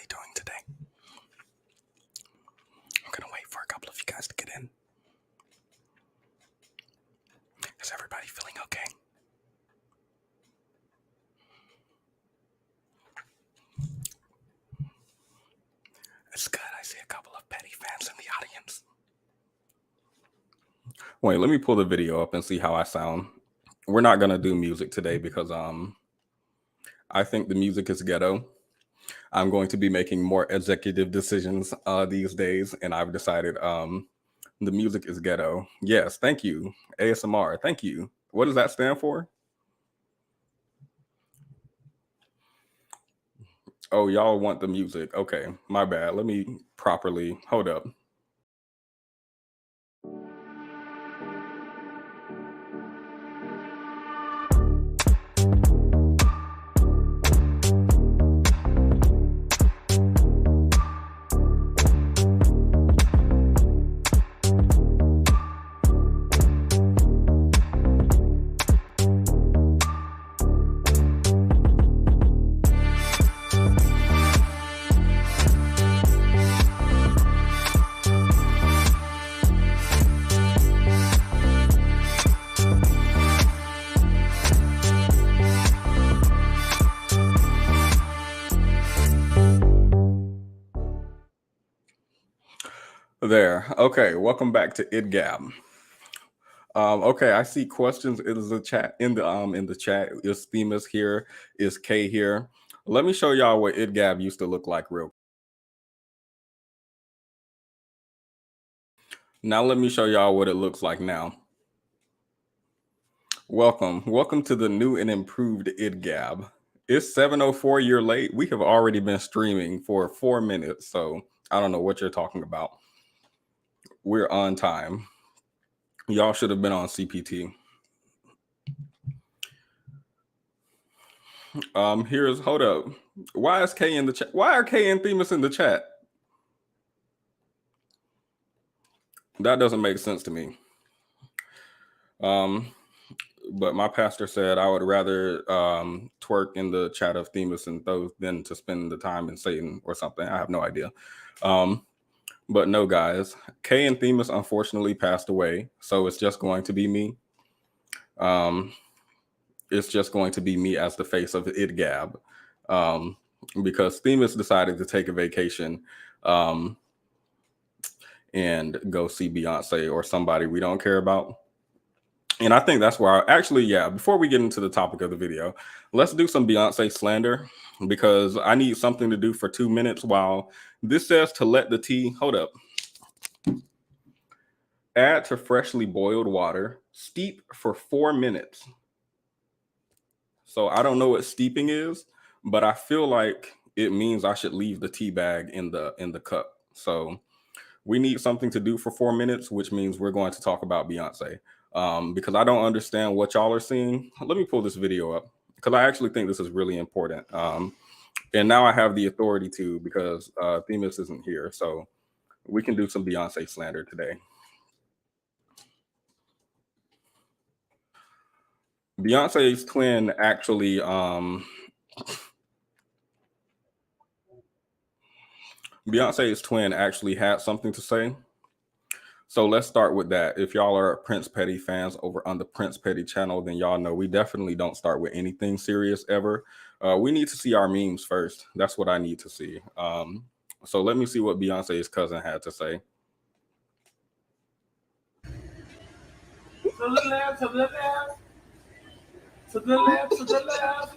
everybody doing today? I'm going to wait for a couple of you guys to get in. Is everybody feeling okay? It's good. I see a couple of petty fans in the audience. Wait, let me pull the video up and see how I sound. We're not going to do music today because I think the music is ghetto. I'm going to be making more executive decisions these days, and I've decided the music is ghetto. Yes, thank you. ASMR, thank you. What does that stand for? Oh, y'all want the music. Okay, my bad. Let me properly, hold up. There. Okay, welcome back to IDGAB. Okay, I see questions in the chat. In the chat, is Themis here? Is K here? Let me show y'all what IDGAB used to look like real. Now let me show y'all what it looks like now. Welcome to the new and improved IDGAB. It's 7:04. You're late. We have already been streaming for 4 minutes, so I don't know what you're talking about. We're on time. Y'all should have been on CPT. Hold up. Why is K in the chat? Why are K and Themis in the chat? That doesn't make sense to me. But my pastor said I would rather twerk in the chat of Themis and Thoth than to spend the time in Satan or something. I have no idea. But no, guys, Kay and Themis unfortunately passed away, so it's just going to be me. It's just going to be me as the face of IDGAB, because Themis decided to take a vacation and go see Beyonce or somebody we don't care about. And I think that's where before we get into the topic of the video, let's do some Beyonce slander, because I need something to do for 2 minutes while this says to let the tea, hold up. Add to freshly boiled water, steep for 4 minutes. So I don't know what steeping is, but I feel like it means I should leave the tea bag in the cup. So we need something to do for 4 minutes, which means we're going to talk about Beyonce. Because I don't understand what y'all are seeing. Let me pull this video up, because I actually think this is really important. And now I have the authority to, because Themis isn't here. So we can do some Beyonce slander today. Beyonce's twin actually had something to say. So let's start with that. If y'all are Prince Petty fans over on the Prince Petty channel, then y'all know we definitely don't start with anything serious ever. We need to see our memes first. That's what I need to see. So let me see what Beyonce's cousin had to say. To the left, to the left. To the left, to the left.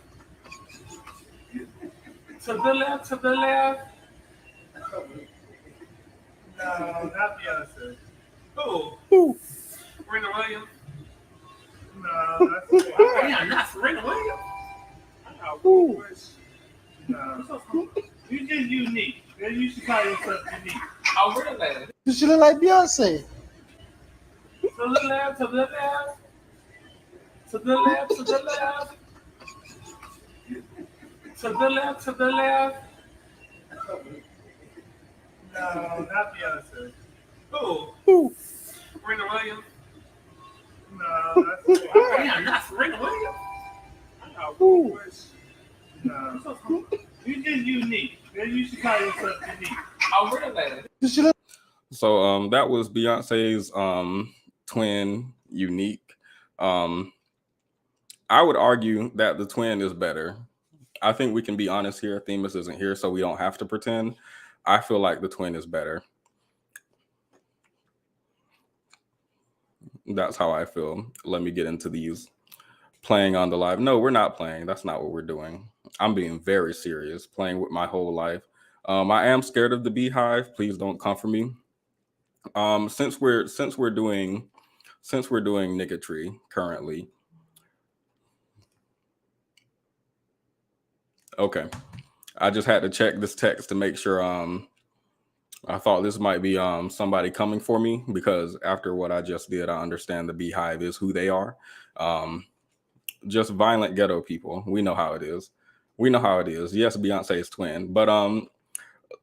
To the left, to the left. No, not Beyonce. Who? Serena Williams. No, that's damn, not Serena Williams. Who? No. You just unique. You should call yourself unique. Oh, really? You should look like Beyonce. To the left, to the left. To the left, to the left. To the left, to the left. No, not Beyonce. Who? Serena Williams. No, that's damn, not Serena Williams. Who? No. You just unique. Then you should call yourself unique. Oh, really? So that was Beyonce's twin, Unique. I would argue that the twin is better. I think we can be honest here. Themis isn't here, so we don't have to pretend. I feel like the twin is better. That's how I feel. Let me get into these. Playing on the live. No, we're not playing. That's not what we're doing. I'm being very serious, playing with my whole life. I am scared of the beehive. Please don't come for me. Since we're doing niggatry currently. Okay. I just had to check this text to make sure I thought this might be somebody coming for me, because after what I just did, I understand the beehive is who they are. Just violent ghetto people. We know how it is. Yes, Beyonce's twin. But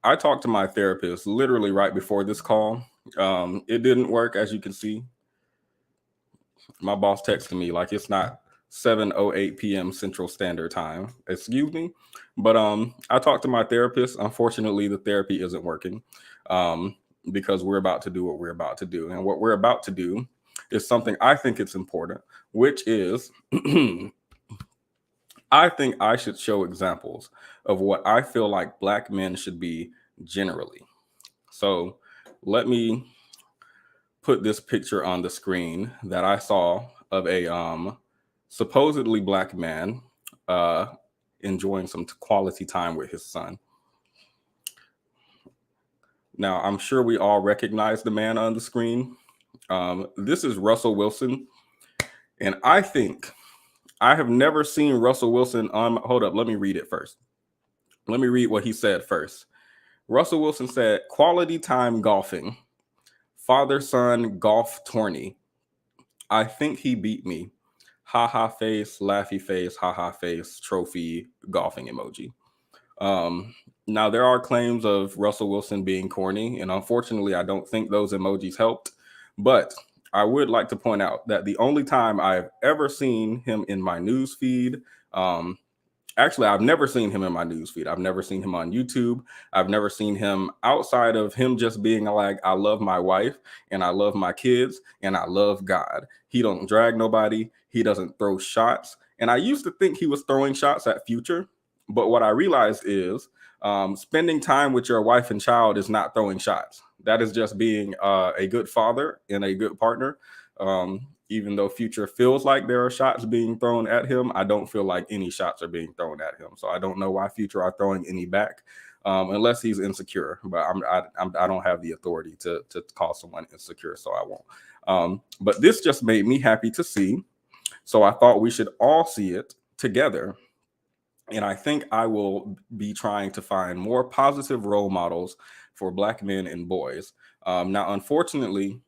I talked to my therapist literally right before this call. It didn't work, as you can see. My boss texted me like it's not 7:08 p.m. Central Standard Time. Excuse me. But I talked to my therapist. Unfortunately, the therapy isn't working because we're about to do what we're about to do. And what we're about to do is something I think it's important, which is I think I should show examples of what I feel like Black men should be generally. So let me put this picture on the screen that I saw of a supposedly Black man enjoying some quality time with his son. Now, I'm sure we all recognize the man on the screen. This is Russell Wilson. And I think I have never seen Russell Wilson on. Hold up, let me read it first. Let me read what he said first. Russell Wilson said, "Quality time golfing. Father-son golf tourney. I think he beat me. Ha ha face, laughy face, ha ha face, trophy, golfing emoji." Now, there are claims of Russell Wilson being corny, and unfortunately, I don't think those emojis helped. But I would like to point out that the only time I've ever seen him in my news feed, actually, I've never seen him in my newsfeed. I've never seen him on YouTube. I've never seen him outside of him just being like, I love my wife and I love my kids and I love God. He don't drag nobody. He doesn't throw shots. And I used to think he was throwing shots at Future. But what I realized is spending time with your wife and child is not throwing shots. That is just being a good father and a good partner. Even though Future feels like there are shots being thrown at him, I don't feel like any shots are being thrown at him. So I don't know why Future are throwing any back, unless he's insecure. But I don't have the authority to call someone insecure, so I won't. But this just made me happy to see. So I thought we should all see it together. And I think I will be trying to find more positive role models for Black men and boys. Now, unfortunately,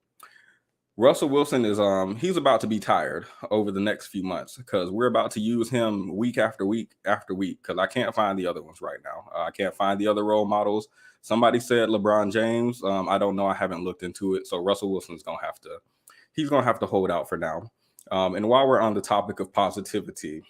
Russell Wilson is he's about to be tired over the next few months because we're about to use him week after week after week, because I can't find the other ones right now. I can't find the other role models. Somebody said LeBron James. I don't know. I haven't looked into it. So Russell Wilson's gonna have to hold out for now. And while we're on the topic of positivity,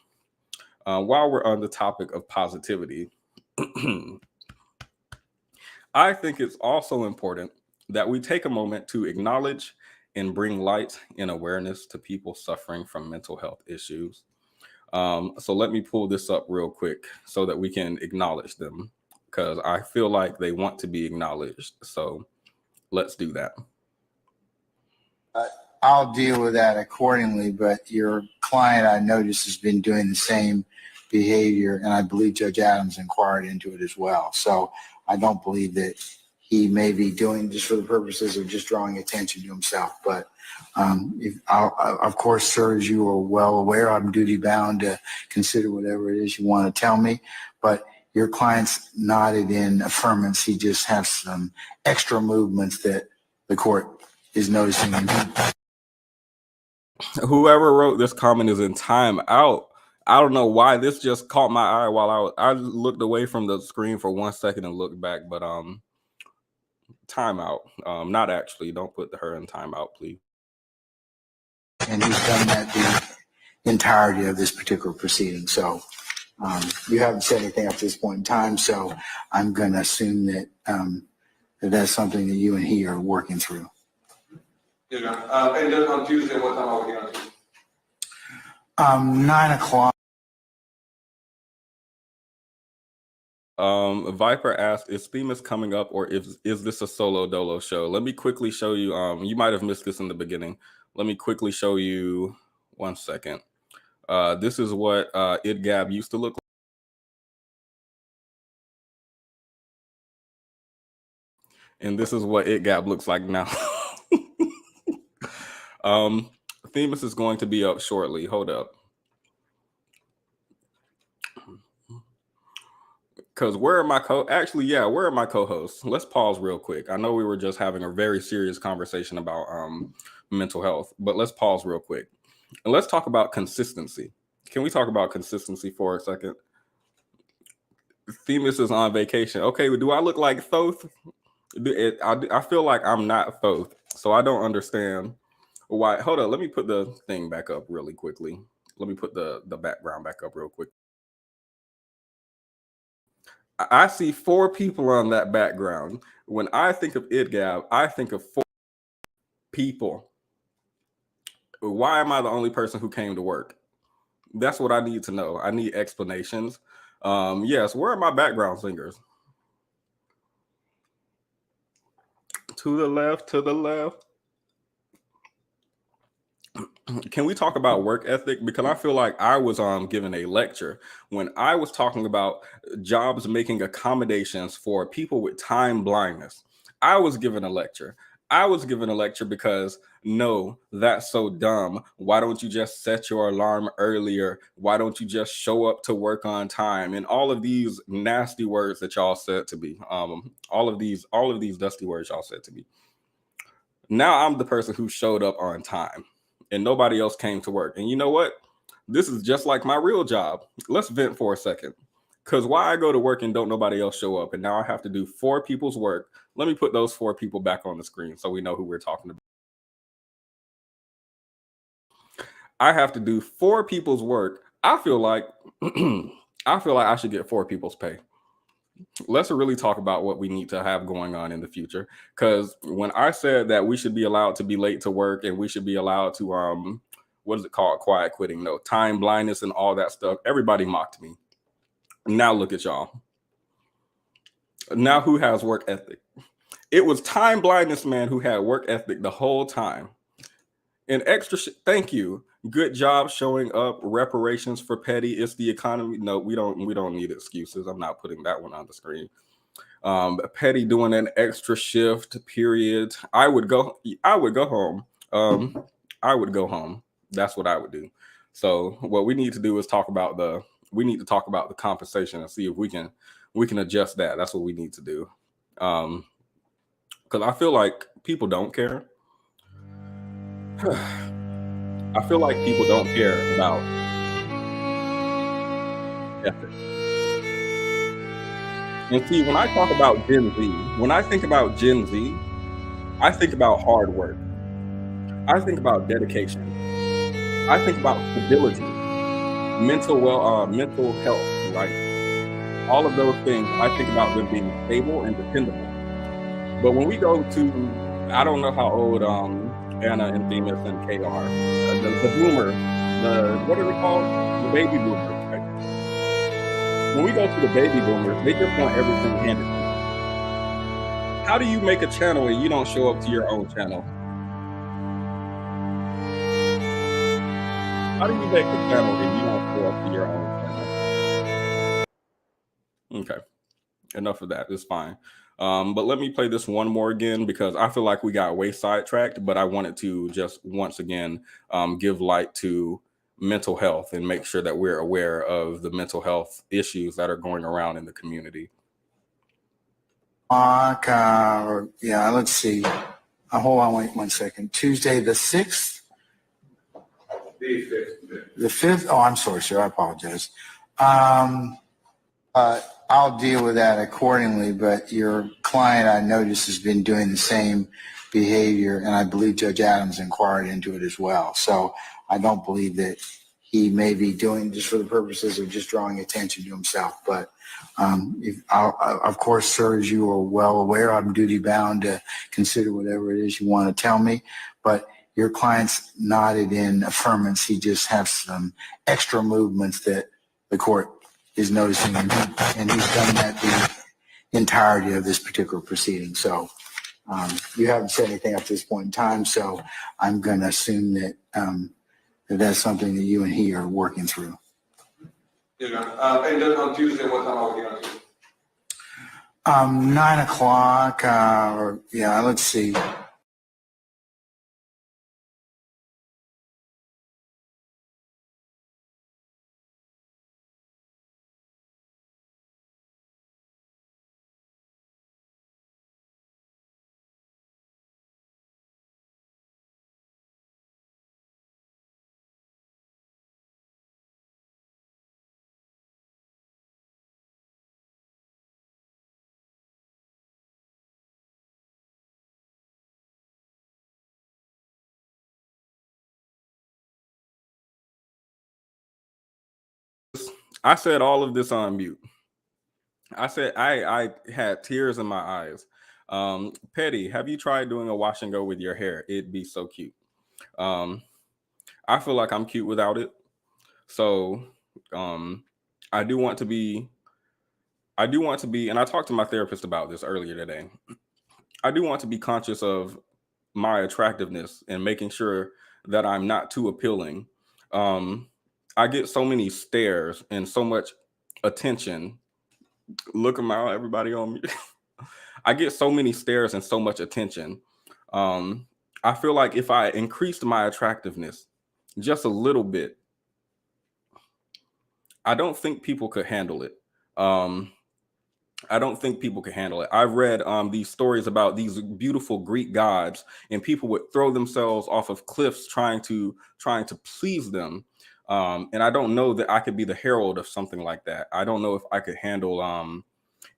I think it's also important that we take a moment to acknowledge and bring light and awareness to people suffering from mental health issues. So let me pull this up real quick so that we can acknowledge them, because I feel like they want to be acknowledged. So let's do that. I'll deal with that accordingly, but your client, I noticed, has been doing the same behavior, and I believe Judge Adams inquired into it as well. So I don't believe that he may be doing just for the purposes of just drawing attention to himself. But of course, sir, as you are well aware, I'm duty bound to consider whatever it is you want to tell me. But your client's nodded in affirmance. He just has some extra movements that the court is noticing. Whoever wrote this comment is in timeout. I don't know why this just caught my eye while I looked away from the screen for 1 second and looked back, but timeout. Not actually. Don't put her in timeout, please. And he's done that the entirety of this particular proceeding. So You haven't said anything up to this point in time, so I'm going to assume that that's something that you and he are working through. Yeah, and then on Tuesday, what time are we going to? 9 o'clock. Viper asked, is Themis coming up, or is this a solo dolo show? Let me quickly show you. You might have missed this in the beginning. Let me quickly show you 1 second. This is what IDGAB used to look like. And this is what IDGAB looks like now. Themis is going to be up shortly. Hold up. Because where are my where are my co-hosts? Let's pause real quick. I know we were just having a very serious conversation about mental health, but let's pause real quick. And let's talk about consistency. Can we talk about consistency for a second? Themis is on vacation. Okay, do I look like Thoth? I feel like I'm not Thoth, so I don't understand why. Hold on, let me put the thing back up really quickly. Let me put the background back up real quick. I see 4 people on that background. When I think of IDGAB, I think of 4 people. Why am I the only person who came to work? That's what I need to know. I need explanations. Yes, where are my background singers? To the left, to the left. Can we talk about work ethic? Because I feel like I was given a lecture when I was talking about jobs making accommodations for people with time blindness. I was given a lecture. I was given a lecture because, no, that's so dumb. Why don't you just set your alarm earlier? Why don't you just show up to work on time? And all of these nasty words that y'all said to me, all of these dusty words y'all said to me. Now I'm the person who showed up on time and nobody else came to work. And you know what? This is just like my real job. Let's vent for a second. Because why I go to work and don't nobody else show up, and now I have to do 4 people's work. Let me put those 4 people back on the screen so we know who we're talking about. I have to do 4 people's work. I feel like I should get 4 people's pay. Let's really talk about what we need to have going on in the future. Because when I said that we should be allowed to be late to work and we should be allowed to what is it called? Quiet quitting, no, time blindness and all that stuff, everybody mocked me. Now look at y'all. Now who has work ethic? It was time blindness man who had work ethic the whole time. And thank you. Good job showing up. Reparations for petty. It's the economy. No, we don't need excuses. I'm not putting that one on the screen. Petty doing an extra shift period. I would go home. I would go home. That's what I would do. So what we need to do is talk about the compensation and see if we can adjust that. That's what we need to do. Because I feel like people don't care. I feel like people don't care about ethics. And see, when I talk about Gen Z, when I think about Gen Z, I think about hard work. I think about dedication. I think about stability, mental health, right? All of those things, I think about them being stable and dependable. But when we go to, I don't know how old Anna and Themis and Kay are, the boomers, what are they called? The baby boomers, right? When we go to the baby boomers, they just want everything handed to them. How do you make a channel and you don't show up to your own channel? How do you make a channel and you don't show up to your own channel? Okay, enough of that. It's fine. But let me play this one more again because I feel like we got way sidetracked, but I wanted to just once again give light to mental health and make sure that we're aware of the mental health issues that are going around in the community. Yeah, let's see. Hold on, wait 1 second. Tuesday the 6th? The 5th? Oh, I'm sorry, sir. I apologize. I'll deal with that accordingly, but your client, I noticed, has been doing the same behavior, and I believe Judge Adams inquired into it as well. So I don't believe that he may be doing just for the purposes of just drawing attention to himself. But of course, sir, as you are well aware, I'm duty bound to consider whatever it is you want to tell me. But your client's nodded in affirmance. He just has some extra movements that the court is noticing, and he's done that the entirety of this particular proceeding. So you haven't said anything up to this point in time, so I'm going to assume that that's something that you and he are working through. Yes, Your Honor. And then on Tuesday, what time are we on Tuesday? 9 o'clock, or yeah, let's see. I said all of this on mute. I said I had tears in my eyes. Petty, have you tried doing a wash and go with your hair? It'd be so cute. I feel like I'm cute without it. So I do want to be, and I talked to my therapist about this earlier today. I do want to be conscious of my attractiveness and making sure that I'm not too appealing. I get so many stares and so much attention. Look them out, everybody on me. I get so many stares and so much attention. I feel like if I increased my attractiveness just a little bit, I don't think people could handle it. I don't think people can handle it. I've read these stories about these beautiful Greek gods, and people would throw themselves off of cliffs trying to please them. And I don't know that I could be the herald of something like that. I don't know if I could handle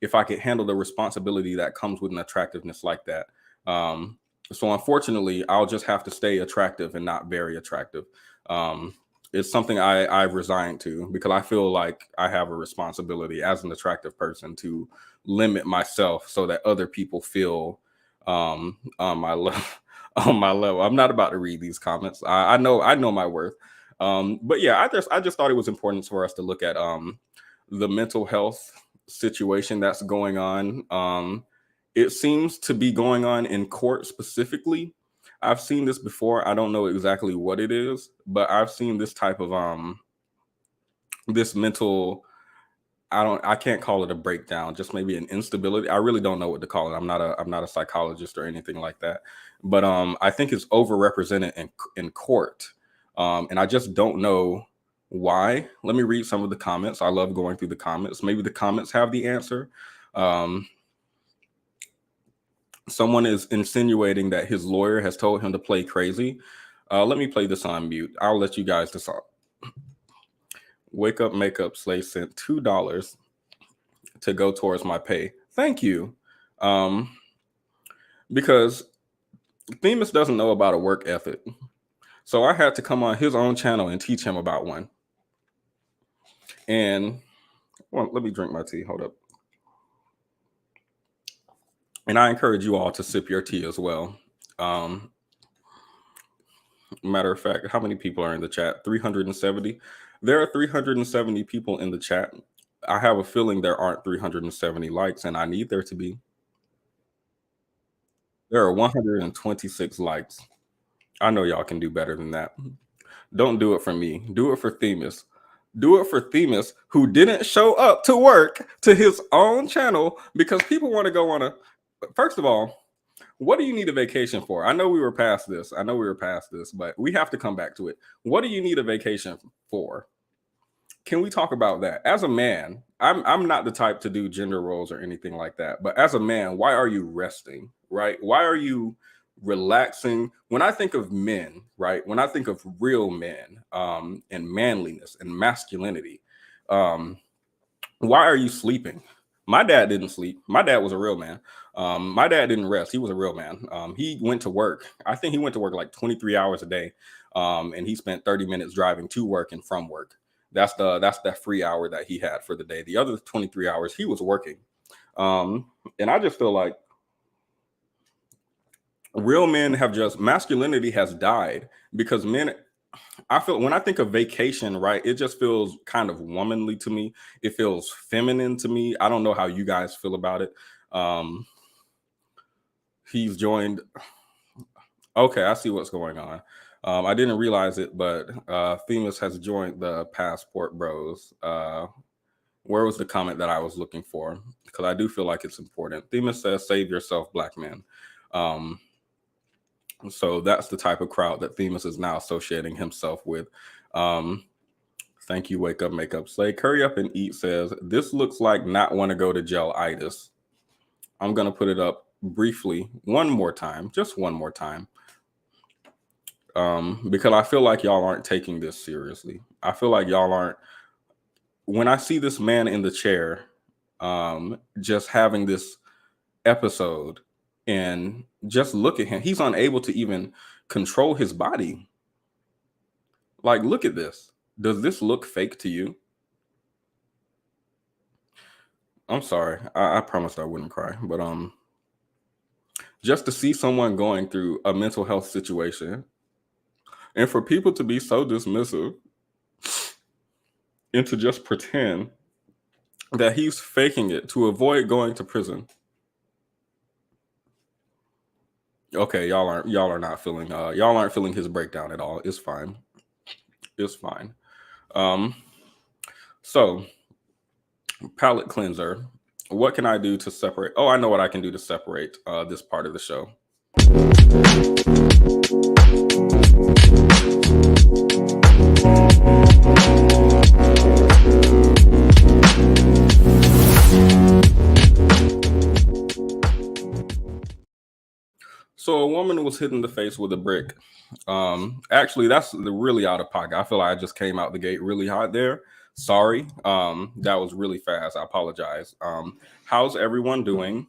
the responsibility that comes with an attractiveness like that. So unfortunately, I'll just have to stay attractive and not very attractive. It's something I've resigned to, because I feel like I have a responsibility as an attractive person to limit myself so that other people feel on my level. I'm not about to read these comments. I know my worth. But yeah, I just thought it was important for us to look at the mental health situation that's going on. It seems to be going on in court specifically. I've seen this before. I don't know exactly what it is, but I've seen this type of this mental, I can't call it a breakdown, just maybe an instability. I really don't know what to call it. I'm not a psychologist or anything like that. But I think it's overrepresented in court. And I just don't know why. Let me read some of the comments. I love going through the comments. Maybe the comments have the answer. Someone is insinuating that his lawyer has told him to play crazy. Let me play this on mute. I'll let you guys decide. Wake Up Makeup Slay sent $2 to go towards my pay. Thank you. Because Themis doesn't know about a work ethic. So I had to come on his own channel and teach him about one. And well, let me drink my tea. Hold up. And I encourage you all to sip your tea as well. Matter of fact, how many people are in the chat? 370. There are 370 people in the chat. I have a feeling there aren't 370 likes, and I need there to be. There are 126 likes. I know y'all can do better than that. Don't do it for me. Do it for Themis. Do it for Themis, who didn't show up to work to his own channel because people want to go on a... First of all, what do you need a vacation for? I know we were past this. But we have to come back to it. What do you need a vacation for? Can we talk about that? As a man, I'm not the type to do gender roles or anything like that. But as a man, why are you resting, right? Why are you relaxing? When I think of men, right? When I think of real men and manliness and masculinity, why are you sleeping? My dad didn't sleep. My dad was a real man. My dad didn't rest. He was a real man. He went to work. I think he went to work like 23 hours a day. And he spent 30 minutes driving to work and from work. That's that free hour that he had for the day. The other 23 hours he was working. And I just feel like real men have masculinity has died because men, I feel when I think of vacation, right, it just feels kind of womanly to me. It feels feminine to me. I don't know how you guys feel about it. He's joined. Okay, I see what's going on. I didn't realize it, but Themis has joined the Passport Bros. Where was the comment that I was looking for? Because I do feel like it's important. Themis says, save yourself, black men. So that's the type of crowd that Themis is now associating himself with. Thank you, Wake Up, Makeup Slay. Curry Up and Eat says, this looks like not want to go to jail-itis. I'm going to put it up briefly one more time, just one more time. Because I feel like y'all aren't taking this seriously. I feel like y'all aren't. When I see this man in the chair, just having this episode and just look at him, he's unable to even control his body. Like, look at this. Does this look fake to you? I'm sorry. I promised I wouldn't cry, but just to see someone going through a mental health situation and for people to be so dismissive and to just pretend that he's faking it to avoid going to prison. Okay, y'all aren't feeling his breakdown at all. It's fine. It's fine. So palate cleanser. What can I do to separate? Oh, I know what I can do to separate this part of the show. So a woman was hit in the face with a brick. Actually, that's really out of pocket. I feel like I just came out the gate really hot there. Sorry. That was really fast. I apologize. How's everyone doing?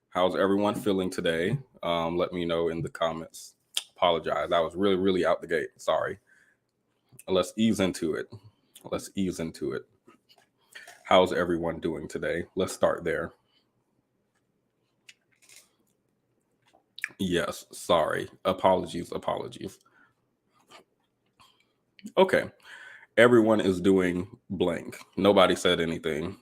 How's everyone feeling today? Let me know in the comments. Apologize. I was really, really out the gate. Sorry. Let's ease into it. Let's ease into it. How's everyone doing today? Let's start there. Yes, sorry. Apologies. Okay. Everyone is doing blank. Nobody said anything.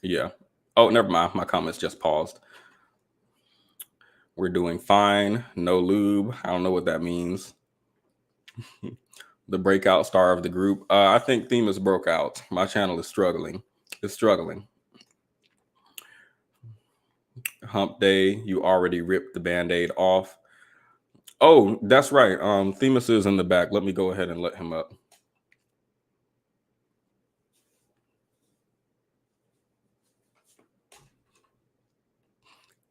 Yeah. Oh, never mind. My comments just paused. We're doing fine. No lube. I don't know what that means. The breakout star of the group. I think Themis broke out. My channel is struggling. It's struggling. Hump day. You already ripped the Band-Aid off. Oh, that's right. Themis is in the back. Let me go ahead and let him up.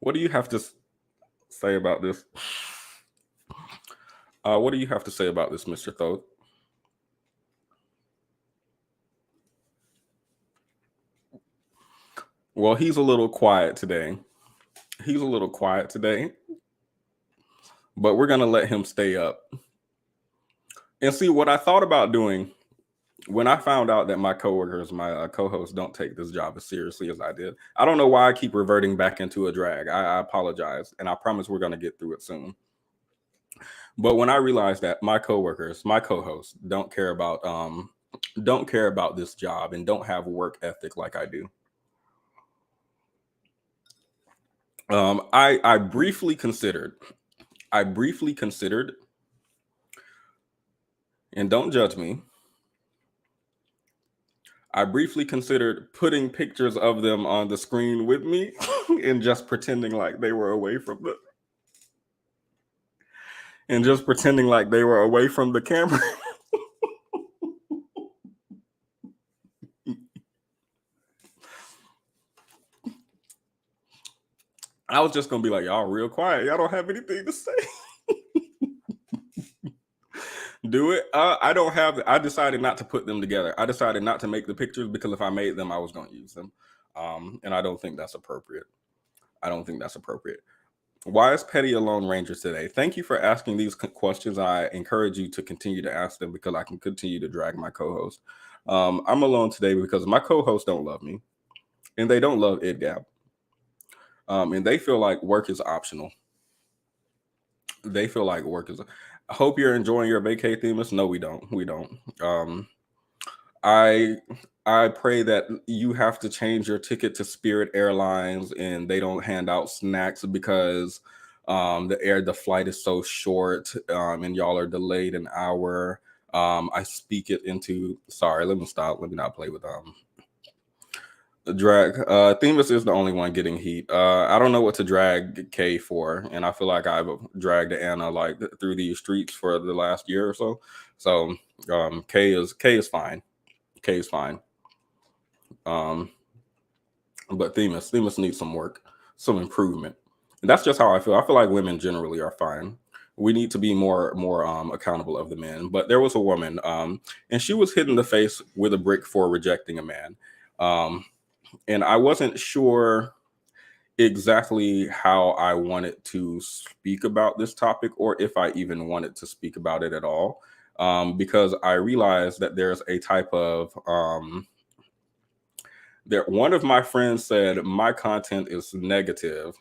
What do you have to say about this? What do you have to say about this, Mr. Thoth? Well, he's a little quiet today. But we're going to let him stay up. And see, what I thought about doing when I found out that my coworkers, my co-hosts don't take this job as seriously as I did. I don't know why I keep reverting back into a drag. I apologize. And I promise we're going to get through it soon. But when I realized that my coworkers, my co-hosts don't care about this job and don't have work ethic like I do. I briefly considered, and don't judge me, I briefly considered putting pictures of them on the screen with me and just pretending like they were away from the camera. I was just gonna be like, y'all real quiet. Y'all don't have anything to say. Do it. I decided not to put them together. I decided not to make the pictures because if I made them, I was going to use them. And I don't think that's appropriate. I don't think that's appropriate. Why is Petty a Lone Ranger today? Thank you for asking these questions. I encourage you to continue to ask them because I can continue to drag my co-host. I'm alone today because my co-hosts don't love me, and they don't love IDGAB. And they feel like work is optional. They feel like work is. I hope you're enjoying your vacay, Themis. No, we don't. We don't. I pray that you have to change your ticket to Spirit Airlines and they don't hand out snacks because the flight is so short and y'all are delayed an hour. I speak it into. Sorry, let me stop. Let me not play with the drag. Themis is the only one getting heat. I don't know what to drag K for, and I feel like I've dragged Anna like through these streets for the last year or so. So K is fine. K is fine. But Themis needs some work, some improvement. And that's just how I feel. I feel like women generally are fine. We need to be more accountable of the men. But there was a woman, and she was hit in the face with a brick for rejecting a man. And I wasn't sure exactly how I wanted to speak about this topic or if I even wanted to speak about it at all. Because I realized that there's a type of one of my friends said my content is negative.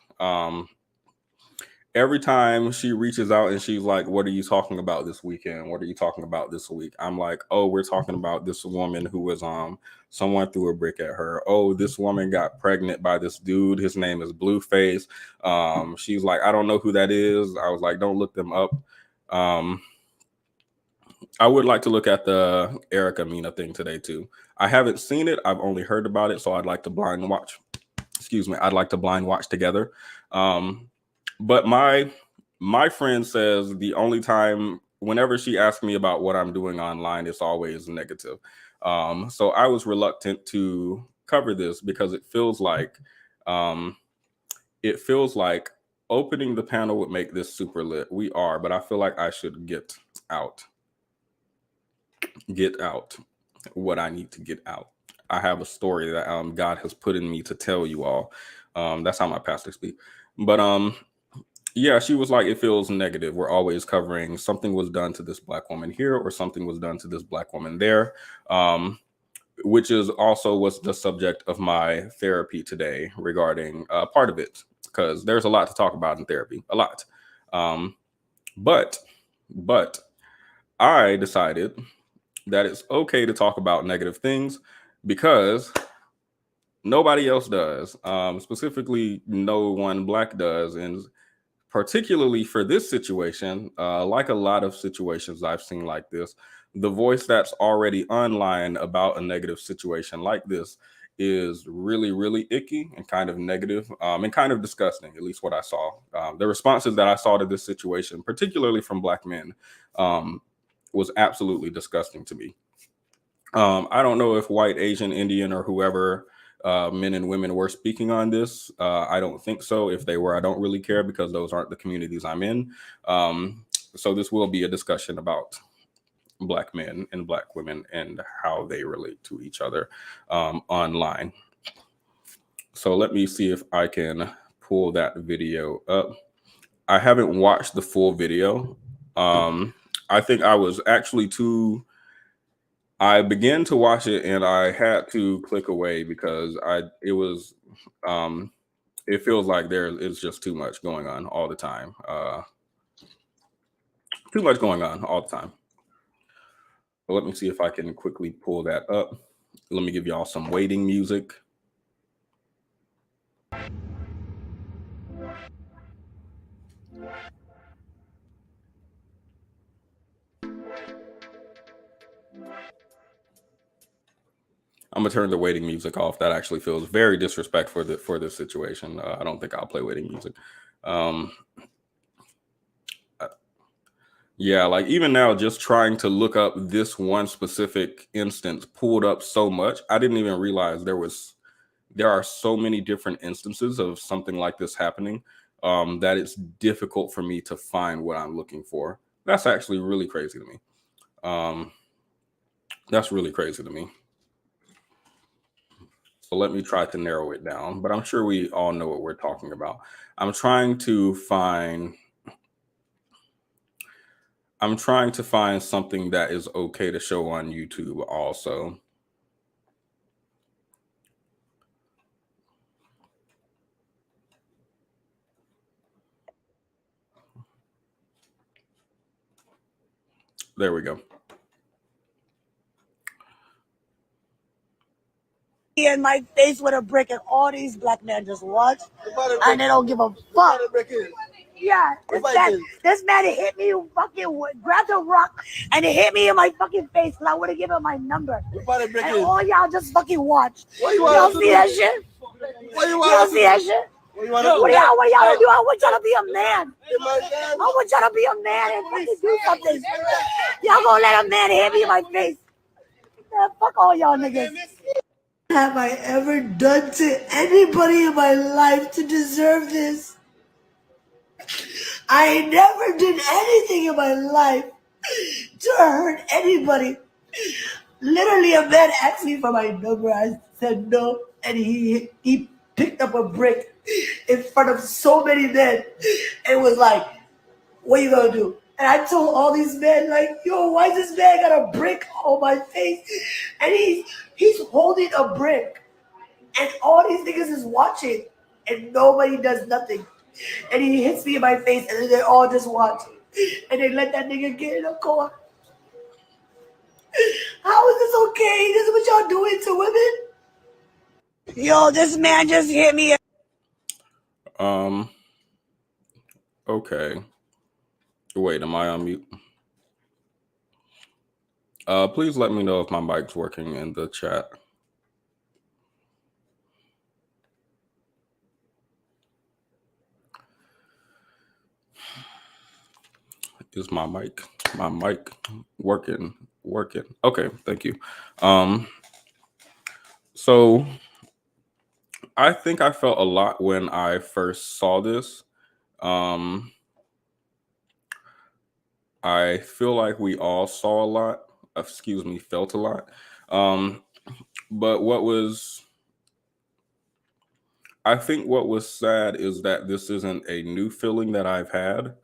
Every time she reaches out and she's like, "What are you talking about this weekend? What are you talking about this week?" I'm like, "Oh, we're talking about this woman who was someone threw a brick at her. Oh, this woman got pregnant by this dude. His name is Blueface." She's like, "I don't know who that is." I was like, "Don't look them up." I would like to look at the Erica Mina thing today too. I haven't seen it. I've only heard about it, so I'd like to blind watch. Excuse me. I'd like to blind watch together. But my friend says the only time, whenever she asks me about what I'm doing online, it's always negative. So I was reluctant to cover this because it feels like opening the panel would make this super lit. We are, but I feel like I should get out what I need to get out. I have a story that God has put in me to tell you all. That's how my pastor speaks. But yeah, she was like, it feels negative. We're always covering something was done to this Black woman here or something was done to this Black woman there, which is also what's the subject of my therapy today regarding part of it, because there's a lot to talk about in therapy, a lot. But I decided that it's okay to talk about negative things because nobody else does. Specifically, no one Black does. And particularly for this situation, like a lot of situations I've seen like this, the voice that's already online about a negative situation like this is really, really icky and kind of negative and kind of disgusting, at least what I saw. The responses that I saw to this situation, particularly from Black men, was absolutely disgusting to me. I don't know if white, Asian, Indian, or whoever men and women were speaking on this. I don't think so. If they were, I don't really care because those aren't the communities I'm in. So this will be a discussion about Black men and Black women and how they relate to each other online. So let me see if I can pull that video up. I haven't watched the full video. I think I was actually I began to watch it and I had to click away because it feels like there is just too much going on all the time. Too much going on all the time. But let me see if I can quickly pull that up. Let me give y'all some waiting music. I'm gonna turn the waiting music off. That actually feels very disrespectful for this situation. I don't think I'll play waiting music. Yeah, like even now, just trying to look up this one specific instance pulled up so much. I didn't even realize there are so many different instances of something like this happening that it's difficult for me to find what I'm looking for. That's actually really crazy to me. That's really crazy to me. So let me try to narrow it down, but I'm sure we all know what we're talking about. I'm trying to find something that is okay to show on YouTube also. There we go. In my face with a brick, and all these black men just watch, and they don't give a fuck. Yeah, this man hit me, fucking grabbed a rock, and it hit me in my fucking face, and I would have given him my number. And all y'all just fucking watch. Y'all see that shit? Y'all see that shit? What y'all do? I want y'all to be a man. I want y'all to be a man and fucking do something. Y'all gonna let a man hit me in my face? Man, fuck all y'all niggas. Have I ever done to anybody in my life to deserve this? I never did anything in my life to hurt anybody. Literally, a man asked me for my number. I said no, and he picked up a brick in front of so many men and was like, "What you gonna do?" And I told all these men, like, "Yo, why is this man got a brick on my face?" And he's holding a brick. And all these niggas is watching, and nobody does nothing. And he hits me in my face, and then they all just watch. And they let that nigga get in a car. How is this okay? This is what y'all doing to women? Yo, this man just hit me. Okay. Wait, am I on mute? Please let me know if my mic's working in the chat. Is my mic working? Okay, thank you. So I think I felt a lot when I first saw this. I feel like we all saw a lot. Felt a lot. But I think what was sad is that this isn't a new feeling that I've had,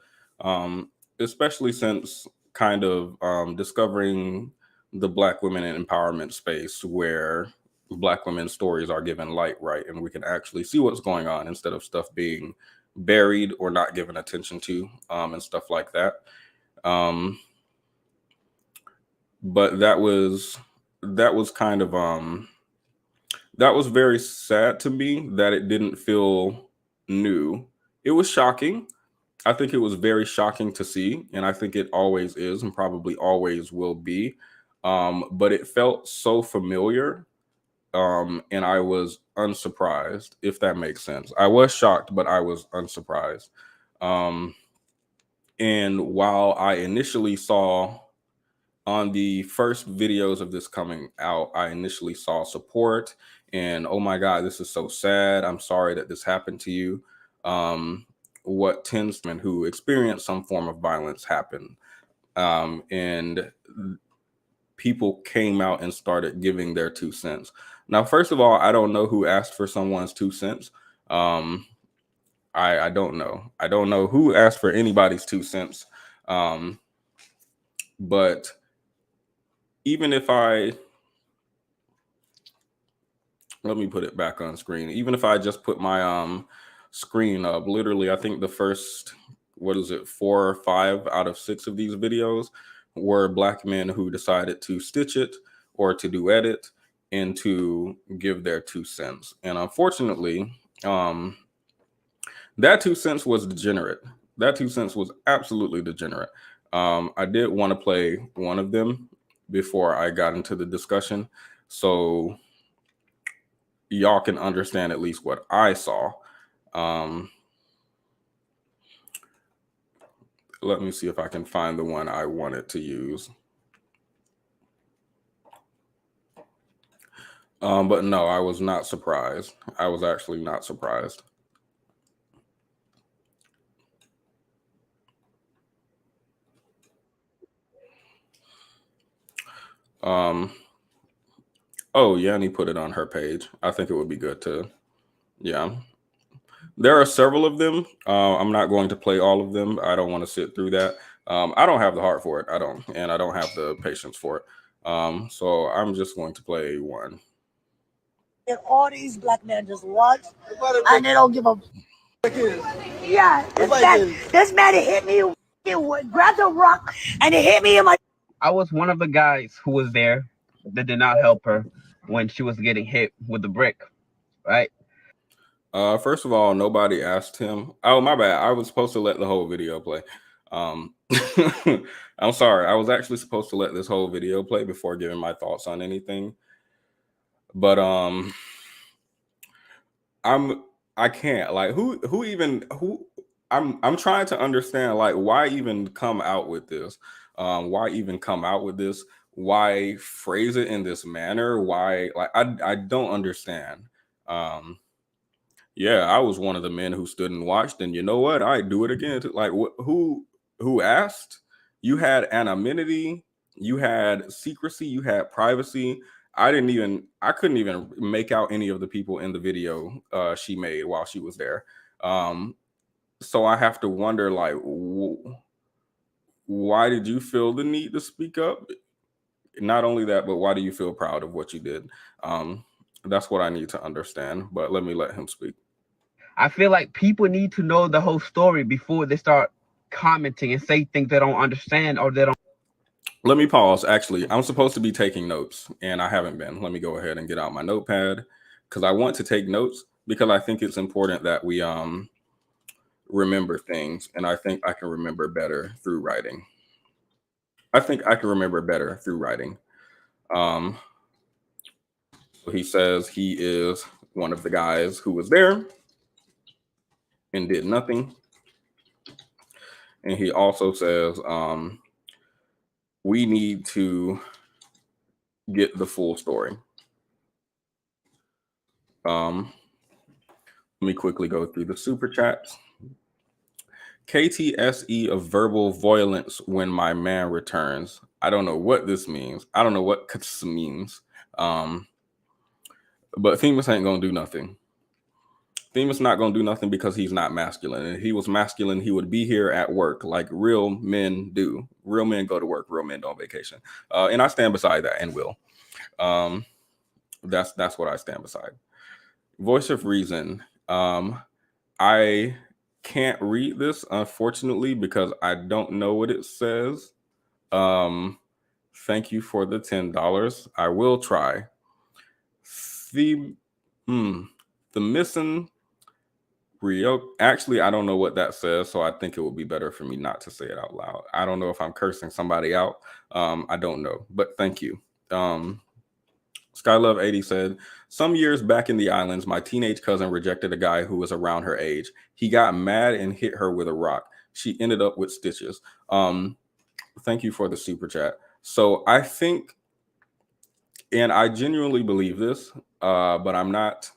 especially since kind of discovering the Black women in empowerment space where Black women's stories are given light, right? And we can actually see what's going on instead of stuff being buried or not given attention to, and stuff like that. But that was kind of that was very sad to me that it didn't feel new. It was shocking. I think it was very shocking to see, and I think it always is and probably always will be. But it felt so familiar, and I was unsurprised, if that makes sense. I was shocked, but I was unsurprised. And while I initially saw on the first videos of this coming out, I initially saw support and, oh my God, this is so sad. I'm sorry that this happened to you. What tends to who experience some form of violence happen. And people came out and started giving their 2 cents. Now, first of all, I don't know who asked for someone's 2 cents. I don't know. I don't know who asked for anybody's 2 cents. But even if let me put it back on screen. Even if I just put my screen up, literally, I think the first, 4 or 5 out of 6 of these videos were Black men who decided to stitch it or to do edit and to give their 2 cents. And unfortunately, that 2 cents was degenerate. That 2 cents was absolutely degenerate. I did want to play one of them before I got into the discussion, so y'all can understand at least what I saw. Let me see if I can find the one I wanted to use. But no, I was not surprised. I was actually not surprised. Oh, Yanni put it on her page. I think it would be good to, yeah. There are several of them. I'm not going to play all of them. I don't want to sit through that. I don't have the heart for it. I don't, and I don't have the patience for it. So I'm just going to play one. And all these black men just watch, and they don't give a. Yeah, this man hit me, grabbed a rock, and it hit me in my. I was one of the guys who was there that did not help her when she was getting hit with the brick, right? First of all, nobody asked him. Oh, my bad. I was supposed to let the whole video play. I'm sorry. I was actually supposed to let this whole video play before giving my thoughts on anything. But I can't. Like, I'm trying to understand, like, why even come out with this? Why even come out with this? Why phrase it in this manner? Why, like, I don't understand. Yeah, I was one of the men who stood and watched, and you know what? I do it again. Like, who asked? You had anonymity, you had secrecy, you had privacy. I couldn't even make out any of the people in the video she made while she was there. So I have to wonder, like, why did you feel the need to speak up? Not only that, but why do you feel proud of what you did? That's what I need to understand. But let me let him speak. I feel like people need to know the whole story before they start commenting and say things they don't understand or they don't. Let me pause. Actually, I'm supposed to be taking notes and I haven't been. Let me go ahead and get out my notepad because I want to take notes because I think it's important that we remember things, and I think I can remember better through writing. So he says he is one of the guys who was there and did nothing. And he also says we need to get the full story. Let me quickly go through the super chats. KTSE of verbal violence when my man returns. I don't know what this means. I don't know what KTS means. But Themis ain't gonna do nothing. Themis not gonna do nothing because he's not masculine. And if he was masculine, he would be here at work like real men do. Real men go to work. Real men don't vacation. And I stand beside that and will. That's what I stand beside. Voice of reason. I can't read this, unfortunately, because I don't know what it says. Thank you for the $10. I will try. The missing Rio. Actually, I don't know what that says, so I think it would be better for me not to say it out loud. I don't know if I'm cursing somebody out. I don't know, but thank you. Skylove80 said, some years back in the islands, my teenage cousin rejected a guy who was around her age. He got mad and hit her with a rock. She ended up with stitches. Thank you for the super chat. So I think, and I genuinely believe this, but I'm not.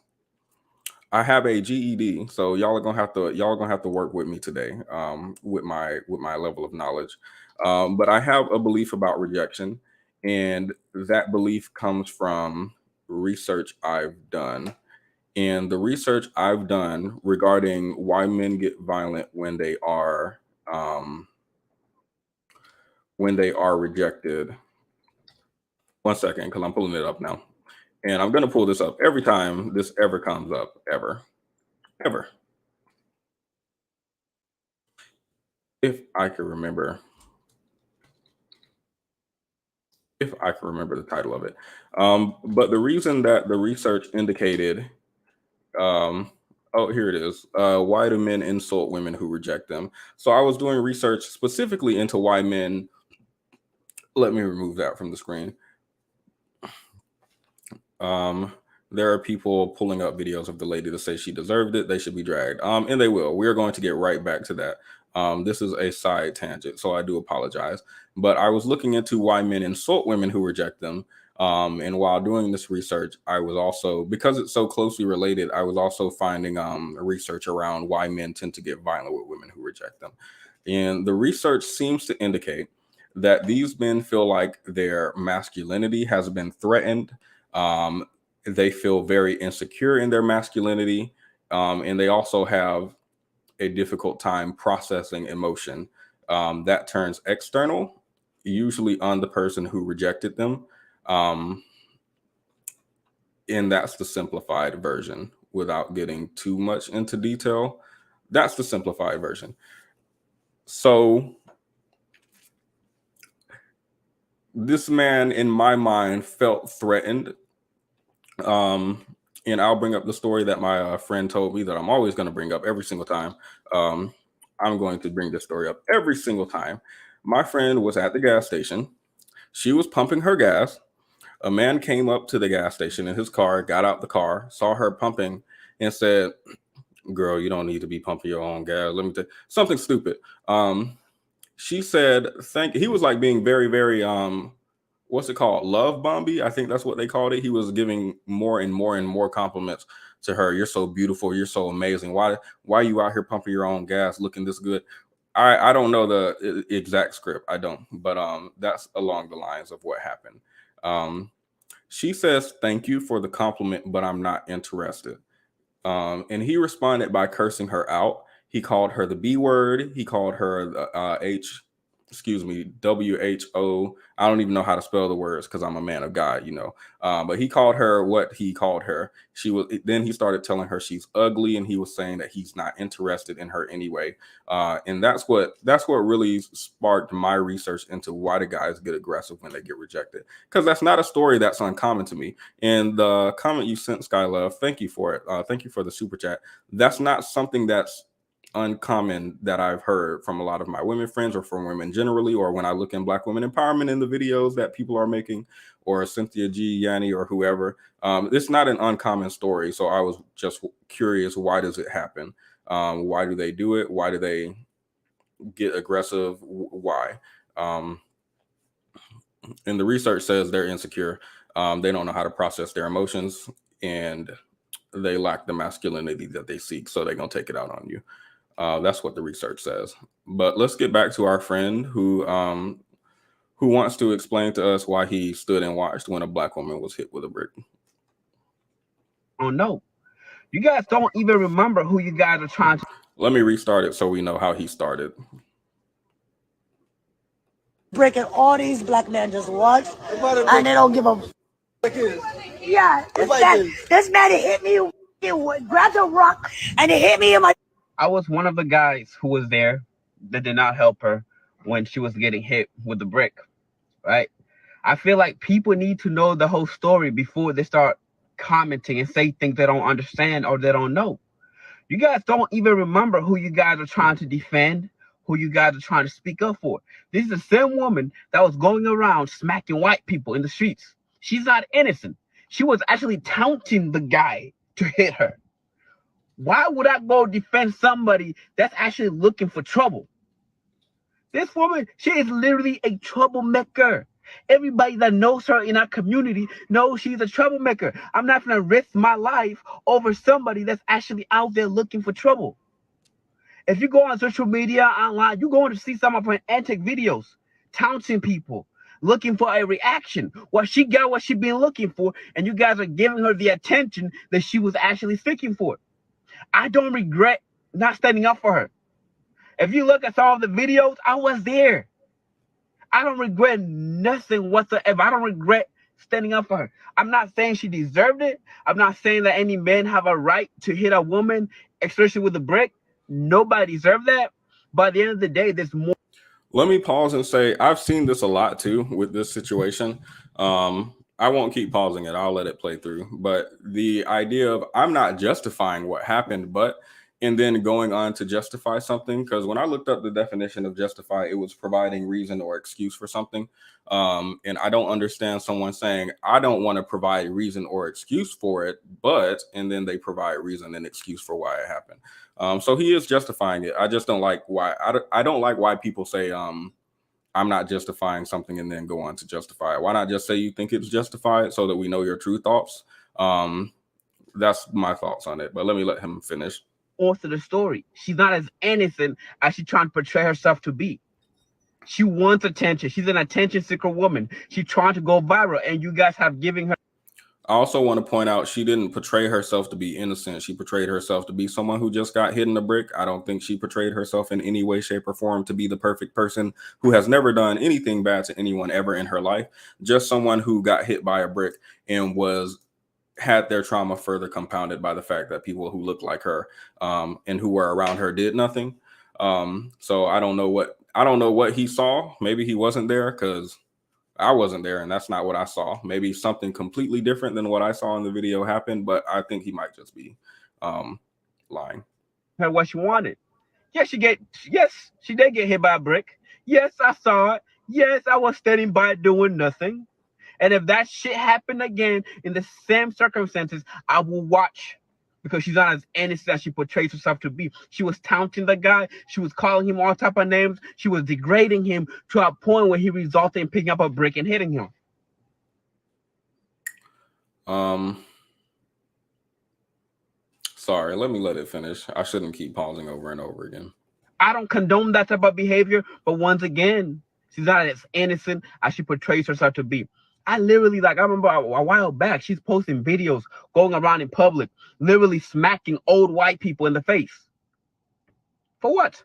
I have a GED, so y'all are gonna have to work with me today, with my level of knowledge. But I have a belief about rejection, and that belief comes from research I've done. And the research I've done regarding why men get violent when they are rejected. One second, because I'm pulling it up now. And I'm going to pull this up every time this ever comes up, ever. If I can remember the title of it. But the reason that the research indicated, oh, here it is. Why do men insult women who reject them? So I was doing research specifically into why men, let me remove that from the screen. There are people pulling up videos of the lady to say she deserved it. They should be dragged. And they will. We're going to get right back to that. This is a side tangent, so I do apologize. But I was looking into why men insult women who reject them. And while doing this research, I was also, because it's so closely related, I was also finding research around why men tend to get violent with women who reject them. And the research seems to indicate that these men feel like their masculinity has been threatened. They feel very insecure in their masculinity, and they also have a difficult time processing emotion that turns external, usually on the person who rejected them. And that's the simplified version without getting too much into detail. That's the simplified version. So this man, in my mind, felt threatened. And I'll bring up the story that my friend told me that I'm always going to bring up every single time. I'm going to bring this story up every single time. My friend was at the gas station. She was pumping her gas. A man came up to the gas station in his car, got out the car, saw her pumping, and said, "Girl, you don't need to be pumping your own gas. Let me tell you something stupid." She said, "Thank." He was like being very, very what's it called? Love bomby. I think that's what they called it. He was giving more and more and more compliments to her. "You're so beautiful. You're so amazing. Why are you out here pumping your own gas, looking this good?" I don't know the exact script. I don't, but that's along the lines of what happened. She says, "Thank you for the compliment, but I'm not interested." And he responded by cursing her out. He called her the B word. He called her the WHO. I don't even know how to spell the words because I'm a man of God, but he called her what he called her. Then he started telling her she's ugly, and he was saying that he's not interested in her anyway. And that's what really sparked my research into why do guys get aggressive when they get rejected, because that's not a story that's uncommon to me. And the comment you sent, Skylove, thank you for it. Thank you for the super chat. That's not something that's uncommon that I've heard from a lot of my women friends or from women generally, or when I look in Black women empowerment in the videos that people are making, or Cynthia G, Yanni, or whoever. It's not an uncommon story. So I was just curious, why does it happen? Why do they do it? Why do they get aggressive? Why? And the research says they're insecure. They don't know how to process their emotions, and they lack the masculinity that they seek. So they're going to take it out on you. That's what the research says. But let's get back to our friend who wants to explain to us why he stood and watched when a Black woman was hit with a brick. Oh no, you guys don't even remember who you guys are trying to. Let me restart it so we know how he started. Breaking all these black men just watch, and they don't give a. Yeah, this man hit me, grabbed a rock, and it hit me in my. I was one of the guys who was there that did not help her when she was getting hit with the brick, right? I feel like people need to know the whole story before they start commenting and say things they don't understand or they don't know. You guys don't even remember who you guys are trying to defend, who you guys are trying to speak up for. This is the same woman that was going around smacking white people in the streets. She's not innocent. She was actually taunting the guy to hit her. Why would I go defend somebody that's actually looking for trouble? This woman, she is literally a troublemaker. Everybody that knows her in our community knows she's a troublemaker. I'm not going to risk my life over somebody that's actually out there looking for trouble. If you go on social media, online, you're going to see some of her antic videos, taunting people, looking for a reaction. Well, she got what she been looking for, and you guys are giving her the attention that she was actually seeking for. I don't regret not standing up for her. If you look at some of the videos, I was there. I don't regret nothing whatsoever. I don't regret standing up for her. I'm not saying she deserved it. I'm not saying that any men have a right to hit a woman, especially with a brick. Nobody deserves that. But at the end of the day, there's more. Let me pause and say, I've seen this a lot too with this situation. I won't keep pausing it. I'll let it play through. But the idea of I'm not justifying what happened, and then going on to justify something, because when I looked up the definition of justify, it was providing reason or excuse for something. And I don't understand someone saying, I don't want to provide reason or excuse for it, and then they provide reason and excuse for why it happened. So he is justifying it. I just don't like why. I don't like why people say, I'm not justifying something and then go on to justify it. Why not just say you think it's justified so that we know your true thoughts? That's my thoughts on it. But let me let him finish. Most of the story, she's not as innocent as she's trying to portray herself to be. She wants attention. She's an attention seeker woman. She's trying to go viral, and you guys have given her. I also want to point out she didn't portray herself to be innocent. She portrayed herself to be someone who just got hit in the brick. I don't think she portrayed herself in any way, shape, or form to be the perfect person who has never done anything bad to anyone ever in her life. Just someone who got hit by a brick and had their trauma further compounded by the fact that people who looked like her and who were around her did nothing. So I don't know what he saw. Maybe he wasn't there because I wasn't there and that's not what I saw. Maybe something completely different than what I saw in the video happened, but I think he might just be lying. Her what she wanted. Yes, she did get hit by a brick. Yes, I saw it. Yes, I was standing by doing nothing. And if that shit happened again in the same circumstances, I will watch, because she's not as innocent as she portrays herself to be. She was taunting the guy. She was calling him all type of names. She was degrading him to a point where he resulted in picking up a brick and hitting him. Sorry, let me let it finish. I shouldn't keep pausing over and over again. I don't condone that type of behavior, but once again, she's not as innocent as she portrays herself to be. I remember a while back, she's posting videos going around in public, literally smacking old white people in the face. For what?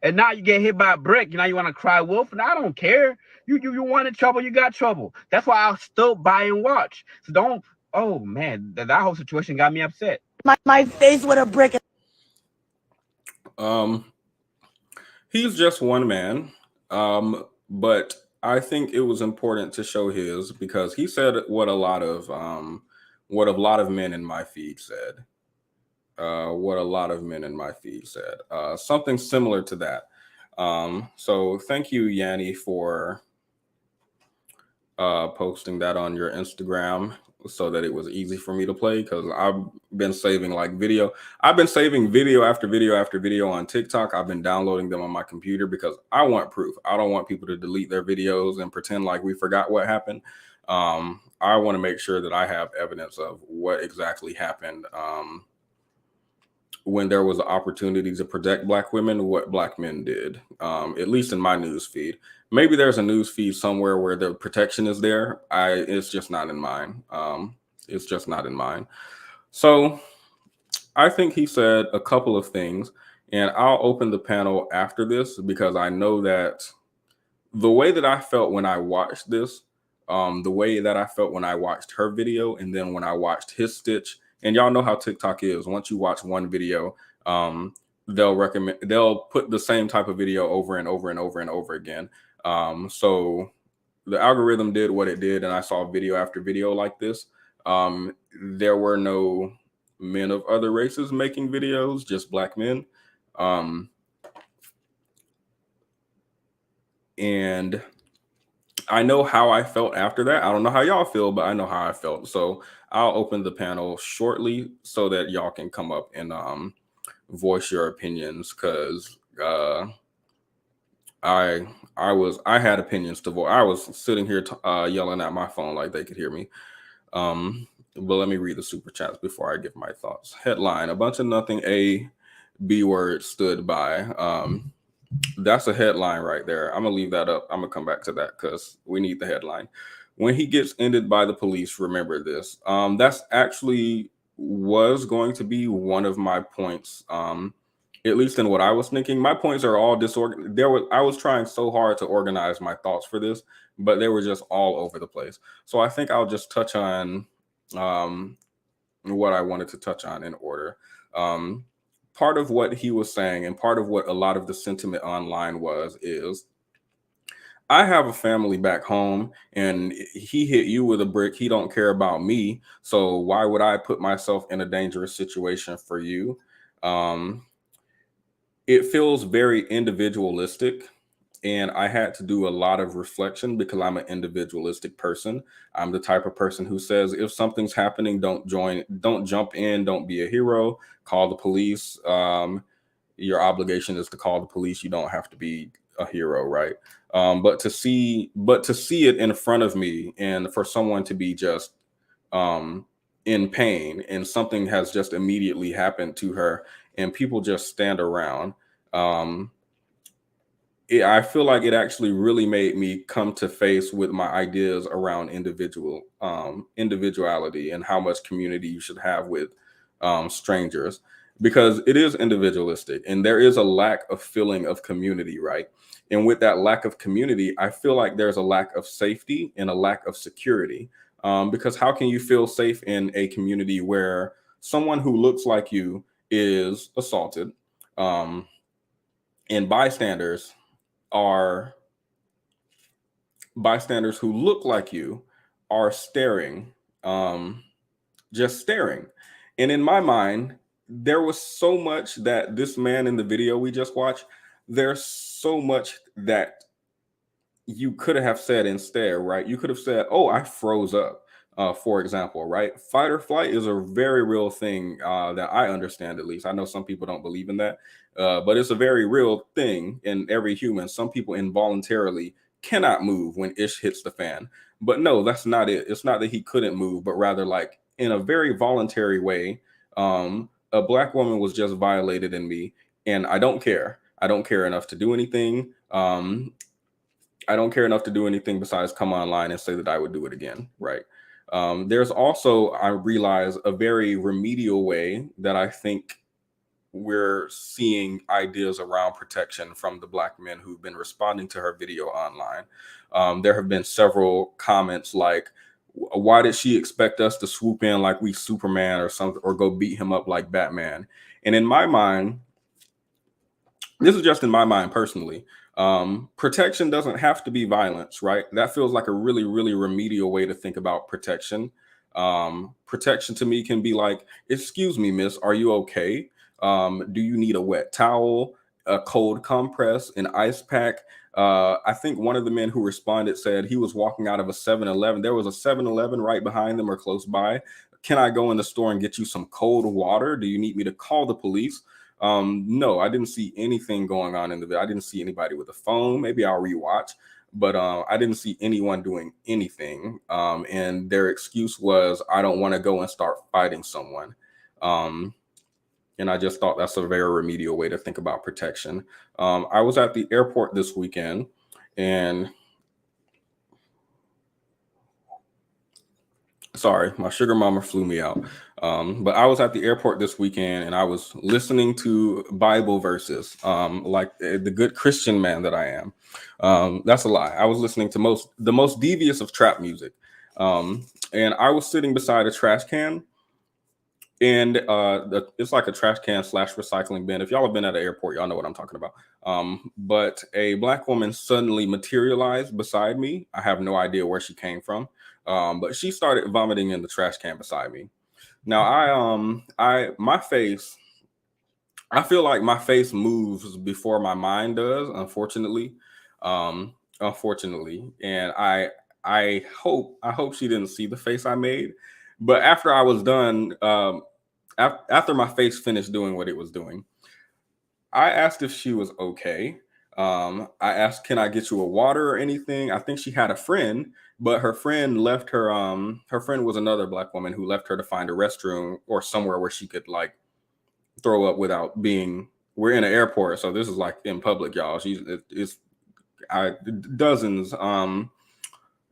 And now you get hit by a brick. Now you want to cry wolf? And I don't care. You wanted trouble, you got trouble. That's why I'll still buy and watch. So don't. Oh man, that whole situation got me upset. My face with a brick. He's just one man, but I think it was important to show his, because he said what a lot of men in my feed said. Something similar to that. So thank you, Yanni, for posting that on your Instagram so that it was easy for me to play, because I've been saving video after video after video on TikTok. I've been downloading them on my computer because I want proof. I don't want people to delete their videos and pretend like we forgot what happened. I want to make sure that I have evidence of what exactly happened when there was an opportunity to protect Black women, what Black men did, at least in my news feed. Maybe there's a news feed somewhere where the protection is there. It's just not in mine. So I think he said a couple of things, and I'll open the panel after this because I know that the way that I felt when I watched this, the way that I felt when I watched her video, and then when I watched his stitch, and y'all know how TikTok is. Once you watch one video, they'll put the same type of video over and over and over and over again. So the algorithm did what it did, and I saw video after video like this. There were no men of other races making videos, just Black men. And I know how I felt after that. I don't know how y'all feel, but I know how I felt. So I'll open the panel shortly so that y'all can come up and voice your opinions, because I had opinions to voice. I was sitting here yelling at my phone like they could hear me. But let me read the super chats before I give my thoughts. Headline: a bunch of nothing, a B word stood by. That's a headline right there. I'm gonna leave that up. I'm gonna come back to that because we need the headline. When he gets ended by the police, remember this. That's actually was going to be one of my points. At least in what I was thinking. My points are all disorganized. I was trying so hard to organize my thoughts for this, but they were just all over the place. So I think I'll just touch on what I wanted to touch on in order. Part of what he was saying, and part of what a lot of the sentiment online is, I have a family back home, and he hit you with a brick. He don't care about me. So why would I put myself in a dangerous situation for you? It feels very individualistic, and I had to do a lot of reflection because I'm an individualistic person. I'm the type of person who says, if something's happening, don't jump in, don't be a hero, call the police. Your obligation is to call the police. You don't have to be a hero, right? But to see it in front of me, and for someone to be just in pain, and something has just immediately happened to her, and people just stand around. I feel like it actually really made me come to face with my ideas around individuality and how much community you should have with strangers, because it is individualistic and there is a lack of feeling of community, right? And with that lack of community, I feel like there's a lack of safety and a lack of security. Because how can you feel safe in a community where someone who looks like you is assaulted, and are bystanders who look like you are staring, just staring. And in my mind, there was so much that this man in the video we just watched, there's so much that you could have said instead, right? You could have said, "Oh, I froze up," for example, right? Fight or flight is a very real thing that I understand, at least. I know some people don't believe in that, but it's a very real thing in every human. Some people involuntarily cannot move when ish hits the fan. But no, that's not it. It's not that he couldn't move, but rather, like, in a very voluntary way, a black woman was just violated in me, and I don't care. I don't care enough to do anything. I don't care enough to do anything besides come online and say that I would do it again, right? There's also, I realize, a very remedial way that I think we're seeing ideas around protection from the black men who've been responding to her video online. There have been several comments like, "Why did she expect us to swoop in like we Superman or something, or go beat him up like Batman?" And in my mind, this is just in my mind personally, protection doesn't have to be violence, right? That feels like a really, really remedial way to think about protection. Protection to me can be like, "Excuse me, miss, are you okay? Do you need a wet towel, a cold compress, an ice pack?" I think one of the men who responded said he was walking out of a 7-Eleven. There was a 7-Eleven right behind them or close by. "Can I go in the store and get you some cold water? Do you need me to call the police?" No, I didn't see anything going on in the video. I didn't see anybody with a phone. Maybe I'll rewatch, but I didn't see anyone doing anything. And their excuse was, "I don't want to go and start fighting someone." And I just thought that's a very remedial way to think about protection. I was at the airport this weekend, and sorry, my sugar mama flew me out. But I was at the airport this weekend and I was listening to Bible verses, like the good Christian man that I am. That's a lie. I was listening to the most devious of trap music. And I was sitting beside a trash can, and it's like a trash can / recycling bin. If y'all have been at an airport, y'all know what I'm talking about. But a black woman suddenly materialized beside me. I have no idea where she came from. But she started vomiting in the trash can beside me. Now my face, I feel like my face moves before my mind does, unfortunately. Unfortunately. And I hope she didn't see the face I made. But after I was done, after my face finished doing what it was doing, I asked if she was okay. I asked, "Can I get you a water or anything?" I think she had a friend, but her friend left her. Her friend was another black woman who left her to find a restroom or somewhere where she could like throw up without being. We're in an airport, so this is like in public, y'all. It's dozens.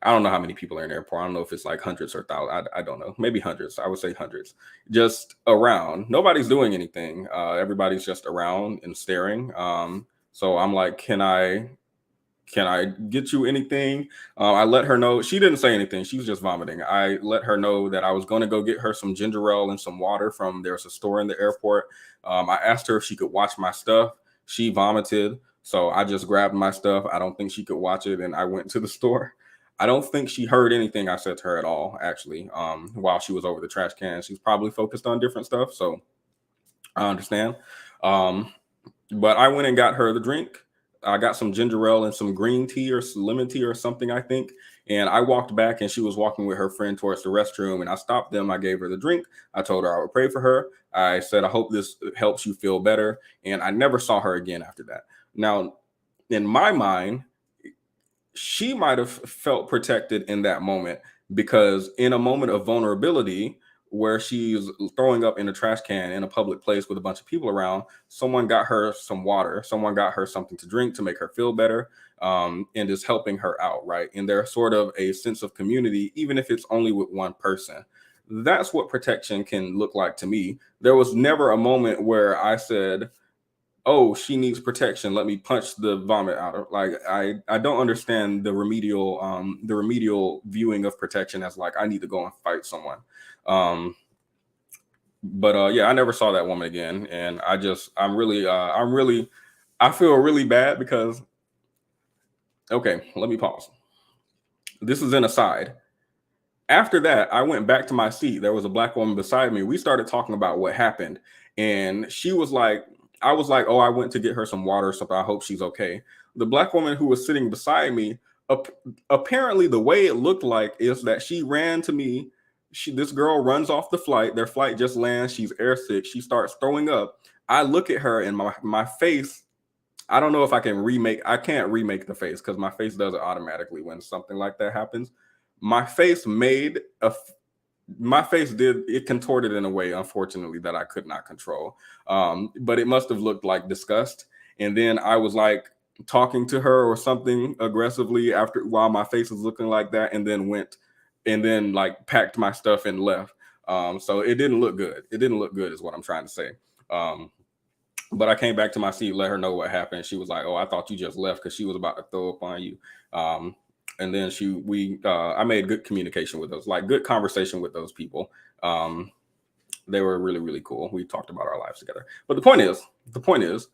I don't know how many people are in the airport. I don't know if it's like hundreds or thousands. I don't know. Maybe hundreds. I would say hundreds. Just around. Nobody's doing anything. Everybody's just around and staring. So I'm like, can I get you anything? I let her know. She didn't say anything. She was just vomiting. I let her know that I was going to go get her some ginger ale and some water from, there's a store in the airport. I asked her if she could watch my stuff. She vomited. So I just grabbed my stuff. I don't think she could watch it. And I went to the store. I don't think she heard anything I said to her at all, actually, while she was over the trash can. She's probably focused on different stuff. So I understand. But I went and got her the drink. I got some ginger ale and some green tea or some lemon tea or something, I think. And I walked back and she was walking with her friend towards the restroom, and I stopped them. I gave her the drink. I told her I would pray for her. I said, "I hope this helps you feel better." And I never saw her again after that. Now, in my mind, she might have felt protected in that moment, because in a moment of vulnerability, where she's throwing up in a trash can in a public place with a bunch of people around. Someone got her some water, someone got her something to drink to make her feel better, and is helping her out, right? And there's sort of a sense of community, even if it's only with one person. That's what protection can look like to me. There was never a moment where I said, oh, she needs protection, let me punch the vomit out of. Like, I don't understand the remedial viewing of protection as like I need to go and fight someone. But yeah, I never saw that woman again, and I feel really bad because, okay, let me pause. This is an aside. After that, I went back to my seat. There was a black woman beside me. We started talking about what happened, and she was like, I was like, oh, I went to get her some water or something. I hope she's okay. The black woman who was sitting beside me, apparently the way it looked like is that she ran to me. This girl runs off the flight. Their flight just lands. She's airsick. She starts throwing up. I look at her and my face, I don't know if I can't remake the face because my face does it automatically when something like that happens. My face contorted in a way, unfortunately, that I could not control. But it must have looked like disgust. And then I was like talking to her or something aggressively while my face was looking like that, and then like packed my stuff and left. So it didn't look good. It didn't look good is what I'm trying to say. But I came back to my seat, let her know what happened. She was like, oh, I thought you just left, because she was about to throw up on you. And then I made good communication with those, like good conversation with those people. They were really, really cool. We talked about our lives together. But the point is,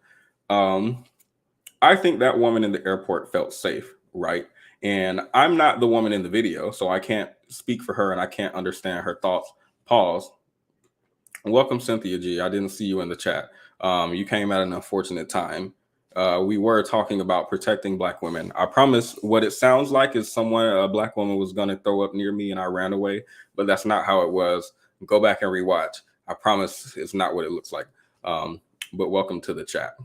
I think that woman in the airport felt safe, right? And I'm not the woman in the video, so I can't speak for her and I can't understand her thoughts. Pause. Welcome, Cynthia G. I didn't see you in the chat. You came at an unfortunate time. We were talking about protecting Black women. I promise what it sounds like is a Black woman was going to throw up near me and I ran away, but that's not how it was. Go back and rewatch. I promise it's not what it looks like. But welcome to the chat.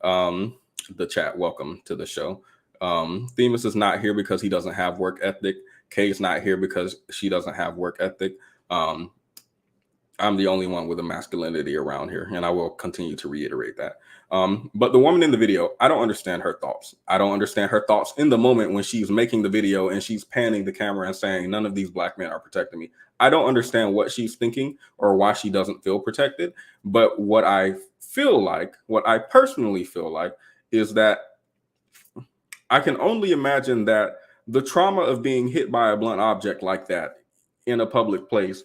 Welcome to the show. Themis is not here because he doesn't have work ethic. Kay's not here because she doesn't have work ethic. I'm the only one with a masculinity around here, and I will continue to reiterate that. But the woman in the video, I don't understand her thoughts. I don't understand her thoughts in the moment when she's making the video and she's panning the camera and saying, none of these Black men are protecting me. I don't understand what she's thinking or why she doesn't feel protected. But what I personally feel like, is that I can only imagine that the trauma of being hit by a blunt object like that in a public place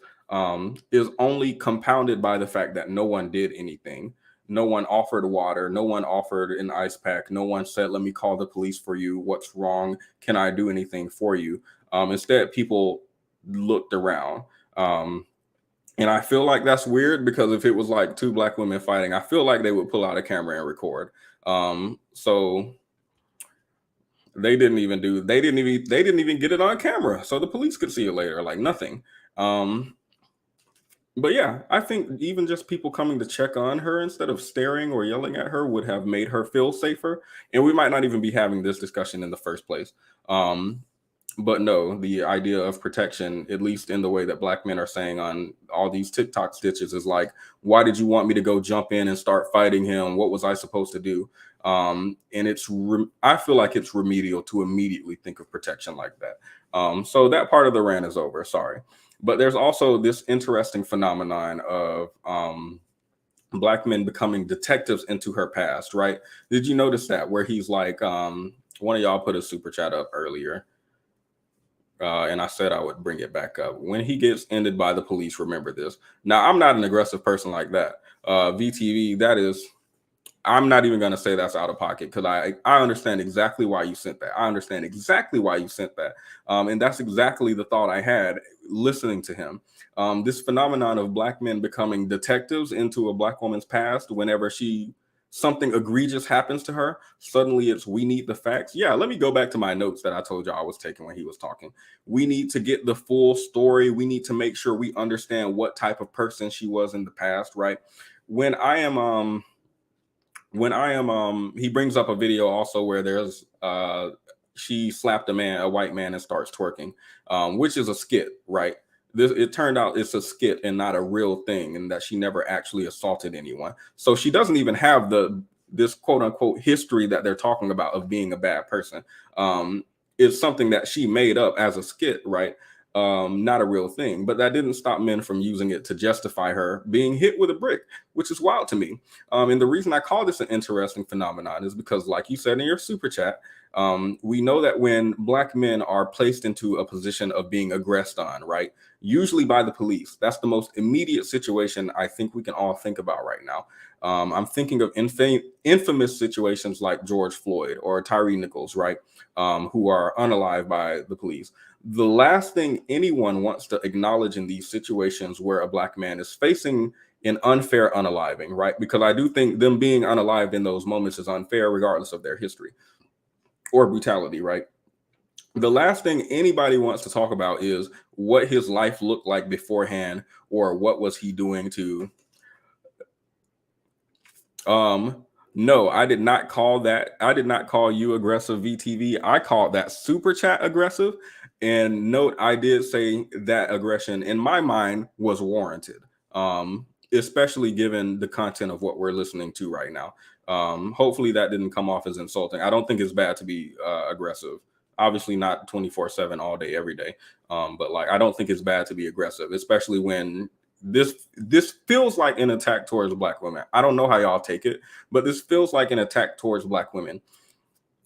is only compounded by the fact that no one did anything. No one offered water. No one offered an ice pack. No one said, let me call the police for you. What's wrong? Can I do anything for you? Instead, people looked around. And I feel like that's weird, because if it was like two Black women fighting, I feel like they would pull out a camera and record. So they didn't even get it on camera, so the police could see it later, like nothing. But yeah, I think even just people coming to check on her instead of staring or yelling at her would have made her feel safer. And we might not even be having this discussion in the first place. But no, the idea of protection, at least in the way that Black men are saying on all these TikTok stitches, is like, why did you want me to go jump in and start fighting him? What was I supposed to do? And I feel like it's remedial to immediately think of protection like that. So that part of the rant is over. Sorry. But there's also this interesting phenomenon of Black men becoming detectives into her past, right? Did you notice that? Where he's like, one of y'all put a super chat up earlier. And I said I would bring it back up. When he gets ended by the police, remember this. Now, I'm not an aggressive person like that. VTV, that is, I'm not even going to say that's out of pocket, because I understand exactly why you sent that. I understand exactly why you sent that. And that's exactly the thought I had listening to him. This phenomenon of Black men becoming detectives into a Black woman's past whenever something egregious happens to her, suddenly it's, we need the facts. Yeah, let me go back to my notes that I told you I was taking when he was talking. We need to get the full story. We need to make sure we understand what type of person she was in the past, right? He brings up a video also where there's she slapped a white man and starts twerking, which is a skit, right? it turned out it's a skit and not a real thing, and that she never actually assaulted anyone. So she doesn't even have this quote unquote history that they're talking about of being a bad person. It's something that she made up as a skit, right? Not a real thing. But that didn't stop men from using it to justify her being hit with a brick, which is wild to me. And the reason I call this an interesting phenomenon is because, like you said in your super chat, we know that when Black men are placed into a position of being aggressed on, right, usually by the police, that's the most immediate situation I think we can all think about right now. I'm thinking of infamous situations like George Floyd or Tyree Nichols, right, who are unalived by the police. The last thing anyone wants to acknowledge in these situations where a Black man is facing an unfair unaliving, right? Because I do think them being unalived in those moments is unfair, regardless of their history or brutality, right? The last thing anybody wants to talk about is what his life looked like beforehand, or what was he doing to. No, I did not call that. I did not call you aggressive, VTV. I called that super chat aggressive. And note, I did say that aggression in my mind was warranted, especially given the content of what we're listening to right now. Hopefully that didn't come off as insulting. I don't think it's bad to be aggressive. Obviously not 24/7 all day, every day. But like, I don't think it's bad to be aggressive, especially when this feels like an attack towards Black women. I don't know how y'all take it, but this feels like an attack towards Black women.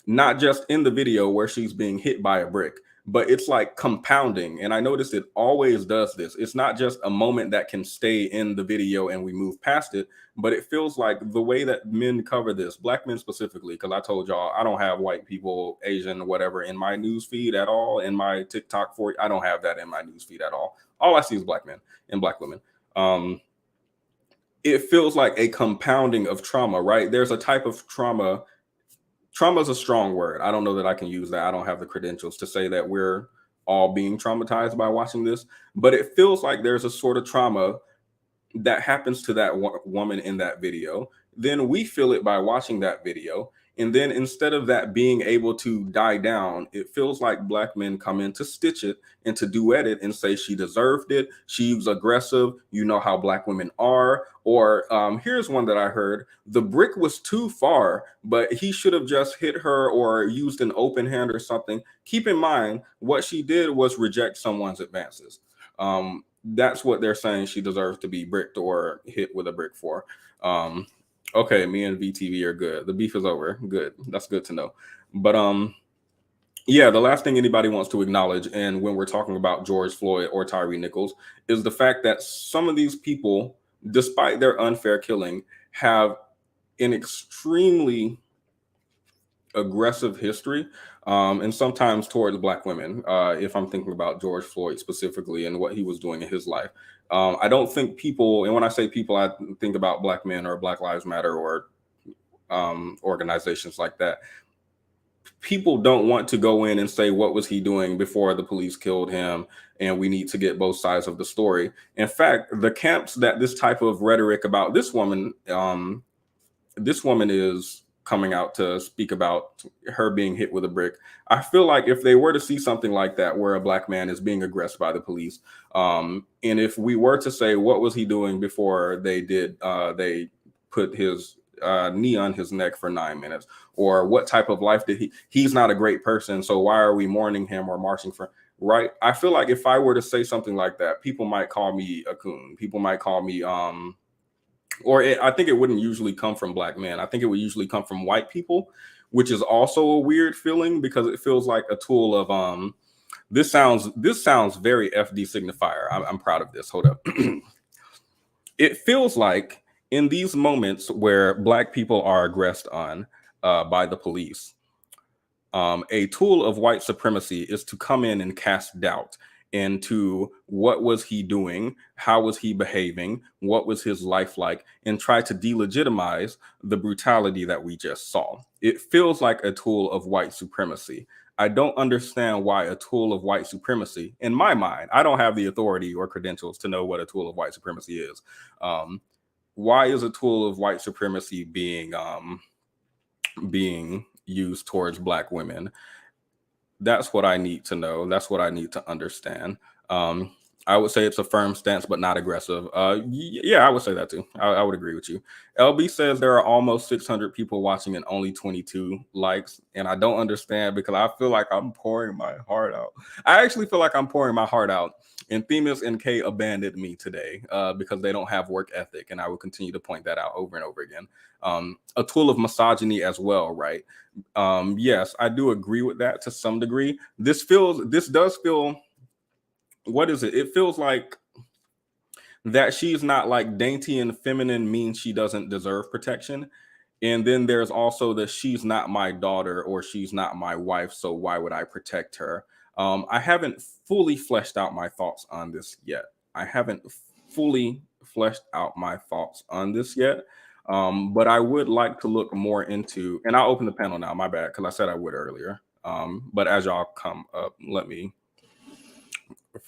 Not just in the video where she's being hit by a brick, but it's like compounding. And I noticed it always does this. It's not just a moment that can stay in the video and we move past it, but it feels like the way that men cover this, Black men specifically, because I told y'all I don't have white people, Asian, whatever in my news feed at all. In my TikTok I don't have that in my news feed at all. All I see is Black men and Black women. It feels like a compounding of trauma, right? There's a type of trauma. Trauma is a strong word. I don't know that I can use that. I don't have the credentials to say that we're all being traumatized by watching this, but it feels like there's a sort of trauma that happens to that woman in that video. Then we feel it by watching that video. And then instead of that being able to die down, it feels like Black men come in to stitch it and to duet it and say she deserved it. She was aggressive. You know how Black women are. Or here's one that I heard. The brick was too far, but he should have just hit her or used an open hand or something. Keep in mind, what she did was reject someone's advances. That's what they're saying she deserves to be bricked or hit with a brick for. Okay, me and VTV are good. The beef is over. Good. That's good to know. But yeah, the last thing anybody wants to acknowledge, and when we're talking about George Floyd or Tyree Nichols, is the fact that some of these people, despite their unfair killing, have an extremely aggressive history, and sometimes towards Black women. If I'm thinking about George Floyd specifically and what he was doing in his life, I don't think people, and when I say people, I think about Black men or Black Lives Matter or organizations like that. People don't want to go in and say, what was he doing before the police killed him? And we need to get both sides of the story. In fact, the camps that this type of rhetoric about this woman is coming out to speak about her being hit with a brick. I feel like if they were to see something like that, where a Black man is being aggressed by the police, and if we were to say, what was he doing before they put his knee on his neck for 9 minutes, or what type of life did he's not a great person, so why are we mourning him or marching for, right? I feel like if I were to say something like that, people might call me a coon. People might call me, I think it wouldn't usually come from Black men. I think it would usually come from white people, which is also a weird feeling because it feels like a tool of, this sounds very FD signifier. I'm proud of this. Hold up. It feels like in these moments where Black people are aggressed on by the police, a tool of white supremacy is to come in and cast doubt into what was he doing, how was he behaving, what was his life like, and try to delegitimize the brutality that we just saw. It feels like a tool of white supremacy. I don't understand why a tool of white supremacy, in my mind, I don't have the authority or credentials to know what a tool of white supremacy is. Why is a tool of white supremacy being used towards Black women? That's what I need to know. That's what I need to understand. I would say it's a firm stance, but not aggressive. Yeah, I would say that too. I would agree with you. LB says there are almost 600 people watching and only 22 likes. And I don't understand because I feel like I'm pouring my heart out. I actually feel like I'm pouring my heart out. And Themis and K abandoned me today because they don't have work ethic. And I will continue to point that out over and over again. A tool of misogyny as well, right? Yes, I do agree with that to some degree. This does feel, what is it? It feels like that she's not like dainty and feminine means she doesn't deserve protection. And then there's also that she's not my daughter or she's not my wife, so why would I protect her? I haven't fully fleshed out my thoughts on this yet. But I would like to look more into, and I'll open the panel now, my bad, because I said I would earlier. But as y'all come up, let me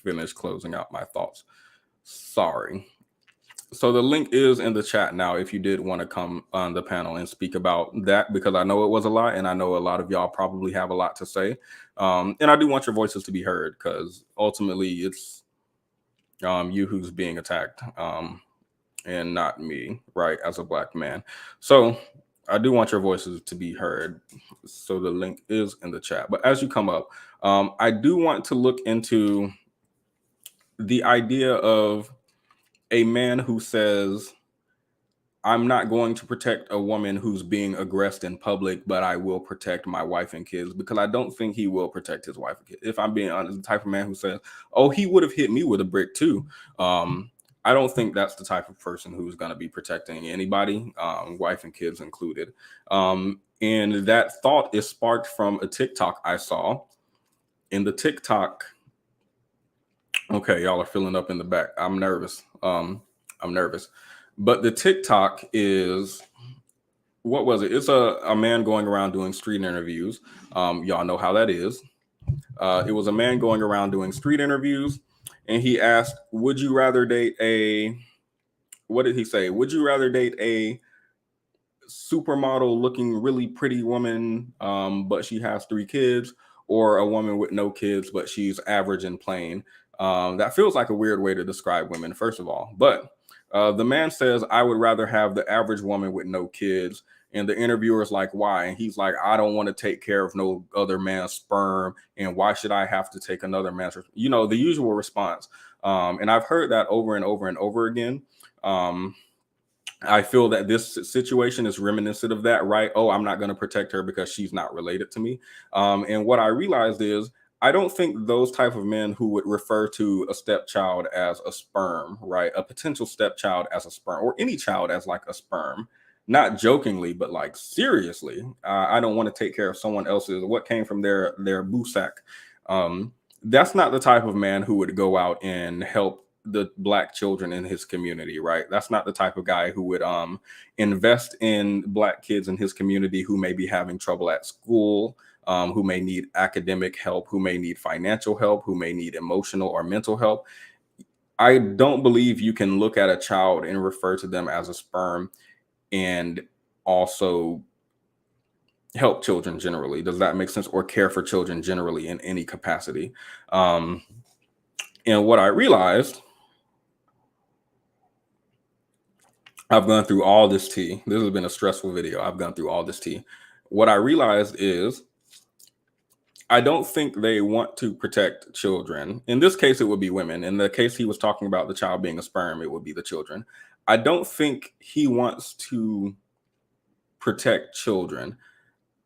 finish closing out my thoughts. Sorry. So the link is in the chat now if you did want to come on the panel and speak about that, because I know it was a lot and I know a lot of y'all probably have a lot to say. And I do want your voices to be heard because ultimately it's you who's being attacked and not me, right, as a Black man. So I do want your voices to be heard. So the link is in the chat. But as you come up, I do want to look into the idea of a man who says, I'm not going to protect a woman who's being aggressed in public, but I will protect my wife and kids, because I don't think he will protect his wife and kids. If I'm being honest, the type of man who says, oh, he would have hit me with a brick too. I don't think that's the type of person who's going to be protecting anybody, wife and kids included. And that thought is sparked from a TikTok I saw. In the TikTok, okay, y'all are filling up in the back. I'm nervous. But the TikTok is, what was it? It's a man going around doing street interviews. Y'all know how that is. It was a man going around doing street interviews, and he asked, would you rather date a, what did he say? Would you rather date a supermodel looking really pretty woman, but she has 3 kids, or a woman with no kids, but she's average and plain? That feels like a weird way to describe women, first of all. But the man says, I would rather have the average woman with no kids. And the interviewer is like, why? And he's like, I don't want to take care of no other man's sperm. And why should I have to take another man's, the usual response. And I've heard that over and over and over again. I feel that this situation is reminiscent of that, right? Oh, I'm not going to protect her because she's not related to me. And what I realized is, I don't think those type of men who would refer to a stepchild as a sperm, right? A potential stepchild as a sperm, or any child as like a sperm, not jokingly, but like seriously. I don't want to take care of someone else's, what came from their boo sack. That's not the type of man who would go out and help the Black children in his community, right? That's not the type of guy who would invest in Black kids in his community who may be having trouble at school, who may need academic help, who may need financial help, who may need emotional or mental help. I don't believe you can look at a child and refer to them as a sperm and also help children generally. Does that make sense? Or care for children generally in any capacity. And what I realized, I've gone through all this tea. This has been a stressful video. I've gone through all this tea. What I realized is, I don't think they want to protect children. In this case, it would be women. In the case he was talking about the child being a sperm, it would be the children. I don't think he wants to protect children.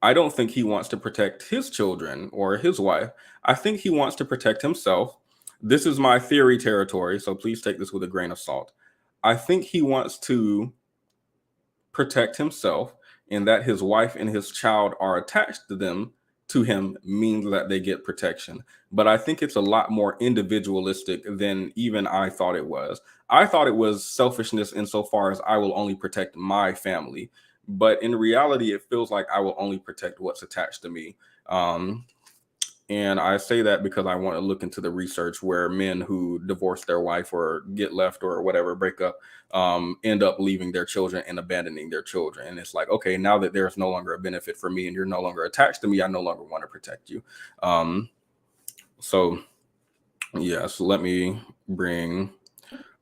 I don't think he wants to protect his children or his wife. I think he wants to protect himself. This is my theory territory, so please take this with a grain of salt. I think he wants to protect himself, and that his wife and his child are attached to him means that they get protection. But I think it's a lot more individualistic than even I thought it was. I thought it was selfishness insofar as I will only protect my family. But in reality, it feels like I will only protect what's attached to me. And I say that because I want to look into the research where men who divorce their wife or get left or whatever, break up, end up leaving their children and abandoning their children. And it's like, okay, now that there's no longer a benefit for me and you're no longer attached to me, I no longer want to protect you. So yes, let me bring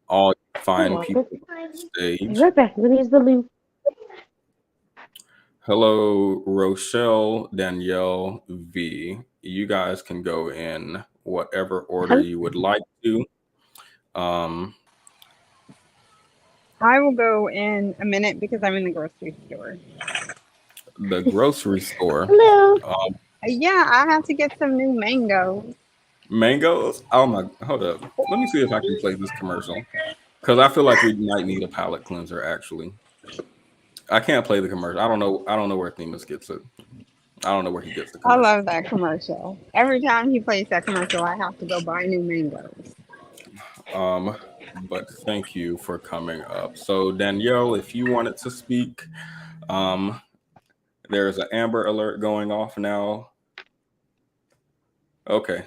all fine Oh, people that's on fine. stage. Right back. Let me use the loop. Hello, Rochelle, Danielle, V. You guys can go in whatever order you would like to. Um, I will go in a minute because I'm in the grocery store. the grocery store. Hello. Yeah, I have to get some new mangoes. Mangoes? Oh my, hold up. Let me see if I can play this commercial. Because I feel like we might need a palate cleanser, actually. I can't play the commercial. I don't know where Themis gets it. I don't know where he gets the I commercial. love that commercial. Every time he plays that commercial, I have to go buy new mangoes. But thank you for coming up. So Danielle, if you wanted to speak, there's an Amber Alert going off now. Okay.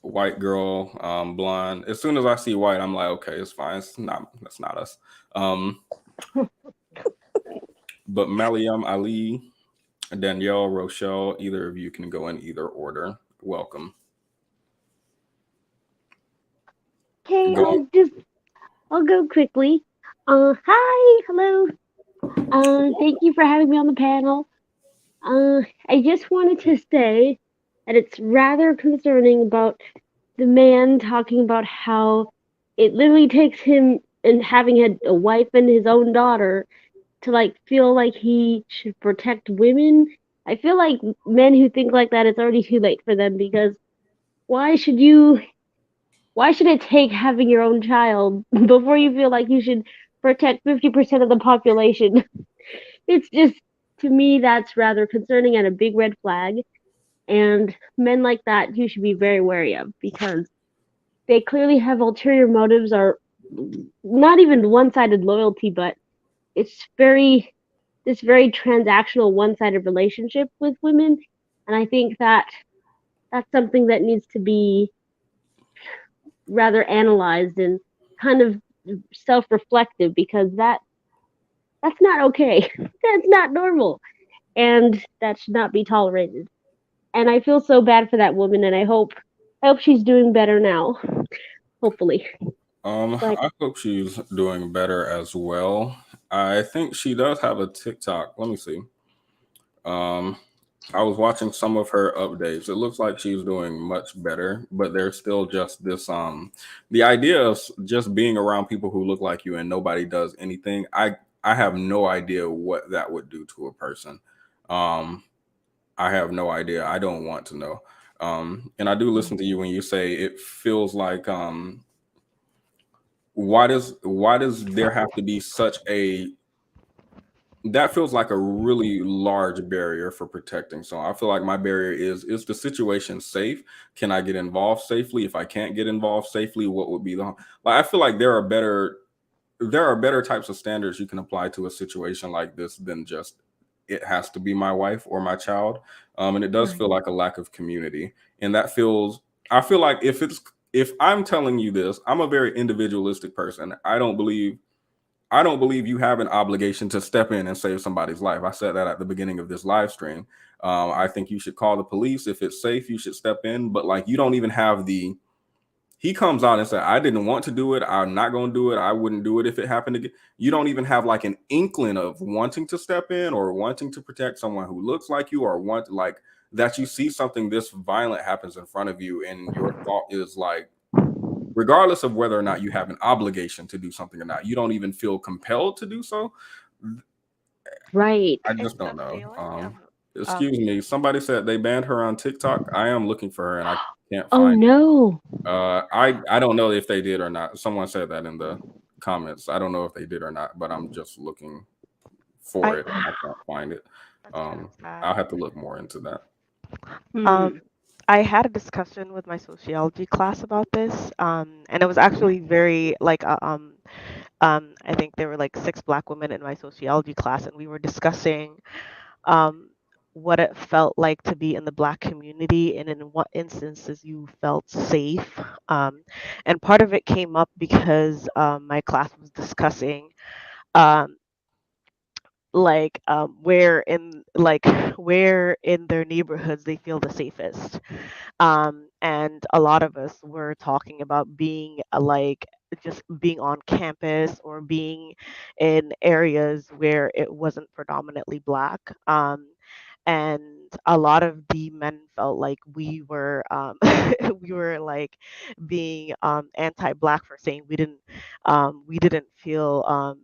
White girl, blonde. As soon as I see white, I'm like, okay, it's fine. That's not us. But Maliam Ali, Danielle, Rochelle, either of you can go in either order. Welcome. Okay, Go. I'll go quickly. Hi, hello. Thank you for having me on the panel. I just wanted to say that it's rather concerning about the man talking about how it literally takes him and having had a wife and his own daughter to like feel like he should protect women. I feel like men who think like that, it's already too late for them because why should you why should it take having your own child before you feel like you should protect 50% of the population? It's just, to me, that's rather concerning and a big red flag. And men like that you should be very wary of because they clearly have ulterior motives or not even one-sided loyalty, but it's this very transactional one-sided relationship with women. And I think that that's something that needs to be rather analyzed and kind of self-reflective because that's not okay. That's not normal, and that should not be tolerated. And I feel so bad for that woman, and I hope she's doing better now. Hopefully. But I hope she's doing better as well. I think she does have a TikTok. Let me see. Um, I was watching some of her updates. It looks like she's doing much better, but there's still just this the idea of just being around people who look like you and nobody does anything. I have no idea what that would do to a person. Um I have no idea. I don't want to know. And I do listen to you when you say it feels like why does there have to be such a that feels like a really large barrier for protecting. So I feel like my barrier is the situation safe? Can I get involved safely? If I can't get involved safely, what would be the like? I feel like there are better types of standards you can apply to a situation like this than just it has to be my wife or my child. And it does feel like a lack of community, and that feels. I feel like if I'm telling you this, I'm a very individualistic person. I don't believe you have an obligation to step in and save somebody's life. I said that at the beginning of this live stream. I think you should call the police. If it's safe, you should step in. But like, you don't even have the. He comes out and said, "I didn't want to do it. I'm not going to do it. I wouldn't do it if it happened again." You don't even have like an inkling of wanting to step in or wanting to protect someone who looks like you or want like that. You see something this violent happens in front of you, and your thought is like, regardless of whether or not you have an obligation to do something or not, you don't even feel compelled to do so. right. I Is just don't the know. feeling of Excuse me. Somebody said they banned her on TikTok. I am looking for her and I can't Oh find no. it. I don't know if they did or not. Someone said that in the comments. I don't know if they did or not, but I'm just looking for I it and I can't find it. that's kind of I'll sad. have to look more into that. Um, I had a discussion with my sociology class about this, and it was actually very like I think there were like 6 Black women in my sociology class, and we were discussing um, what it felt like to be in the Black community and in what instances you felt safe. And part of it came up because my class was discussing um, where in their neighborhoods they feel the safest. And a lot of us were talking about being just being on campus or being in areas where it wasn't predominantly black. And a lot of the men felt like we were we were like being anti-black for saying we didn't feel um,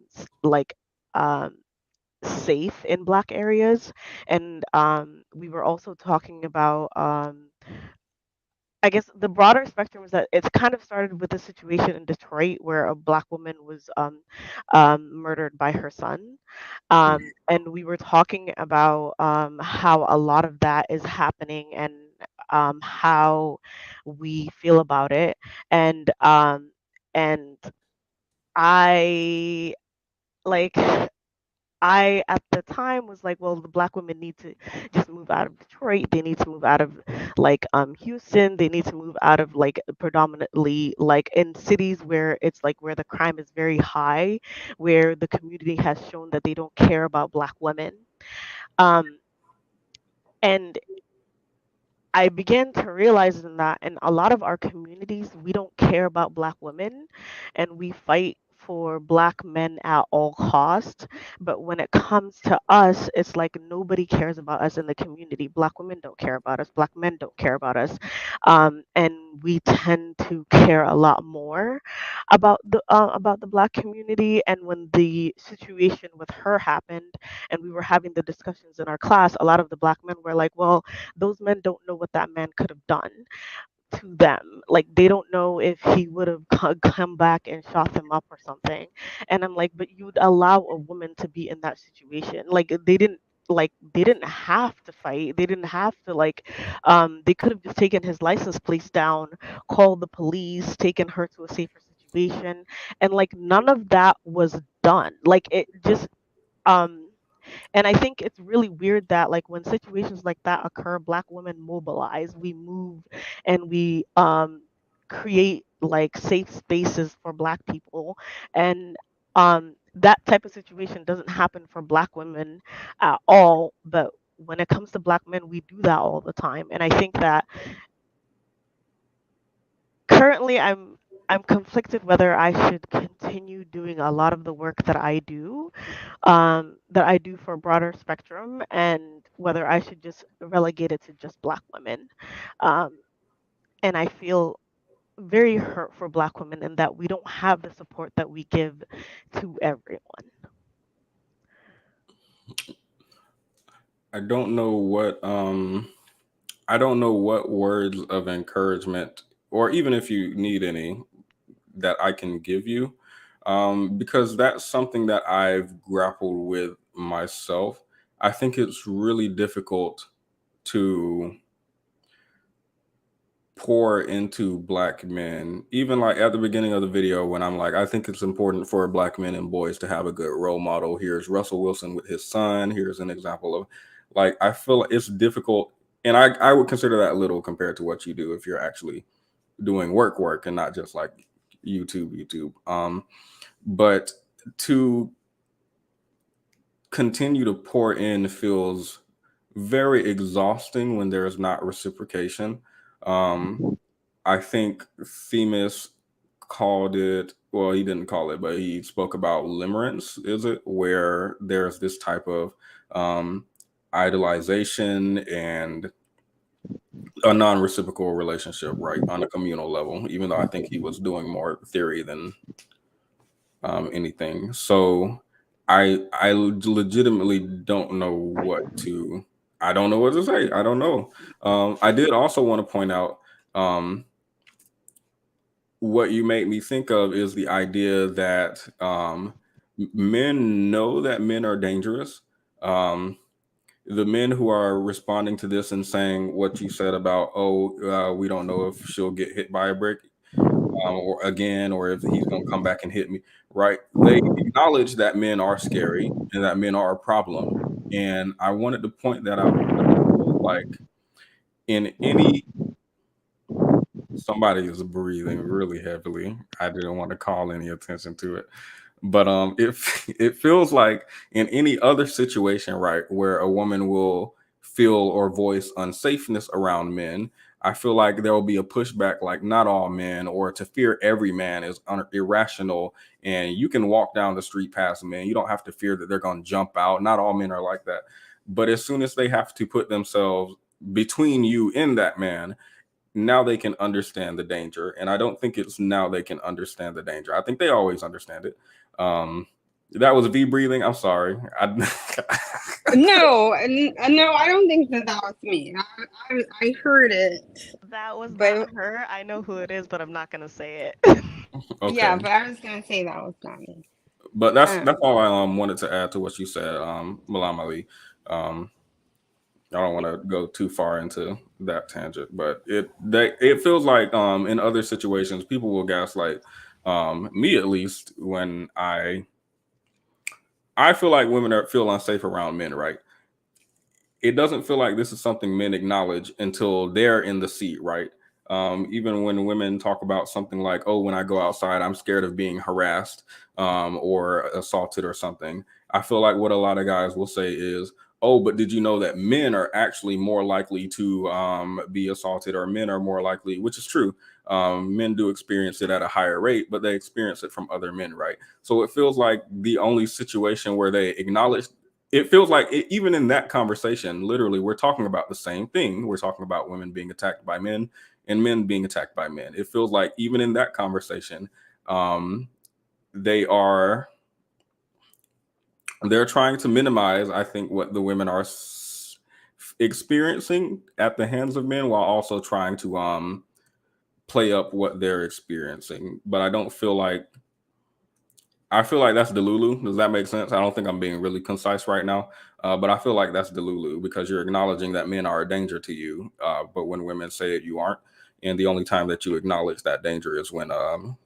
safe in black areas. And we were also talking about I guess the broader spectrum is that it's kind of started with a situation in Detroit where a black woman was murdered by her son. And we were talking about how a lot of that is happening, and how we feel about it. And I like I at the time was like, well, the black women need to just move out of Detroit. They need to move out of Houston. They need to move out of predominantly in cities where it's where the crime is very high, where the community has shown that they don't care about black women. Um, and I began to realize that in a lot of our communities, we don't care about black women, and we fight for black men at all costs. But when it comes to us, it's like nobody cares about us in the community. Black women don't care about us. Black men don't care about us. And we tend to care a lot more about the black community. And when the situation with her happened, and we were having the discussions in our class, a lot of the black men were like, well, those men don't know what that man could have done to them. Like, they don't know if he would have come back and shot them up or something. And I'm like, but you'd allow a woman to be in that situation. They didn't have to fight. They didn't have to they could have just taken his license plates down, called the police, taken her to a safer situation. And none of that was done. It just um and I think it's really weird that when situations like that occur, black women mobilize, we move, and we create safe spaces for black people. And that type of situation doesn't happen for black women at all. But when it comes to black men, we do that all the time. And I think that currently I'm conflicted whether I should continue doing a lot of the work that I do for broader spectrum, and whether I should just relegate it to just black women. Um, and I feel very hurt for black women in that we don't have the support that we give to everyone. I don't know what I don't know what words of encouragement, or even if you need any, that I can give you, because that's something that I've grappled with myself. I think it's really difficult to pour into black men, even at the beginning of the video when I'm like, I think it's important for black men and boys to have a good role model. Here's Russell Wilson with his son. Here's an example of I feel it's difficult, and I would consider that little compared to what you do if you're actually doing work and not just YouTube. But to continue to pour in feels very exhausting when there's not reciprocation. I think Themis called it, well, he didn't call it, but he spoke about limerence, is it? Where there's this type of idolization and a non-reciprocal relationship, right, on a communal level, even though I think he was doing more theory than anything. So I legitimately don't know what to, I don't know what to say. I don't know. I did also want to point out what you made me think of is the idea that men know that men are dangerous. The men who are responding to this and saying what you said about, we don't know if she'll get hit by a brick or again, or if he's going to come back and hit me, right? They acknowledge that men are scary and that men are a problem. And I wanted to point that out because I feel like in any, somebody is breathing really heavily. I didn't want to call any attention to it. But it feels like in any other situation, right, where a woman will feel or voice unsafeness around men, I feel like there will be a pushback, like not all men, or to fear every man is irrational. And you can walk down the street past a man, you don't have to fear that they're going to jump out. Not all men are like that. But as soon as they have to put themselves between you and that man, now they can understand the danger. And I don't think it's now they can understand the danger. I think they always understand it. That was V breathing. I'm sorry. No, no, I don't think that was me. I heard it, That was but not her. I know who it is, but I'm not gonna say it. yeah, Okay. but I was gonna say that was not me. But that's Um, all I wanted to add to what you said, Malam Ali. Um, I don't want to go too far into that tangent, but it feels like in other situations people will gaslight me, at least when I feel like women feel unsafe around men, right? It doesn't feel like this is something men acknowledge until they're in the seat, right? Even when women talk about something like, oh, when I go outside, I'm scared of being harassed or assaulted or something. I feel like what a lot of guys will say is, oh, but did you know that men are actually more likely to be assaulted, or men are more likely, which is true. Men do experience it at a higher rate, but they experience it from other men, right? So it feels like the only situation where they acknowledge, it feels like even in that conversation, literally, we're talking about the same thing. We're talking about women being attacked by men and men being attacked by men. It feels like even in that conversation, um, they are they're trying to minimize, I think, what the women are experiencing at the hands of men, while also trying to play up what they're experiencing. But I feel like that's Delulu. Does that make sense? I don't think I'm being really concise right now, but I feel like that's Delulu, because you're acknowledging that men are a danger to you, but when women say it, you aren't. And the only time that you acknowledge that danger is when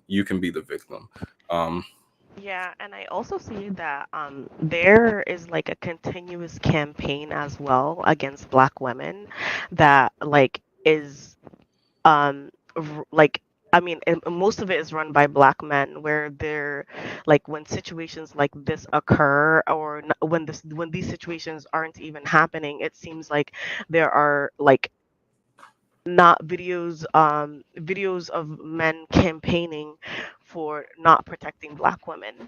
you can be the victim. Um, Yeah, and I also see that there is like a continuous campaign as well against Black women that like is like, I mean, most of it is run by Black men, where they're like, when situations like this occur, or when these situations aren't even happening, it seems like there are like not videos of men campaigning for not protecting Black women,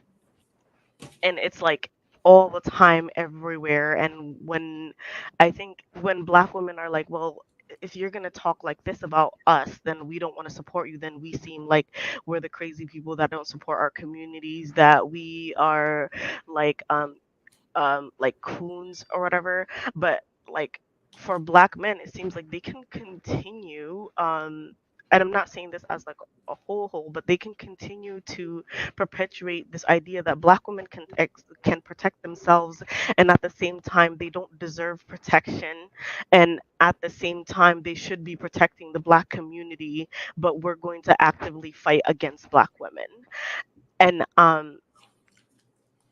and it's like all the time everywhere. And when I think when Black women are like, well, if you're going to talk like this about us, then we don't want to support you, then we seem like we're the crazy people that don't support our communities, that we are like like coons or whatever. But like, for Black men, it seems like they can continue and I'm not saying this as like a whole, but they can continue to perpetuate this idea that Black women can protect themselves, and at the same time they don't deserve protection, and at the same time they should be protecting the Black community, but we're going to actively fight against Black women. And I'm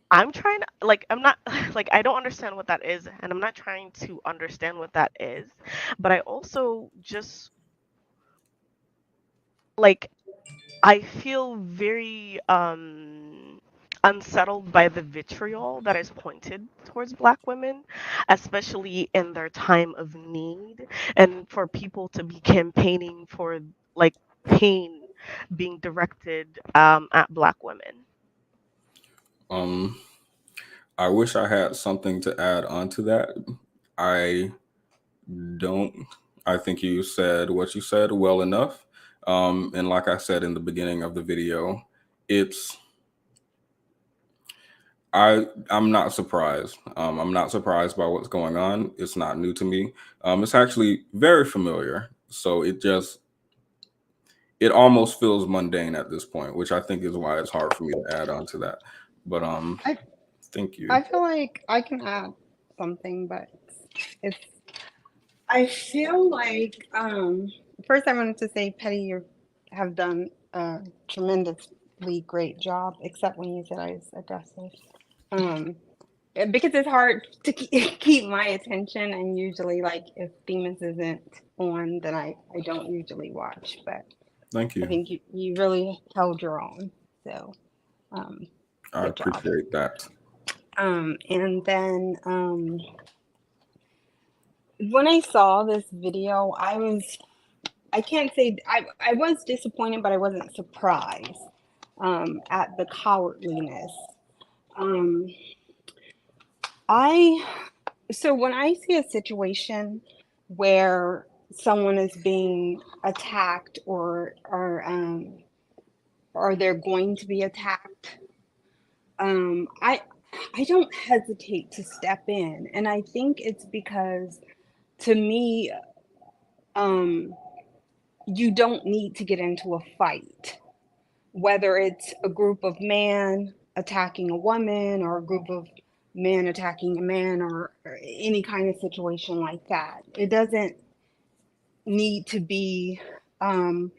trying to, like, I'm not like, I don't understand what that is, and I'm not trying to understand what that is, but I also just like, I feel very unsettled by the vitriol that is pointed towards Black women, especially in their time of need, and for people to be campaigning for like pain being directed at Black women. um, I wish I had something to add on to that. I don't. I think you said what you said well enough. And like I said in the beginning of the video, it's I'm not surprised. I'm not surprised by what's going on. It's not new to me. It's actually very familiar. So it almost feels mundane at this point, which I think is why it's hard for me to add on to that. But I thank you. I feel like I can add something, but it's I feel like first I wanted to say, Petty, you have done a tremendously great job, except when you said I was aggressive. Because it's hard to keep my attention, and usually, like, if Demons isn't on, then I don't usually watch. But Thank I you. think you really held your own. So I Good job. appreciate that. And then when I saw this video, I can't say I was disappointed, but I wasn't surprised at the cowardliness. So when I see a situation where someone is being attacked or they're going to be attacked, I don't hesitate to step in, and I think it's because to me, you don't need to get into a fight, whether it's a group of men attacking a woman or a group of men attacking a man or any kind of situation like that. It doesn't need to be an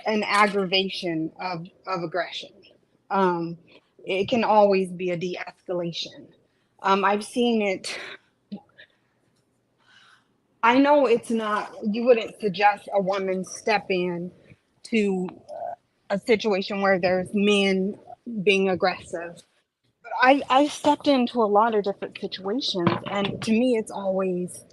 aggravation of aggression. It can always be a de-escalation. I've seen it. I know it's not, you wouldn't suggest a woman step in to a situation where there's men being aggressive. But I've stepped into a lot of different situations, and to me, it's always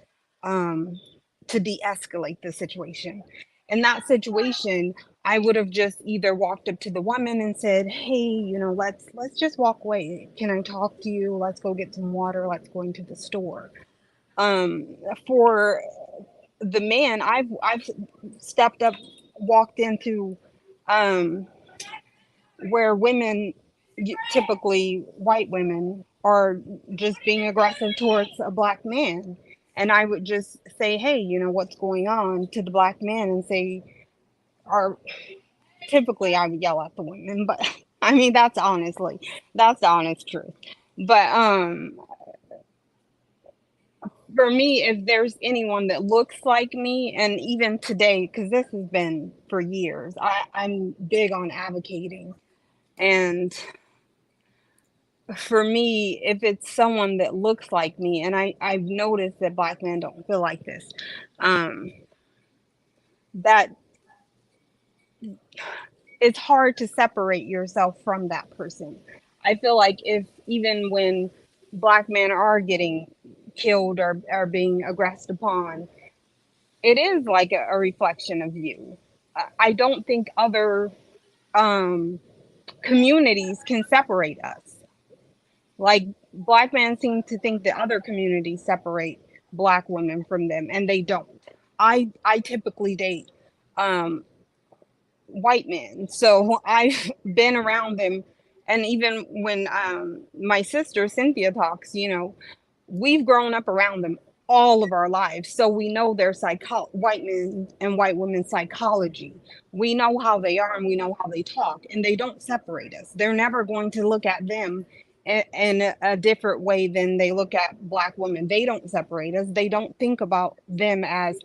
to de-escalate the situation. In that situation, I would have just either walked up to the woman and said, "Hey, let's just walk away. Can I talk to you? Let's go get some water. Let's go into the store." For the man, I've stepped up, walked into where women, typically white women, are just being aggressive towards a black man. And I would just say, "Hey, what's going on?" to the black man and say, or typically I would yell at the women, but I mean, that's the honest truth. But for me, if there's anyone that looks like me, and even today, because this has been for years, I'm big on advocating. And for me, if it's someone that looks like me, and I've noticed that black men don't feel like this, that it's hard to separate yourself from that person. I feel like even when black men are getting killed or are being aggressed upon, it is like a reflection of you. I don't think other communities can separate us. Like, black men seem to think that other communities separate black women from them, and they don't. I typically date white men, so I've been around them, and even when my sister Cynthia talks, we've grown up around them all of our lives, so we know their white men and white women's psychology. We know how they are, and we know how they talk, and they don't separate us. They're never going to look at them in a different way than they look at black women. They don't separate us. They don't think about them as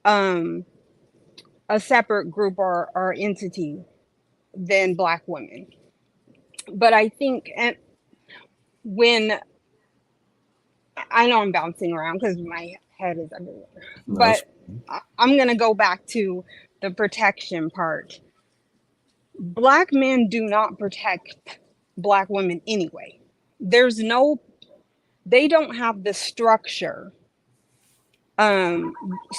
a separate group or entity than black women. But I think, and when I know I'm bouncing around because my head is everywhere, but I'm going to go back to the protection part. Black men do not protect black women anyway. They don't have the structure,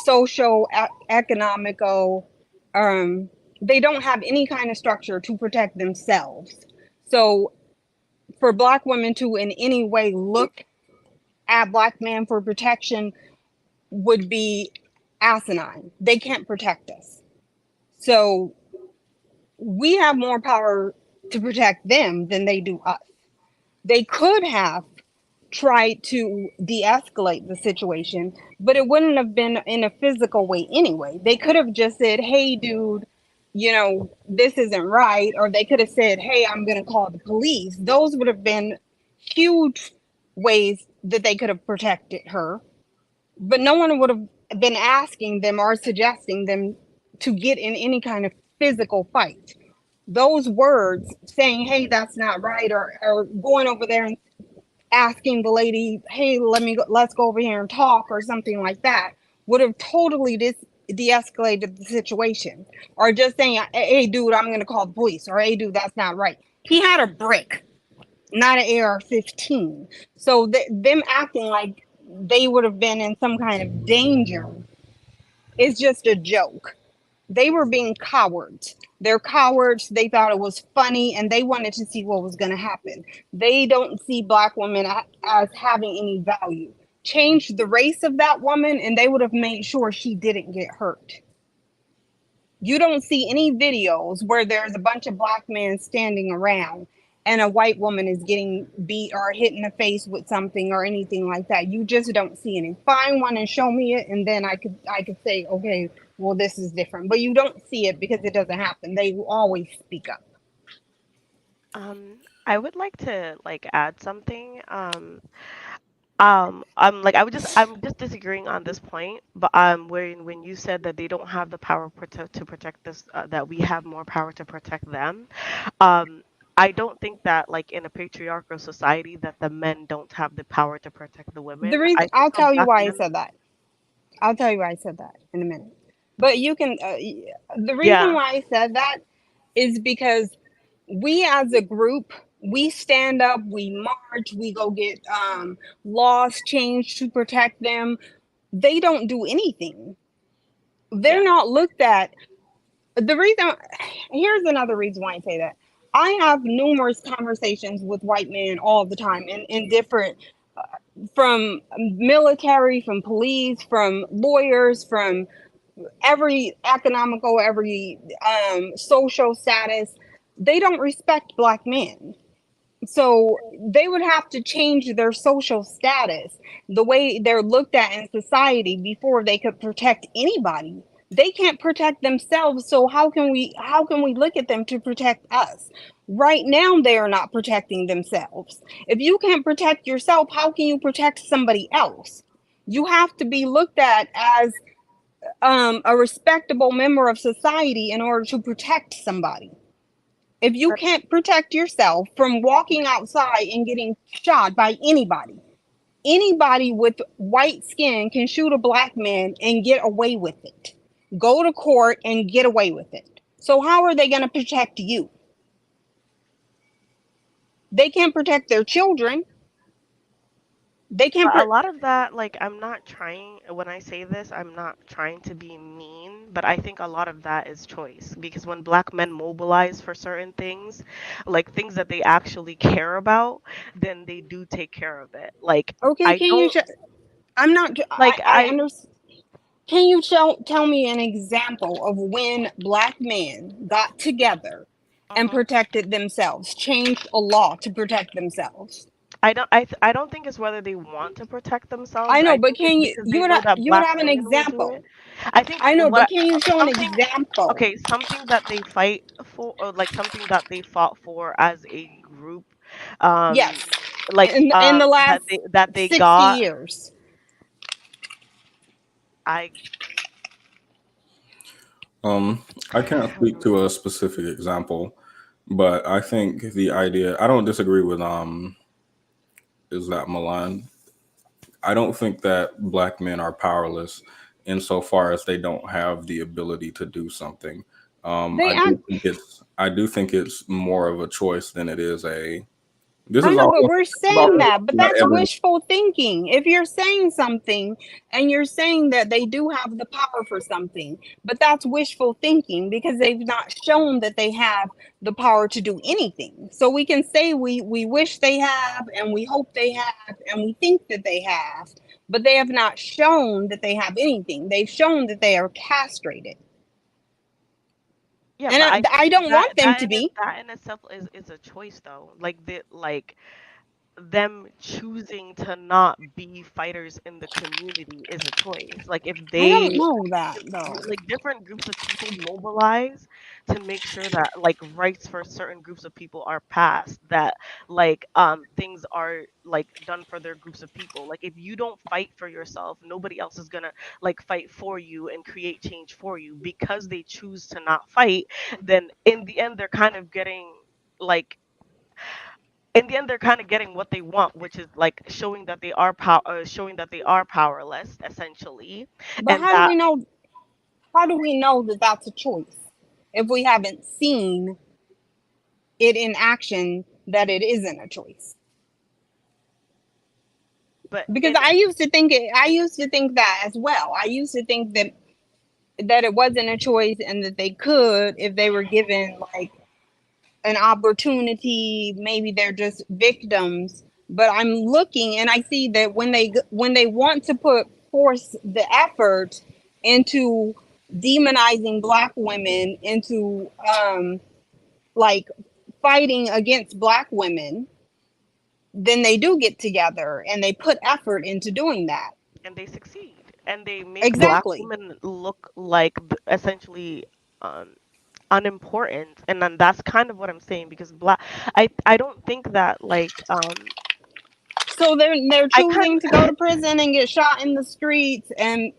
social, economical, they don't have any kind of structure to protect themselves. So for black women to in any way look at black men for protection would be asinine. They can't protect us. So we have more power to protect them than they do us. They could have tried to de-escalate the situation, but it wouldn't have been in a physical way anyway. They could have just said, "Hey, dude, this isn't right," or they could have said, "Hey, I'm going to call the police." Those would have been huge ways that they could have protected her, but no one would have been asking them or suggesting them to get in any kind of physical fight. Those words saying, "Hey, that's not right," or going over there and asking the lady, "Hey, let's go over here and talk," or something like that, would have totally de-escalated the situation. Or just saying, "Hey, dude, I'm going to call the police," or "Hey, dude, that's not right." He had a brick, not an AR-15. So them acting like they would have been in some kind of danger is just a joke. They were being cowards. They're cowards. They thought it was funny and they wanted to see what was going to happen. They don't see black women as having any value. Change the race of that woman and they would have made sure she didn't get hurt. You don't see any videos where there's a bunch of black men standing around and a white woman is getting beat or hit in the face with something or anything like that. You just don't see any. Find one and show me it, and then I could say, okay, well, this is different. But you don't see it because it doesn't happen. They will always speak up. I would like to like add something. I'm just disagreeing on this point, but when you said that they don't have the power to protect this, that we have more power to protect them. Um, I don't think that like in a patriarchal society that the men don't have the power to protect the The women. reason I think I'll a tell you black why I man, said that. I'll tell you why I said that in a minute. But you can. The reason yeah, why I said that is because we as a group, we stand up, we march, we go get laws changed to protect them. They don't do anything. They're yeah. not looked at. The reason, here's another reason why I say that. I have numerous conversations with white men all the time in different, from military, from police, from lawyers, from every economical, every social status. They don't respect black men. So they would have to change their social status, the way they're looked at in society before they could protect anybody. They can't protect themselves, so how can we look at them to protect us? Right now they are not protecting themselves. If you can't protect yourself, how can you protect somebody else? You have to be looked at as a respectable member of society in order to protect somebody. If you But can't protect yourself from walking outside and getting shot by anybody, anybody with white skin can shoot a black man and get away with it. Go to court and get away with it. So how are they going to protect you? They can't protect their children. They can't. a lot of that, like, I'm not trying, when I say this, I'm not trying to be mean, but I think a lot of that is choice. Because when black men mobilize for certain things, like things that they actually care about, then they do take care of it. Like, Okay, I can you? don't, I'm not. like, I understand. Can you tell me an example of when black men got together and mhm. protected themselves, changed a law to protect themselves? I don't think it's whether they want to protect I themselves. know, I but think it's can you because they you would know that you would black have an women will do it. example? I think I know, but what can you show an something example? okay, something that they fight for, or like something that they fought for as a group, um, Yes, like in the that last they 60 got. years. I I can't speak to a specific example, but I think the idea, I don't disagree with is that Milan. I don't think that black men are powerless insofar as they don't have the ability to do something. They act. I do think it's more of a choice than it is a. This I is know, all but we're about saying that, but not that's everyone. wishful thinking. If you're saying something and you're saying that they do have the power for something, but that's wishful thinking because they've not shown that they have the power to do anything. So we can say we wish they have and we hope they have and we think that they have, but they have not shown that they have anything. They've shown that they are castrated. Yeah, And but I I think don't want them to be. that in itself is a choice though. Like the like them choosing to not be fighters in the community is a choice. Like if I don't they know that though. like different groups of people mobilize to make sure that like rights for certain groups of people are passed, that like things are like done for their groups of people. Like if you don't fight for yourself, nobody else is gonna like fight for you and create change for you. Because they choose to not fight, then in the end they're kind of getting like what they want, which is like showing that they are powerless essentially. But And that how do we know that that's a choice if we haven't seen it in action that it isn't a choice. But Because I used to think that as well. I used to think that it wasn't a choice and that they could, if they were given like an opportunity, maybe they're just victims. But I'm looking and I see that when they want to force the effort into demonizing Black women, into like fighting against Black women, then they do get together and they put effort into doing that. and they succeed, and they make Black Exactly. women look like essentially um unimportant, and then that's kind of what I'm saying, because I don't think that like So they're I kind choosing to go to prison and get shot in the streets and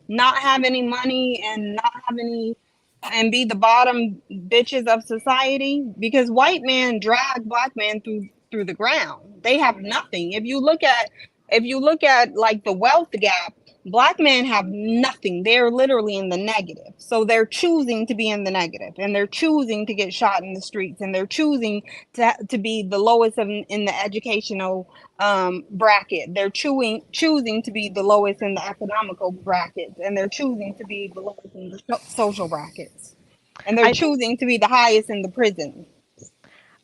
not have any money and not have any and be the bottom bitches of society, because white men drag Black men through the ground. They have nothing. If you look at like the wealth gap, Black men have nothing. They're literally in the negative. So they're choosing to be in the negative, and they're choosing to get shot in the streets, and they're choosing to be the lowest in the educational bracket. They're choosing to be the lowest in the economical brackets, and they're choosing to be the lowest in the social brackets, and they're I think choosing to be the highest in the prison.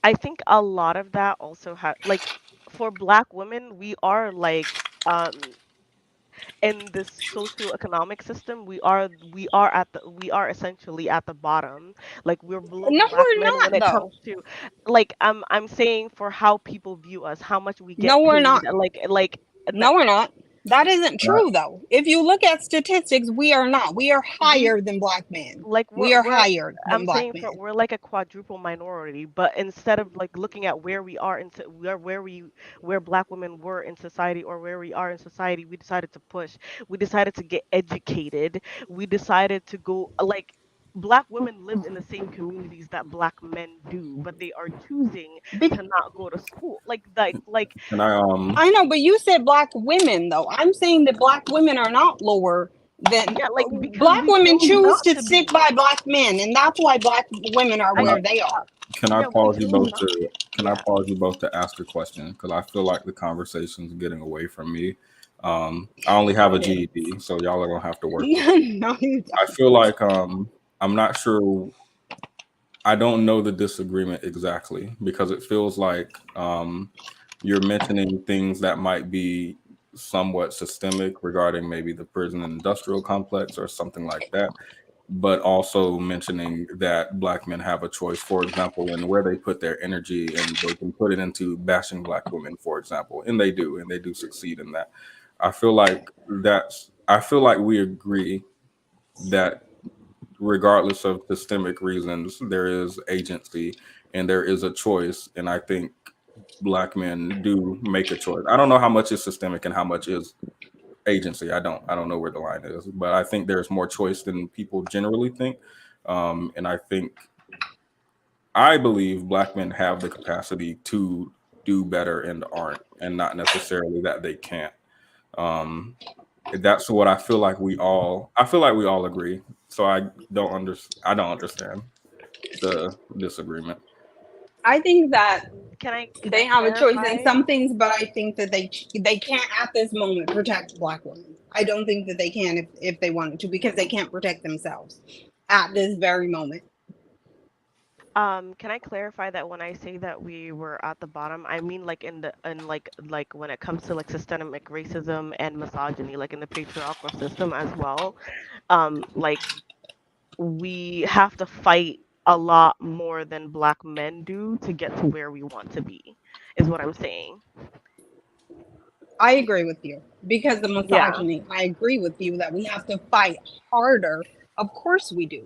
I think a lot of that also like for Black women, we are like in this socioeconomic system, we are essentially at the bottom. Like we're below No, Black we're men when not it comes though. to like I'm saying for how people view us, how much we No, get we're paid, not. like No, we're not. That isn't Right. true though. If you look at statistics, we are not. We are we higher than Black men. like We are we're higher than I'm Black saying men. we're like a quadruple minority, but instead of like looking at where we are into where Black women were in society, or where we are in society, we decided to push. We decided to get educated. We decided to go like Black women live in the same communities that Black men do, but they are choosing Be- to not go to school. Like And I I know, but you said Black women though. I'm saying that Black women are not lower than yeah, like because Black we women chose choose not to to stick be. by Black men, and that's why Black women are I can I where think they are. can I yeah, we pause you chose both not. to Yeah. ask a question, because I feel like the conversation's getting away from me. I only have a It is. GED, so y'all are gonna have to work with. No, you I don't. feel like I'm not sure. I don't know the disagreement exactly, because it feels like you're mentioning things that might be somewhat systemic regarding maybe the prison industrial complex or something like that, but also mentioning that Black men have a choice, for example, in where they put their energy, and they can put it into bashing Black women, for example, and they do succeed in that. I feel like we agree that regardless of systemic reasons, there is agency and there is a choice. And I think Black men do make a choice. I don't know how much is systemic and how much is agency. I don't know where the line is, but I think there's more choice than people generally think. And I believe Black men have the capacity to do better and aren't, and not necessarily that they can't. Um, that's what I feel like we all agree. So I don't understand the disagreement. I think that Can they I have a choice in clarify? some things, but I think that they can't at this moment protect Black women. I don't think that they can if they wanted to, because they can't protect themselves at this very moment. Can I clarify that when I say that we were at the bottom, I mean like in like when it comes to like systemic racism and misogyny, like in the patriarchal system as well. Like we have to fight a lot more than Black men do to get to where we want to be, is what I'm saying. I agree with you because the Yeah. misogyny. I agree with you that we have to fight harder. Of course we do,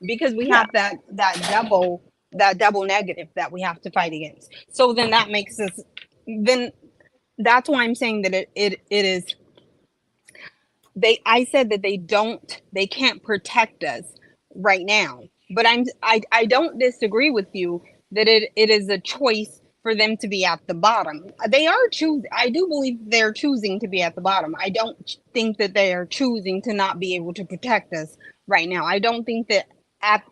because we Yeah. have that double negative that we have to fight against. So then that makes us then that's why I'm saying that it is I said that they can't protect us right now. But I don't disagree with you that it is a choice for them to be at the bottom. They are choosing. I do believe they're choosing to be at the bottom. I don't think that they are choosing to not be able to protect us right now. I don't think that at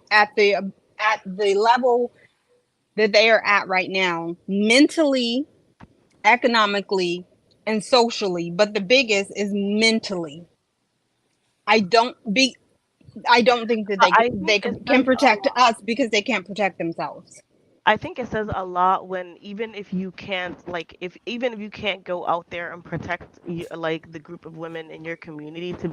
the level that they are at right now, mentally, economically, and socially. But the biggest is mentally. I don't think that I they think it can says a protect lot. us because they can't protect themselves. I think it says a lot when even if you can't like if even if you can't go out there and protect like the group of women in your community to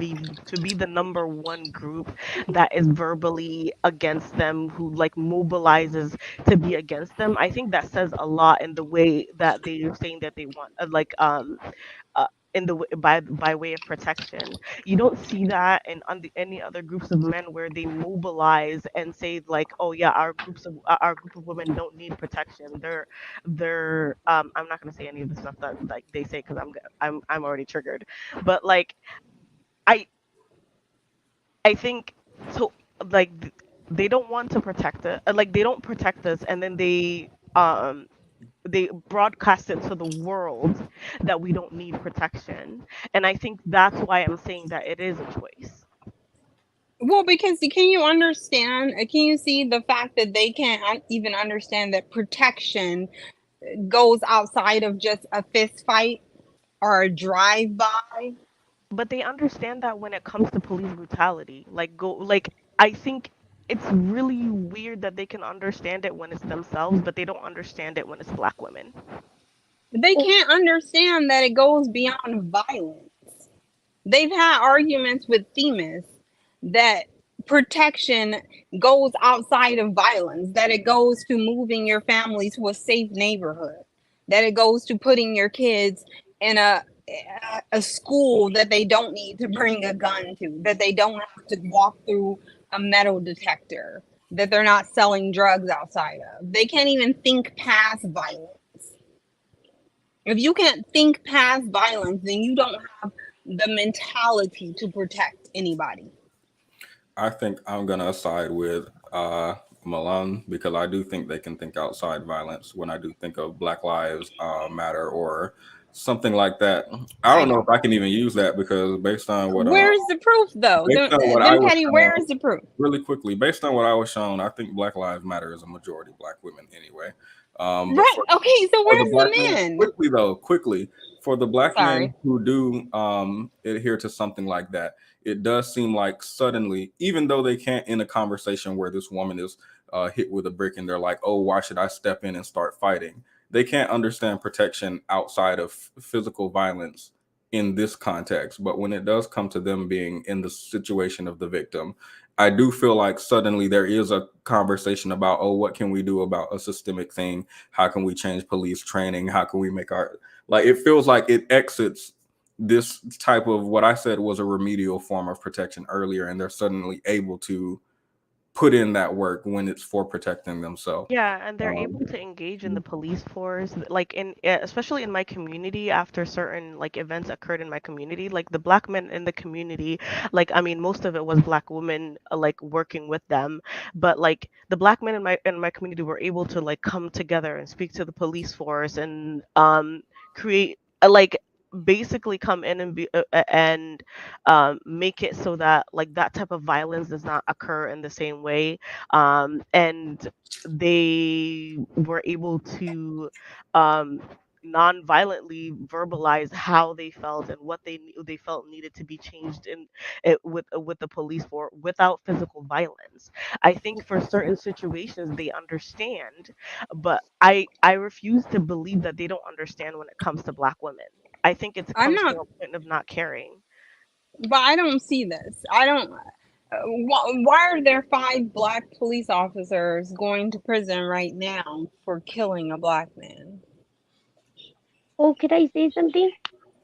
be the number one group that is verbally against them, who like mobilizes to be against them. I think that says a lot in the way that they're saying that they want uh, in the by way of protection. You don't see that in any other groups of men where they mobilize and say like, oh yeah, our group of women don't need protection. They're I'm not gonna say any of the stuff that like they say because I'm already triggered, but like I I think so like they don't want to protect it, like they don't protect us, and then they broadcast it to the world that we don't need protection. And I think that's why I'm saying that it is a choice. Well, because can you understand? Can you see the fact that they can't even understand that protection goes outside of just a fist fight or a drive by? But they understand that when it comes to police brutality, I think it's really weird that they can understand it when it's themselves, but they don't understand it when it's black women. They can't understand that it goes beyond violence. They've had arguments with Themis that protection goes outside of violence, that it goes to moving your family to a safe neighborhood, that it goes to putting your kids in a school that they don't need to bring a gun to, that they don't have to walk through a metal detector, that they're not selling drugs outside of. They can't even think past violence. If you can't think past violence, then you don't have the mentality to protect anybody. I think I'm gonna side with Milan because I do think they can think outside violence when I do think of Black Lives Matter or something like that. I I don't know know. if I can even use that because Where's the proof, though? based on what I Then was Petty, shown, where's the proof? really quickly, based on what I was shown, I think Black Lives Matter is a majority Black women anyway. But Right. Okay, so for the where's Black the men, men? quickly, for the Black Sorry. men who do adhere to something like that, it does seem like suddenly, even though they can't in a conversation where this woman is hit with a brick and they're like, oh, why should I step in and start fighting? They can't understand protection outside of physical violence in this context. But when it does come to them being in the situation of the victim, I do feel like suddenly there is a conversation about, oh, what can we do about a systemic thing? How can we change police training? How can we make our, like, it feels like it exits this type of what I said was a remedial form of protection earlier, and they're suddenly able to put in that work when it's for protecting themselves. Yeah, and they're Um, able to engage in the police force, like especially in my community after certain like events occurred in my community, like the black men in the community, like I mean most of it was black women like working with them, but like the black men in my community were able to like come together and speak to the police force and create like basically come in and be and make it so that like that type of violence does not occur in the same way, and they were able to um, non-violently verbalize how they felt and what they felt needed to be changed in it with the police for without physical violence. I think for certain situations they understand, but I refuse to believe that they don't understand when it comes to black women. I think it I'm comes not, from a point of not caring. but I don't see this. I don't. Why are there 5 black police officers going to prison right now for killing a black man? Oh, could I say something?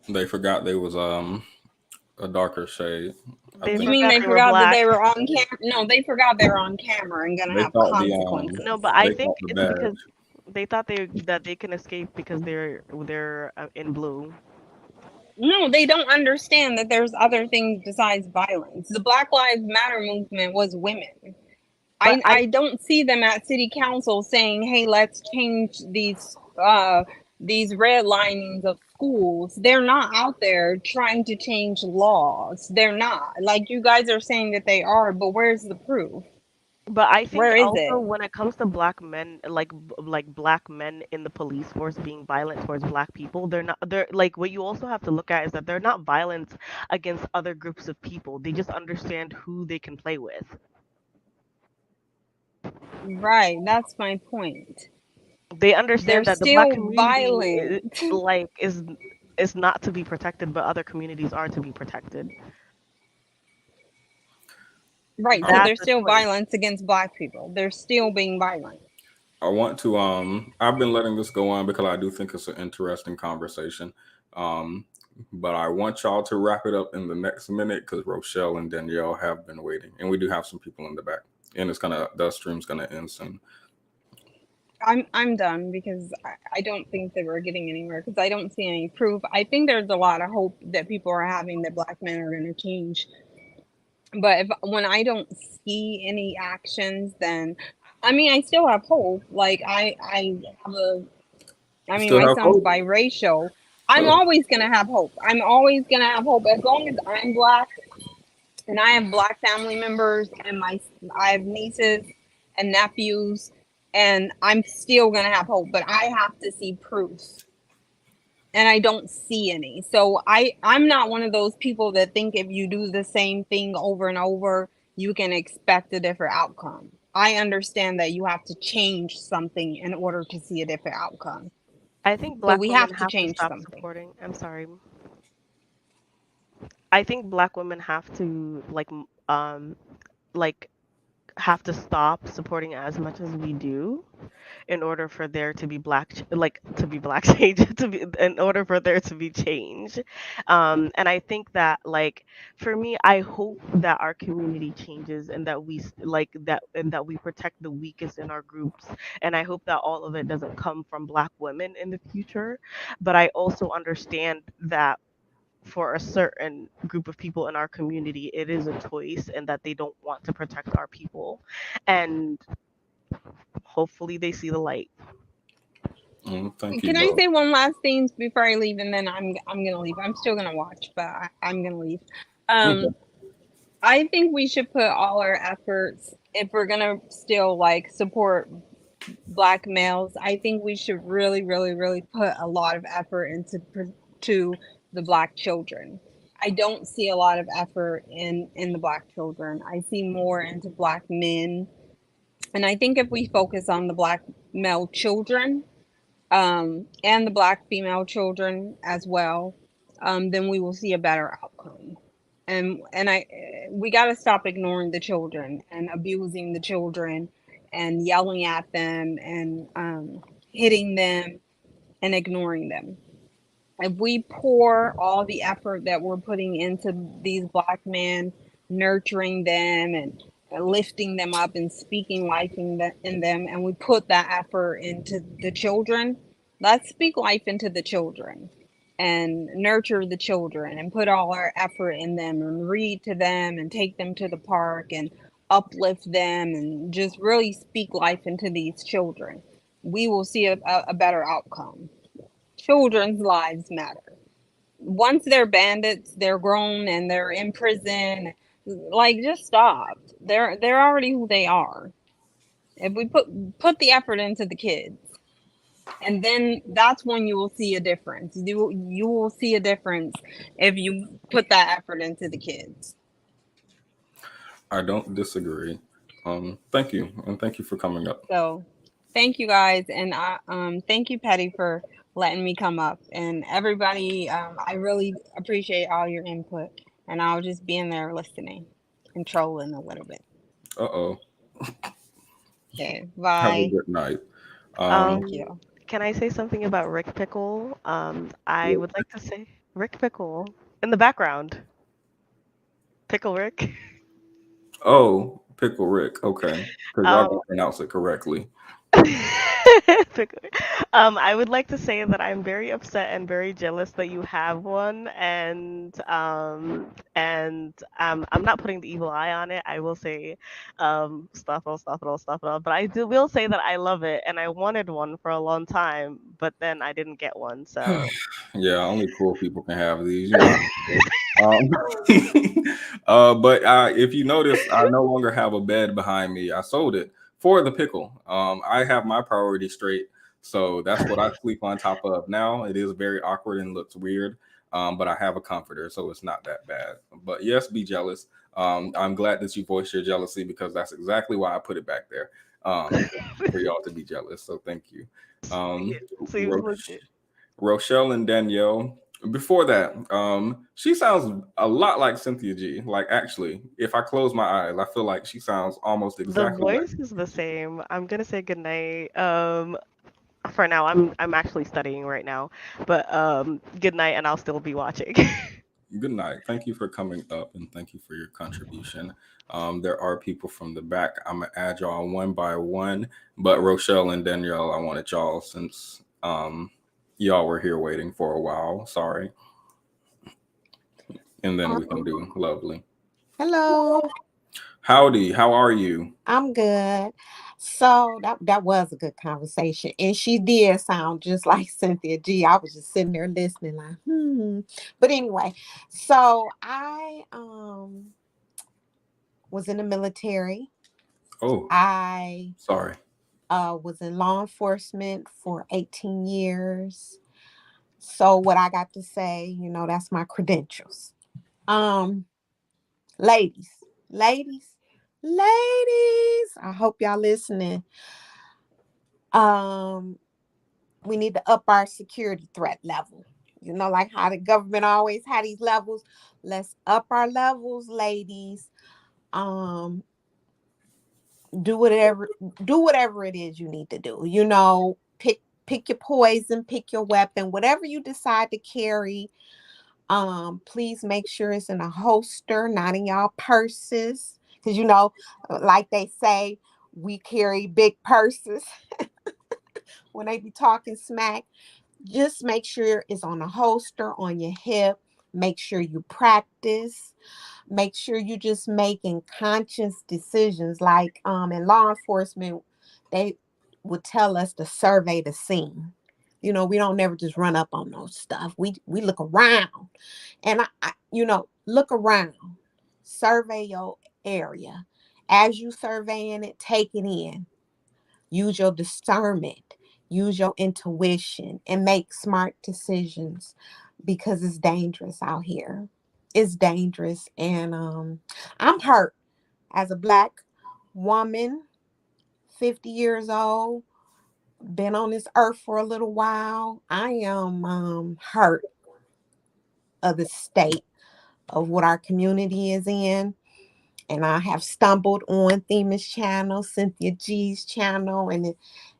they forgot they was a darker shade. I They You think mean forgot they they were forgot that they black. were on camera? No, they forgot they were on camera and gonna they have thought No, consequences. but I they think thought the it's badge. because they thought they can escape because they're in blue. No, they don't understand that there's other things besides violence. The Black Lives Matter movement was women. But I don't see them at city council saying, "Hey, let's change these red linings of schools." They're not out there trying to change laws. They're not. Like you guys are saying that they are, but where's the proof? But I think Where is also it? when it comes to black men, like black men in the police force being violent towards black people, they're like what you also have to look at is that they're not violent against other groups of people. They just understand who they can play with. Right, that's my point. They They're understand that the black still community violent. like is not to be protected, but other communities are to be protected. Right, so I, there's That's a still choice. violence against black people. They're still being violent. I want to I've been letting this go on because I do think it's an interesting conversation. Um but I want y'all to wrap it up in the next minute because Rochelle and Danielle have been waiting. And we do have some people in the back. And the stream's gonna end soon. I'm done because I don't think that we're getting anywhere because I don't see any proof. I think there's a lot of hope that people are having that black men are going to change. But when I don't see any actions, then I mean I still have hope. Like I have a I You mean still my have son's hope? biracial. I'm Oh, always going to have hope. I'm always going to have hope as long as I'm black and I have black family members and I have nieces and nephews and I'm still going to have hope, but I have to see proof and I don't see any. So I'm not one of those people that think if you do the same thing over and over, you can expect a different outcome. I understand that you have to change something in order to see a different outcome. I think So black we women have to have to change stop something. supporting. I'm sorry. I think black women have to like have to stop supporting as much as we do in order for there to be to be black change to be in order for there to be change. And I think that like for me, I hope that our community changes and that that we protect the weakest in our groups, and I hope that all of it doesn't come from black women in the future. But I also understand that for a certain group of people in our community, it is a choice and that they don't want to protect our people. And hopefully they see the light. thank you Can I both. say one last thing before I leave, and then I'm gonna leave. I'm still gonna watch, but I'm gonna leave. Okay. Um, I think we should put all our efforts if we're gonna still like support black males. I think we should really, really, really put a lot of effort to the black children. I don't see a lot of effort in the black children. I see more into black men, and I think if we focus on the black male children and the black female children as well, then we will see a better outcome. And we got to stop ignoring the children and abusing the children and yelling at them and hitting them and ignoring them. If we pour all the effort that we're putting into these black men, nurturing them and lifting them up and speaking life in them, and we put that effort into the children, let's speak life into the children and nurture the children and put all our effort in them and read to them and take them to the park and uplift them and just really speak life into these children. We will see a better outcome. Children's lives matter. Once they're bandits, they're grown and they're in prison. Like, just stop. They're already who they are. If we put the effort into the kids, and then that's when you will see a difference. You will see a difference if you put that effort into the kids. I don't disagree. Thank you. And thank you for coming up. So, thank you guys, and thank you, Petty, for letting me come up, and everybody. I really appreciate all your input, and I'll just be in there listening and trolling a little bit. Uh-oh. Okay, Have a bye. good night. Thank Um, you. can I say something about Rick Pickle? I Yeah. would like to say Rick Pickle in the background. Pickle Rick. Oh, Pickle Rick. Okay. Because y'all Um, gonna pronounce it correctly. Pickle Rick. I would like to say that I'm very upset and very jealous that you have one, and I'm not putting the evil eye on it. I will say, stop it all. But will say that I love it, and I wanted one for a long time, but then I didn't get one. So Yeah, only cool people can have these. You know. But if you notice, I no longer have a bed behind me. I sold it for the pickle. I have my priorities straight, so that's what I sleep on top of now. It is very awkward and looks weird, but I have a comforter, so it's not that bad. But yes, be jealous. I'm glad that you voiced your jealousy because that's exactly why I put it back there, for y'all to be jealous. So thank you. Yeah, Um, seems legit. Rochelle and Danielle. Before that, she sounds a lot like Cynthia G. Like actually, if I close my eyes, I feel like she sounds almost The exactly like. voice is the same. I'm gonna say goodnight. For now, I'm actually studying right now, but good night, and I'll still be watching. Good night. Thank you for coming up and thank you for your contribution. There are people from the back. I'm gonna add y'all one by one, but Rochelle and Danielle, I wanted y'all since y'all were here waiting for a while. Sorry, and then we can do lovely. Hello, Howdy, how are you? I'm good. So that was a good conversation, and she did sound just like Cynthia G. I was just sitting there listening, like, But anyway, so I was in the military. Oh, I sorry. was in law enforcement for 18 years. So what I got to say, that's my credentials. Um, ladies, ladies, ladies. I hope y'all listening. Um, we need to up our security threat level. Like how the government always had these levels. Let's up our levels, ladies. Um, do whatever it is you need to do. Pick your poison, pick your weapon, whatever you decide to carry. Please make sure it's in a holster, not in y'all purses. Because like they say, we carry big purses when they be talking smack. Just make sure it's on a holster on your hip. Make sure you practice. Make sure you just making conscious decisions. Like in law enforcement, they would tell us to survey the scene. We don't never just run up on those stuff. We look around, and look around, survey your area. As you surveying it, take it in. Use your discernment, use your intuition, and make smart decisions because it's dangerous out here. It's dangerous. And I'm hurt as a Black woman, 50 years old, been on this earth for a little while. I am hurt of the state of what our community is in. And I have stumbled on Themis channel, Cynthia G's channel, and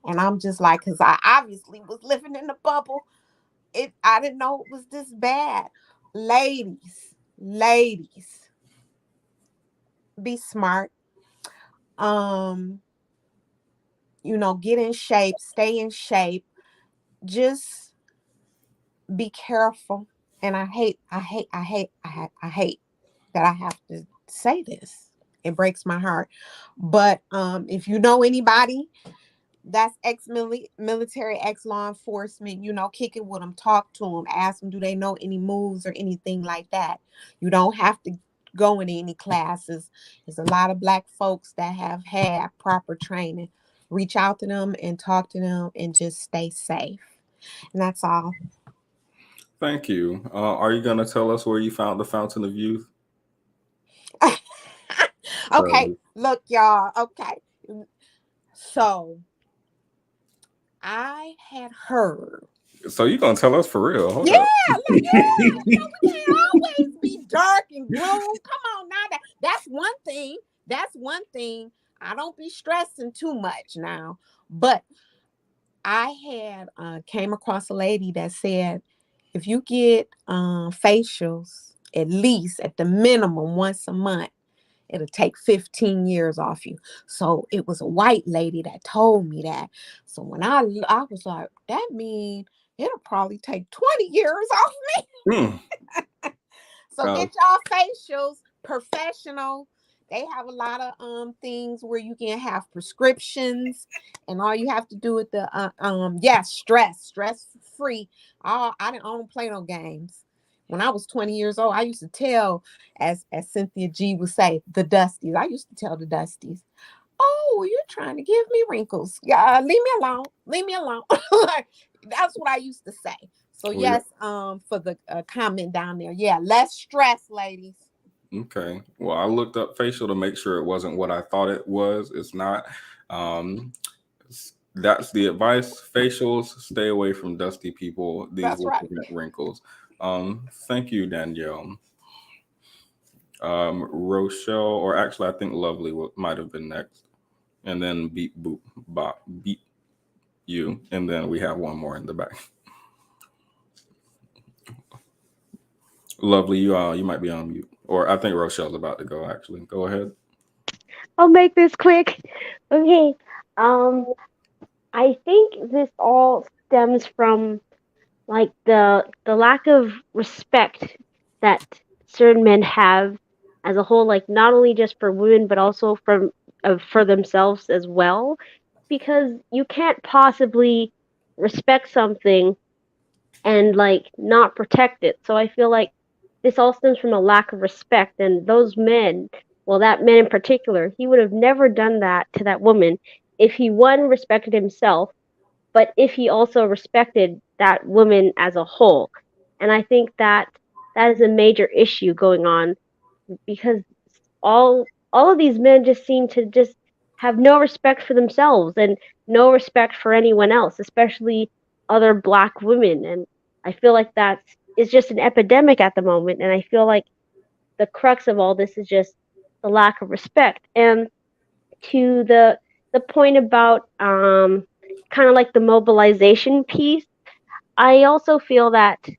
I'm just like, because I obviously was living in the bubble. I didn't know it was this bad. Ladies, be smart. Get in shape, stay in shape. Just be careful. And I hate that I have to say this. It breaks my heart. But if you know anybody that's ex-military, ex-law enforcement, kick it with them, talk to them, ask them, do they know any moves or anything like that? You don't have to go into any classes. There's a lot of Black folks that have had proper training. Reach out to them and talk to them and just stay safe. And that's all. Thank you. Are you gonna tell us where you found the Fountain of Youth? Okay, look, y'all. Okay. So I had heard. So you gonna tell us for real? Hold Yeah, up. look, we can't always be dark and gloom. Come on now. That's one thing. That's one thing. I don't be stressing too much now. But I had came across a lady that said, if you get facials at least at the minimum once a month, it'll take 15 years off you. So it was a white lady that told me that. So when I was like, that means it'll probably take 20 years off me. So get y'all facials professional. They have a lot of things where you can have prescriptions, and all you have to do with the stress free. I don't play no games. When I was 20 years old, I used to tell, as Cynthia G would say, the Dusties. I used to tell the Dusties, "Oh, you're trying to give me wrinkles. Yeah, leave me alone. Leave me alone." Like, that's what I used to say. So Well, yeah. yes, for the comment down there, yeah, less stress, ladies. Okay. Well, I looked up facial to make sure it wasn't what I thought it was. It's not. Um, that's the advice. Facials, stay away from dusty people. These That's will right. prevent wrinkles. Thank you, Danielle. Rochelle, or actually, I think Lovely might have been next, and then Beat Boop Bop Beat you, and then we have one more in the back. Lovely, you might be on mute, or I think Rochelle's about to go. Actually, go ahead. I'll make this quick. Okay. Um, I think this all stems from like the lack of respect that certain men have as a whole, like not only just for women but also for themselves as well, because you can't possibly respect something and like not protect it. So I feel like this all stems from a lack of respect, and those men, well, that man in particular, he would have never done that to that woman if he one respected himself, but if he also respected that woman as a whole. And I think that that is a major issue going on, because all of these men just seem to just have no respect for themselves and no respect for anyone else, especially other black women. And I feel like that's is just an epidemic at the moment. And I feel like the crux of all this is just the lack of respect. And to the point about kind of like the mobilization piece, I also feel that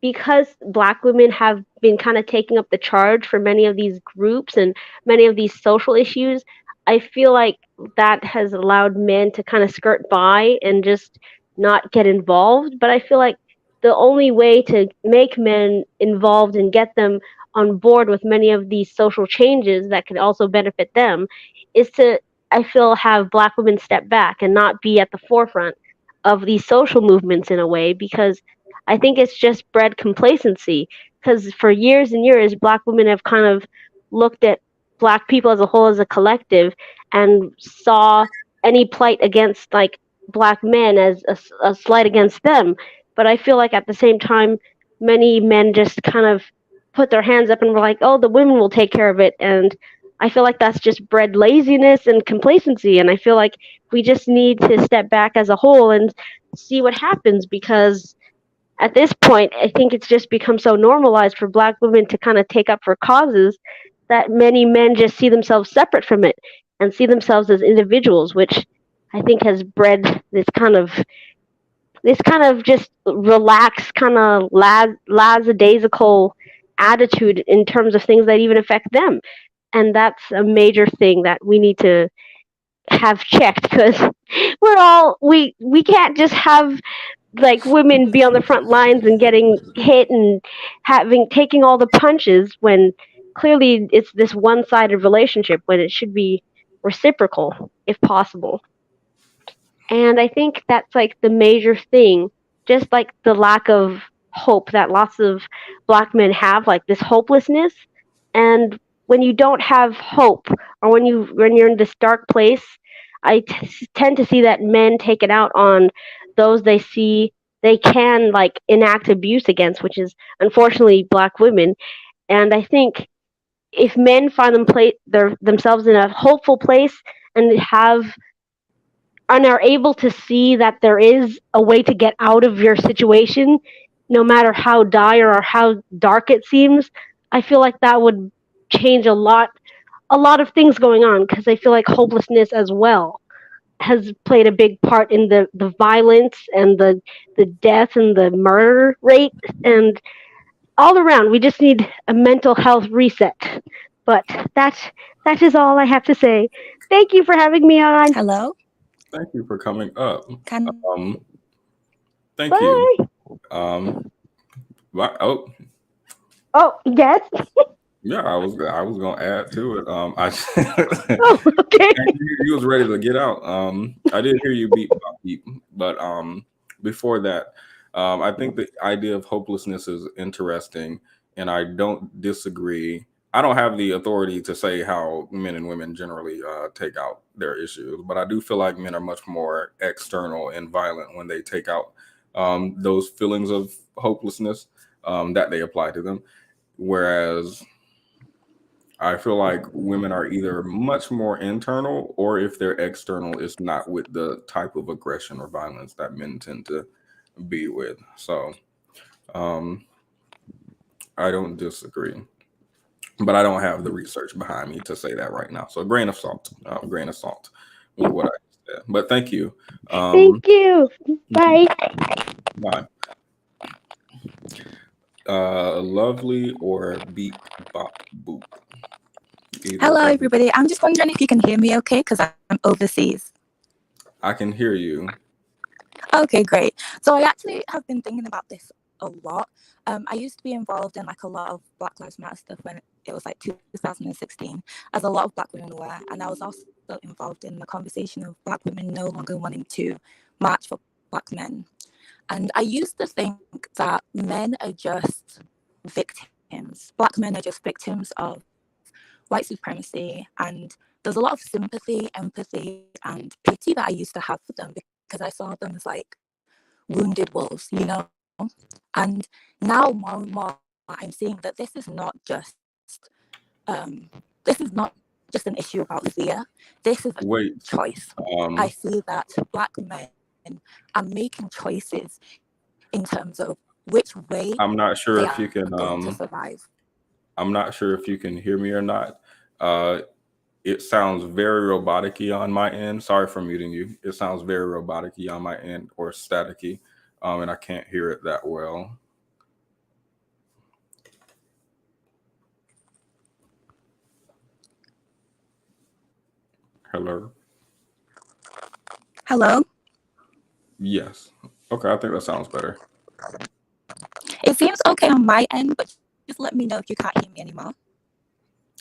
because black women have been kind of taking up the charge for many of these groups and many of these social issues, I feel like that has allowed men to kind of skirt by and just not get involved. But I feel like the only way to make men involved and get them on board with many of these social changes that could also benefit them is to, I feel, have black women step back and not be at the forefront of these social movements in a way, because I think it's just bred complacency. Because for years and years, black women have kind of looked at black people as a whole, as a collective, and saw any plight against like black men as a slight against them. But I feel like at the same time, many men just kind of put their hands up and were like, "Oh, the women will take care of it." And I feel like that's just bred laziness and complacency. And I feel like we just need to step back as a whole and see what happens, because at this point, I think it's just become so normalized for black women to kind of take up for causes that many men just see themselves separate from it and see themselves as individuals, which I think has bred this kind of just relaxed, kind of lackadaisical attitude in terms of things that even affect them. And that's a major thing that we need to have checked, because we can't just have like women be on the front lines and getting hit and taking all the punches when clearly it's this one-sided relationship, when it should be reciprocal if possible. And I think that's like the major thing, just like the lack of hope that lots of black men have, like this hopelessness. And when you don't have hope, or when you're in this dark place, tend to see that men take it out on those they see they can like enact abuse against, which is unfortunately black women. And I think if men find themselves in a hopeful place and are able to see that there is a way to get out of your situation, no matter how dire or how dark it seems, I feel like that would change a lot of things going on, because I feel like hopelessness as well has played a big part in the violence and the death and the murder rate, and all around we just need a mental health reset. But that is all I have to say. Thank you for having me on. Hello. Thank you for coming up. Can Thank you. Bye. Oh, Oh, yes. yeah, I was gonna add to it. Oh, okay. You was ready to get out. I did hear you beep, bop, beep, but before that, I think the idea of hopelessness is interesting, and I don't disagree. I don't have the authority to say how men and women generally take out their issues, but I do feel like men are much more external and violent when they take out those feelings of hopelessness that they apply to them. Whereas I feel like women are either much more internal, or if they're external, it's not with the type of aggression or violence that men tend to be with. So um, I don't disagree, but I don't have the research behind me to say that right now. So grain of salt with what I said. But thank you. Thank you. Bye. Bye. Lovely or beep bop boop. Either Hello, of everybody. I'm just wondering if you can hear me okay, because I'm overseas. I can hear you. Okay, great. So I actually have been thinking about this a lot. I used to be involved in like a lot of Black Lives Matter stuff when it was like 2016, as a lot of Black women were. And I was also involved in the conversation of Black women no longer wanting to march for Black men. And I used to think that men are just victims. Black men are just victims of white supremacy, and there's a lot of sympathy, empathy, and pity that I used to have for them because I saw them as like wounded wolves, you know. And now more and more, I'm seeing that this is not just an issue about fear. This is a Wait. choice. I see that Black men are making choices in terms of which way I'm not sure they if you are can going to survive. I'm not sure if you can hear me or not. It sounds very robotic-y on my end. Sorry for muting you. It sounds very robotic-y on my end, or staticky, and I can't hear it that well. Hello? Hello? Yes. Okay, I think that sounds better. It seems okay on my end, but just let me know if you can't hear me anymore.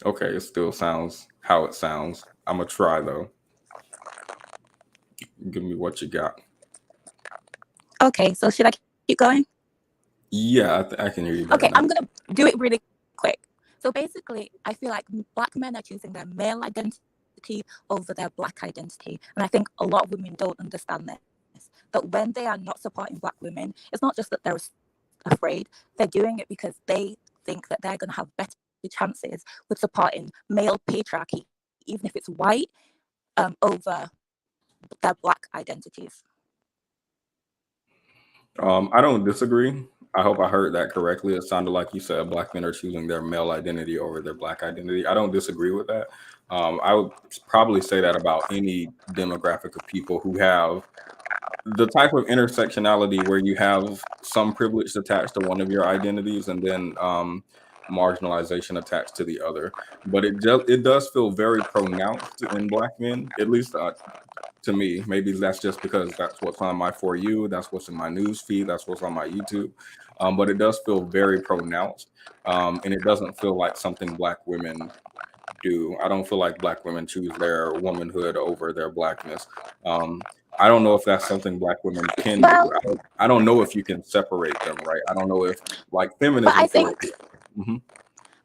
Okay, it still sounds how it sounds. I'm gonna try though. Give me what you got. Okay, so should I keep going? Yeah, I can hear you better Okay, now. I'm gonna do it really quick. So basically, I feel like Black men are choosing their male identity over their Black identity. And I think a lot of women don't understand this. That when they are not supporting Black women, it's not just that they're afraid, they're doing it because they think that they're going to have better chances with supporting male patriarchy, even if it's white, over their Black identities. I don't disagree. I hope I heard that correctly. It sounded like you said Black men are choosing their male identity over their Black identity. I don't disagree with that. I would probably say that about any demographic of people who have the type of intersectionality where you have some privilege attached to one of your identities and then marginalization attached to the other. But it does feel very pronounced in Black men, at least to me. Maybe that's just because that's what's on my For You, that's what's in my news feed, that's what's on my YouTube. But it does feel very pronounced, and it doesn't feel like something Black women do. I don't feel like Black women choose their womanhood over their Blackness. I don't know if that's something Black women can do. I don't know if you can separate them, right? I don't know if like feminism.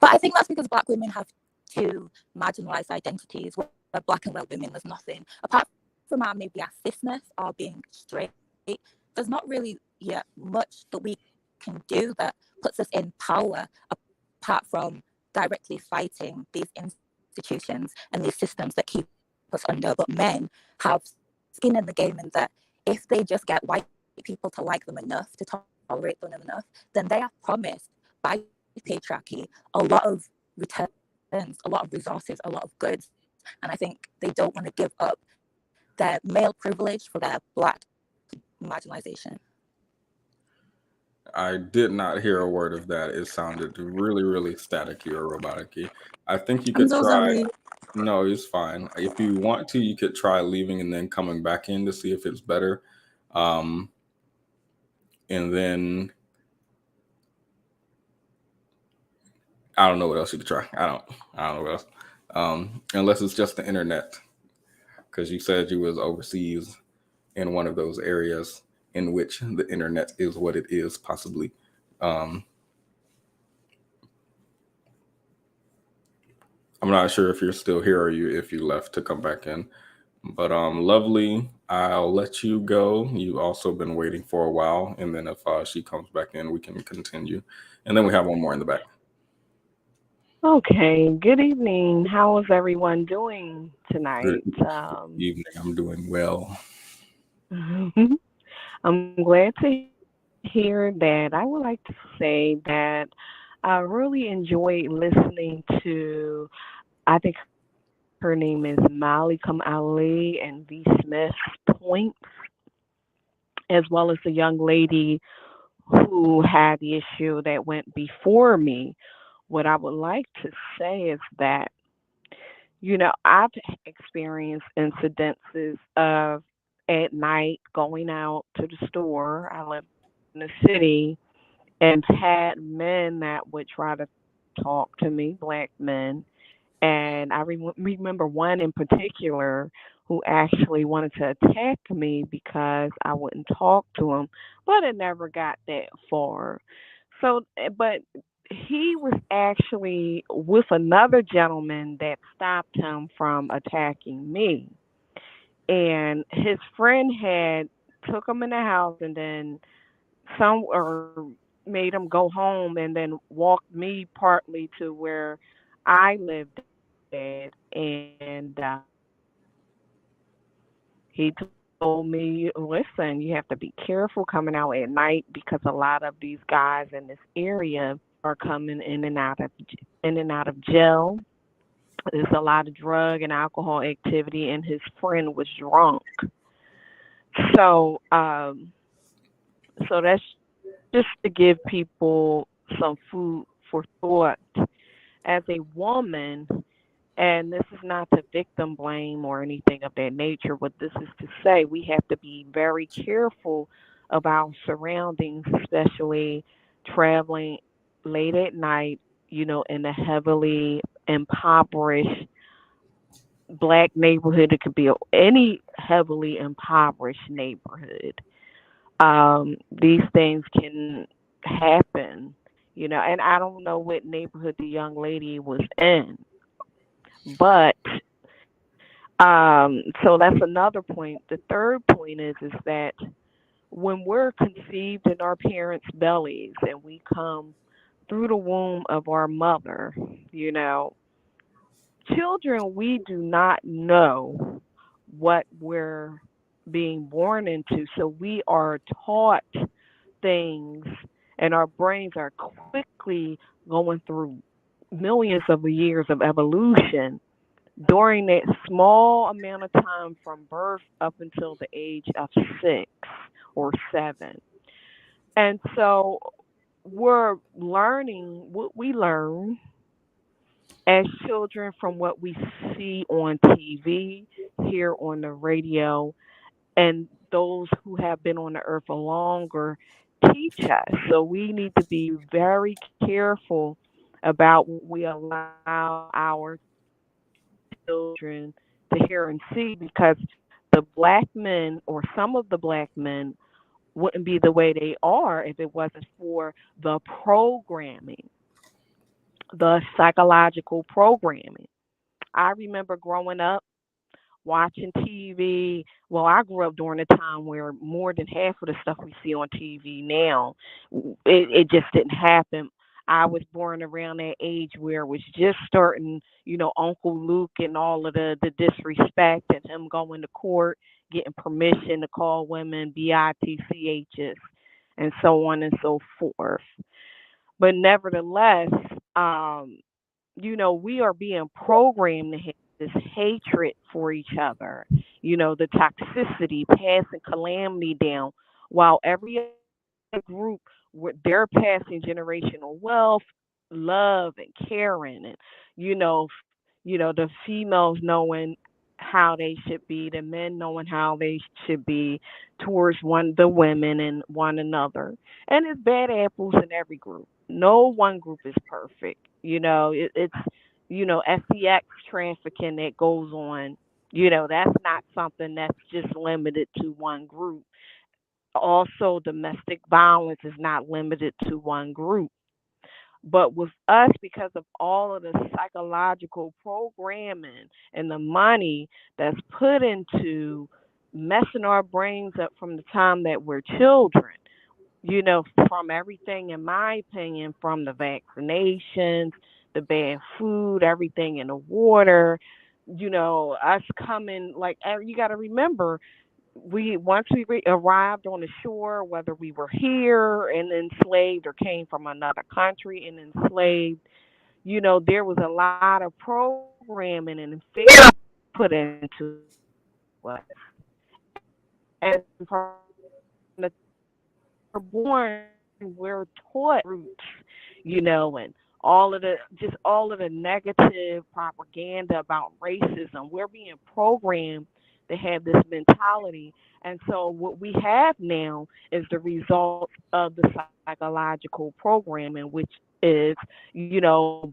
But I think that's because Black women have two marginalized identities, where Black and white women, there's nothing. Apart from our maybe our cisness or being straight, there's not really much that we can do that puts us in power apart from directly fighting these institutions and these systems that keep us under. But men have skin in the game, in that if they just get white people to like them enough, to tolerate them enough, then they are promised by patriarchy a lot of returns, a lot of resources, a lot of goods. And I think they don't want to give up their male privilege for their Black marginalization. I did not hear a word of that. It sounded really, really staticky or robotic-y. I think you I'm could so try. sorry. No, it's fine. If you want to, you could try leaving and then coming back in to see if it's better. And then I don't know what else you could try. I don't know what else. Unless it's just the internet, because you said you was overseas in one of those areas. in which the internet is what it is, possibly. Um, I'm not sure if you're still here or if you left to come back in. But Lovely, I'll let you go. You also been waiting for a while, and then if she comes back in, we can continue. And then we have one more in the back. Okay, good evening. How is everyone doing Good tonight? evening. I'm doing well. I'm glad to hear that. I would like to say that I really enjoyed listening to, I think her name is Malcolm Ali and V. Smith's points, as well as the young lady who had the issue that went before me. What I would like to say is that I've experienced incidences of at night going out to the store. I live in the city and had men that would try to talk to me, black men. And I remember one in particular who actually wanted to attack me because I wouldn't talk to him, but it never got that far. But he was actually with another gentleman that stopped him from attacking me. And his friend had took him in the house and then some or made him go home and then walked me partly to where I lived at. He told me, listen, you have to be careful coming out at night because a lot of these guys in this area are coming in and out of jail. There's a lot of drug and alcohol activity, and his friend was drunk. So, so that's just to give people some food for thought. As a woman, and this is not to victim blame or anything of that nature. What this is to say, we have to be very careful of our surroundings, especially traveling late at night, in a heavily impoverished black neighborhood. It could be any heavily impoverished neighborhood. These things can happen, and I don't know what neighborhood the young lady was in, but so that's another point. The third point is that when we're conceived in our parents' bellies and we come through the womb of our mother, you know, children, we do not know what we're being born into. So we are taught things, and our brains are quickly going through millions of years of evolution during that small amount of time from birth up until the age of 6 or 7. And so we're learning what we learn as children from what we see on TV, hear on the radio, and those who have been on the earth longer teach us. So we need to be very careful about what we allow our children to hear and see because the black men or some of the black men wouldn't be the way they are if it wasn't for the programming, the psychological programming. I remember growing up watching TV. Well, I grew up during a time where more than half of the stuff we see on TV now, it just didn't happen. I was born around that age where it was just starting, Uncle Luke and all of the disrespect and him going to court, getting permission to call women bitchs and so on and so forth. But nevertheless, um, we are being programmed to have this hatred for each other, the toxicity, passing calamity down, while every other group, they're passing generational wealth, love, and caring, and you know, the females knowing how they should be, the men knowing how they should be towards the women and one another. And it's bad apples in every group. No one group is perfect. It's sex trafficking that goes on. That's not something that's just limited to one group. Also, domestic violence is not limited to one group. But with us, because of all of the psychological programming and the money that's put into messing our brains up from the time that we're children, from everything, in my opinion, from the vaccinations, the bad food, everything in the water, us coming, like, you got to remember, once we arrived on the shore, whether we were here and enslaved or came from another country and enslaved, there was a lot of programming and fear put into us. And from the we're born, we're taught roots, and all of the negative propaganda about racism. We're being programmed to have this mentality. And so what we have now is the result of the psychological programming, which is,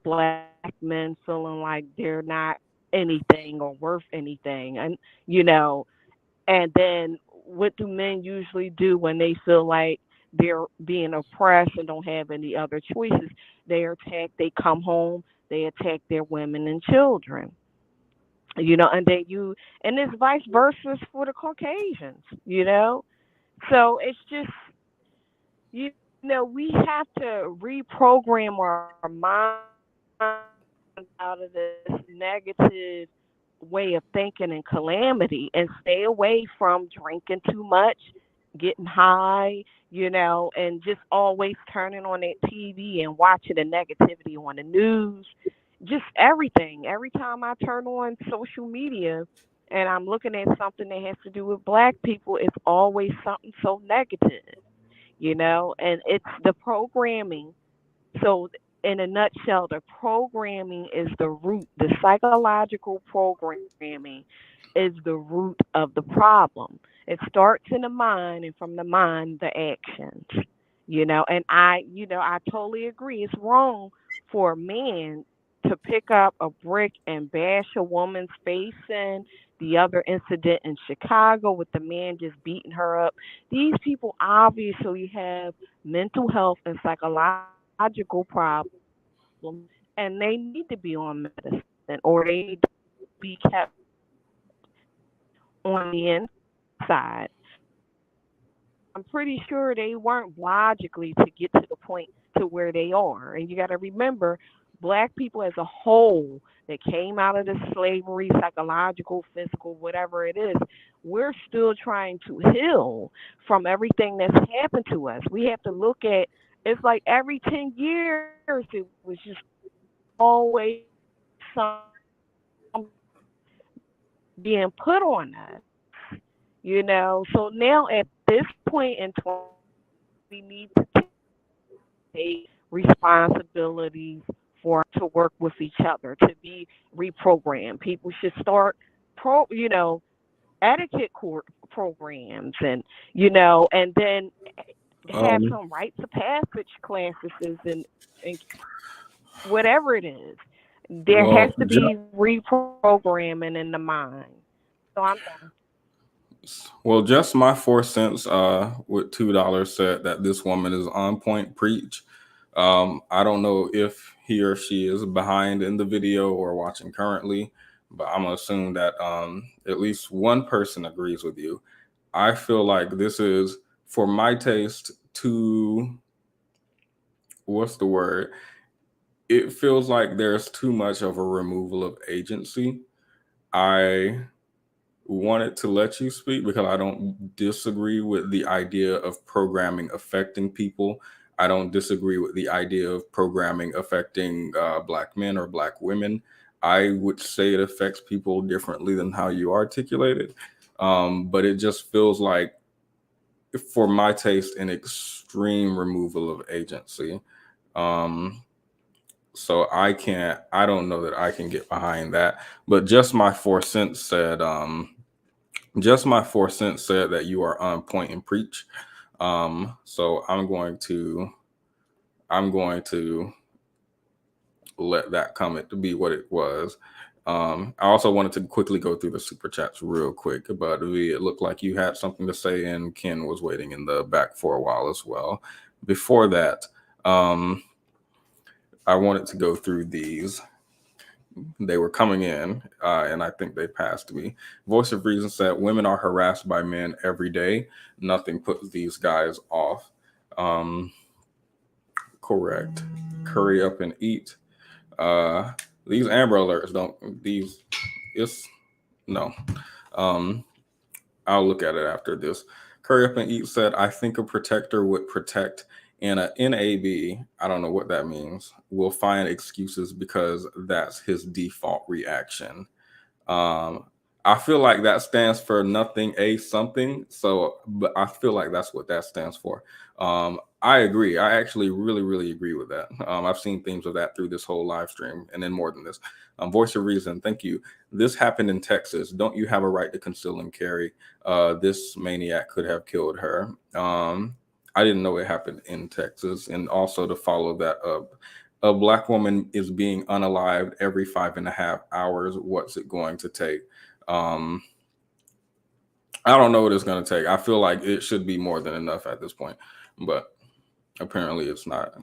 black men feeling like they're not anything or worth anything. And then what do men usually do when they feel like they're being oppressed and don't have any other choices? They come home, they attack their women and children. And it's vice versa for the Caucasians. So it's just, we have to reprogram our mind out of this negative way of thinking and calamity, and stay away from drinking too much, getting high, and just always turning on that TV and watching the negativity on the news, just everything. Every time I turn on social media and I'm looking at something that has to do with black people, it's always something so negative, and it's the programming. So, in a nutshell, the programming is the root. The psychological programming is the root of the problem. It starts in the mind, and from the mind, the actions. And I totally agree. It's wrong for a man to pick up a brick and bash a woman's face in. The other incident in Chicago with the man just beating her up. These people obviously have mental health and psychological problems, and they need to be on medicine, or they need to be kept on the inside. I'm pretty sure they weren't logically to get to the point to where they are. And you got to remember, black people as a whole that came out of the slavery, psychological, physical, whatever it is, we're still trying to heal from everything that's happened to us. We have to look at, it's like every 10 years, it was just always some being put on us. So now at this point in time, we need to take responsibilities for to work with each other, to be reprogrammed. People should start etiquette court programs, and then have some rites of passage classes, and whatever it is. There has to be reprogramming in the mind. So I'm done. Well, just my 4 cents with $2 said that this woman is on point preach. I don't know if he or she is behind in the video or watching currently, but I'm gonna assume that at least one person agrees with you. I feel like this is, for my taste, what's the word? It feels like there's too much of a removal of agency. I wanted to let you speak because I don't disagree with the idea of programming affecting people. I don't disagree with the idea of programming affecting black men or black women. I would say it affects people differently than how you articulate it. But it just feels like, for my taste, an extreme removal of agency. So I don't know that I can get behind that. But just my 4 cents said, that you are on point and preach. So I'm going to let that comment to be what it was. I also wanted to quickly go through the super chats real quick, but it looked like you had something to say, and Ken was waiting in the back for a while as well. Before that, I wanted to go through these. They were coming in, and I think they passed me. Voice of Reason said, women are harassed by men every day. Nothing puts these guys off. Correct. Curry up and eat. These Amber Alerts no. I'll look at it after this. Curry up and eat said, I think a protector would protect, and a NAB, I don't know what that means, will find excuses because that's his default reaction. I feel like that stands for nothing, something. So, but I feel like that's what that stands for. I agree. I actually really agree with that. I've seen themes of that through this whole live stream, and then more than this. Voice of Reason, thank you. This happened in Texas. Don't you have a right to conceal and carry? This maniac could have killed her. I didn't know it happened in Texas. And also to follow that up, a Black woman is being unalived every 5.5 hours. What's it going to take? I don't know what it's going to take. I feel like it should be more than enough at this point, but apparently it's not.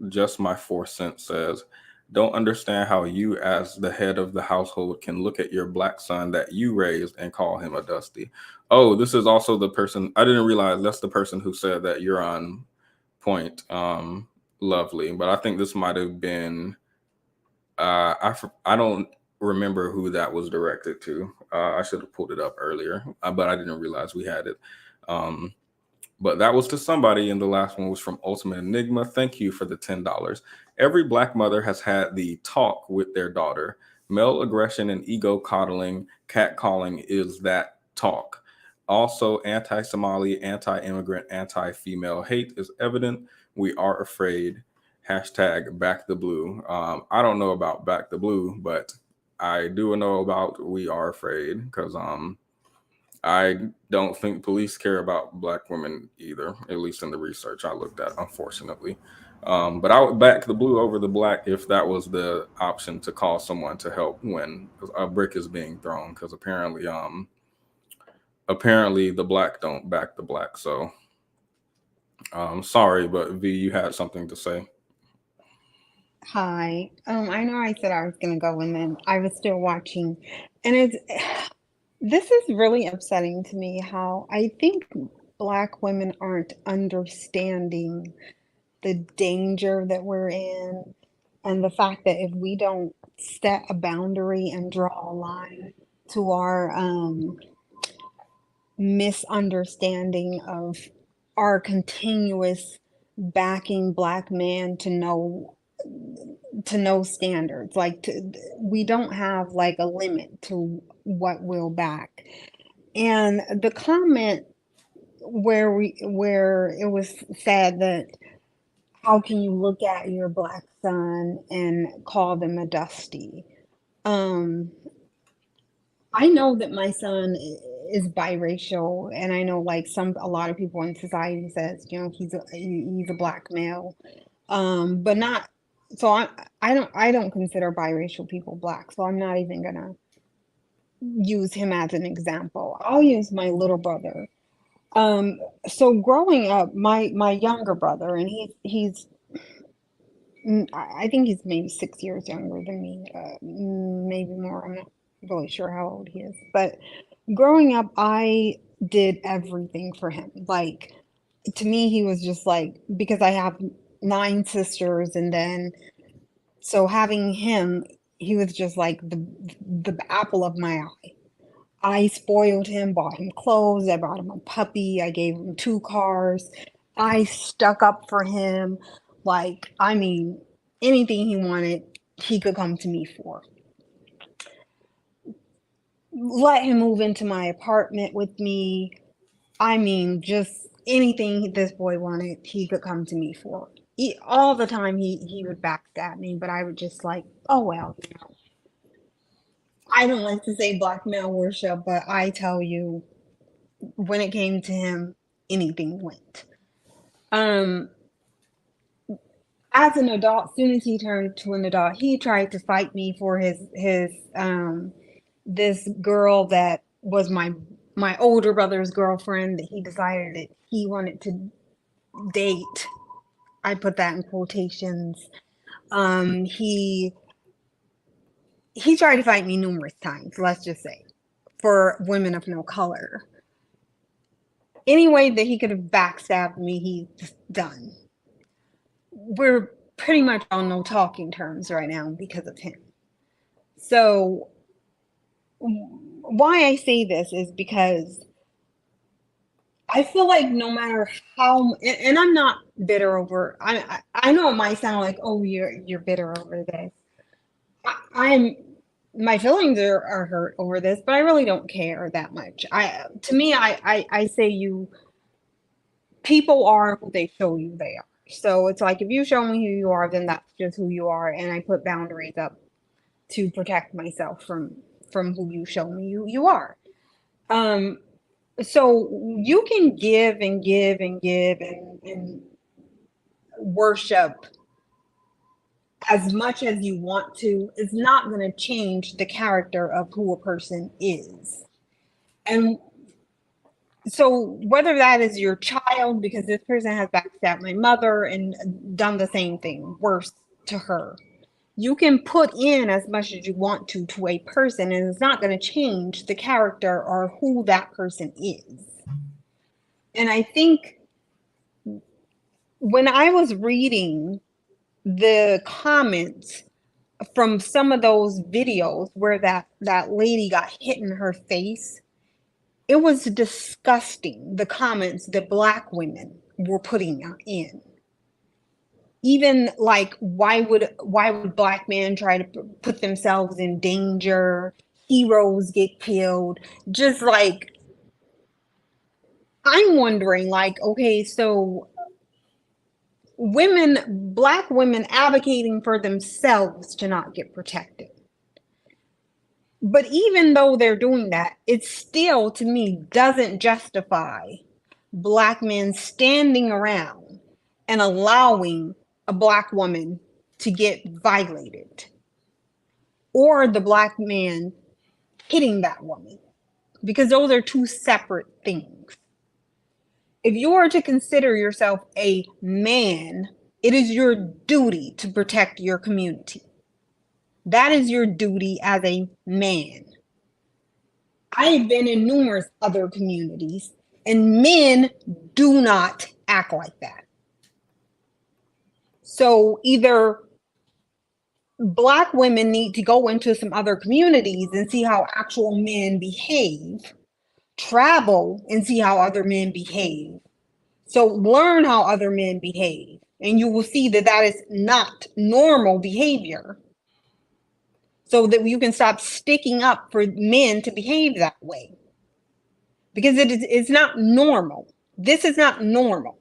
Just my 4 cents says, don't understand how you as the head of the household can look at your Black son that you raised and call him a dusty. Oh, this is also the person, I didn't realize that's the person who said that you're on point. Lovely. But I think this might have been, I don't remember who that was directed to. I should have pulled it up earlier, but I didn't realize we had it. But that was to somebody, and the last one was from Ultimate Enigma. Thank you for the $10. Every Black mother has had the talk with their daughter. Male aggression and ego coddling, catcalling is that talk. Also, anti-Somali, anti-immigrant, anti-female hate is evident. We are afraid. Hashtag back the blue. I don't know about back the blue, but I do know about we are afraid, because I don't think police care about Black women either, at least in the research I looked at, unfortunately. But I would back the blue over the Black if that was the option, to call someone to help when a brick is being thrown, because apparently the Black don't back the Black. So sorry, but V, you had something to say. Hi. I know I said I was gonna go and then I was still watching, and this is really upsetting to me how I think Black women aren't understanding the danger that we're in, and the fact that if we don't set a boundary and draw a line to our misunderstanding of our continuous backing Black man to no standards, we don't have like a limit to what we'll back. And the comment where it was said that how can you look at your Black son and call them a dusty? I know that my son is biracial, and I know a lot of people in society says, he's a Black male, but not. So I don't consider biracial people Black, so I'm not even gonna use him as an example. I'll use my little brother. So growing up, my younger brother, and he's I think he's maybe 6 years younger than me, maybe more. I'm not really sure how old he is. But growing up, I did everything for him. Like, to me, he was just because I have 9 sisters, and then so having him, he was just like the apple of my eye. I spoiled him, bought him clothes, I bought him a puppy, I gave him 2 cars. I stuck up for him. Anything he wanted, he could come to me for. Let him move into my apartment with me. Just anything this boy wanted, he could come to me for. All the time he would backstab me, but I would just oh well, I don't like to say Black male worship, but I tell you, when it came to him, anything went. as an adult, as soon as he turned to an adult, he tried to fight me for his this girl that was my older brother's girlfriend that he decided that he wanted to date. I put that in quotations. He tried to fight me numerous times, let's just say, for women of no color. Any way that he could have backstabbed me, he's done. We're pretty much on no talking terms right now because of him. So why I say this is because I feel like no matter how, and I'm not bitter over. I know it might sound like, oh, you're bitter over this. My feelings are hurt over this, but I really don't care that much. To me, I say people are who they show you they are. So it's like if you show me who you are, then that's just who you are, and I put boundaries up to protect myself from who you show me you are. So you can give and give and give and worship as much as you want to. It's not going to change the character of who a person is. And so whether that is your child, because this person has backstabbed my mother and done the same thing, worse to her, you can put in as much as you want to a person, and it's not going to change the character or who that person is. And I think when I was reading the comments from some of those videos where that lady got hit in her face, it was disgusting, the comments that Black women were putting in. Even like, why would Black men try to put themselves in danger? Heroes get killed. Just like, I'm wondering, like, okay, so Black women advocating for themselves to not get protected. But even though they're doing that, it still, to me, doesn't justify Black men standing around and allowing a Black woman to get violated, or the Black man hitting that woman, because those are two separate things. If you are to consider yourself a man, it is your duty to protect your community. That is your duty as a man. I've been in numerous other communities, and men do not act like that. So either Black women need to go into some other communities and see how actual men behave, travel and see how other men behave. So learn how other men behave, and you will see that that is not normal behavior, so that you can stop sticking up for men to behave that way. Because it's not normal. This is not normal.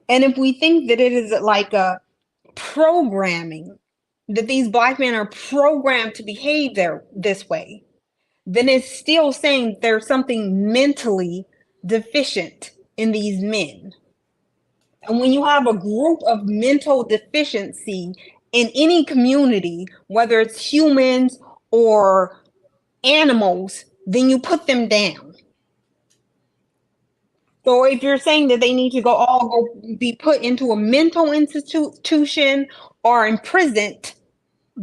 And if we think that it is like a programming, that these Black men are programmed to behave this way, then it's still saying there's something mentally deficient in these men. And when you have a group of mental deficiency in any community, whether it's humans or animals, then you put them down. So if you're saying that they need to all be put into a mental institution or imprisoned,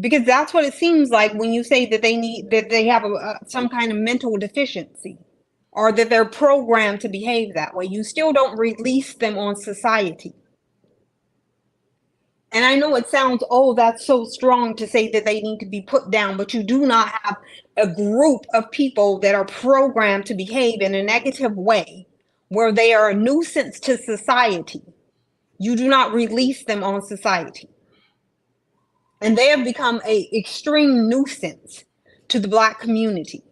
because that's what it seems like when you say that they have some kind of mental deficiency, or that they're programmed to behave that way, you still don't release them on society. And I know it sounds, oh, that's so strong to say that they need to be put down, but you do not have a group of people that are programmed to behave in a negative way, where they are a nuisance to society. You do not release them on society. And they have become an extreme nuisance to the Black community.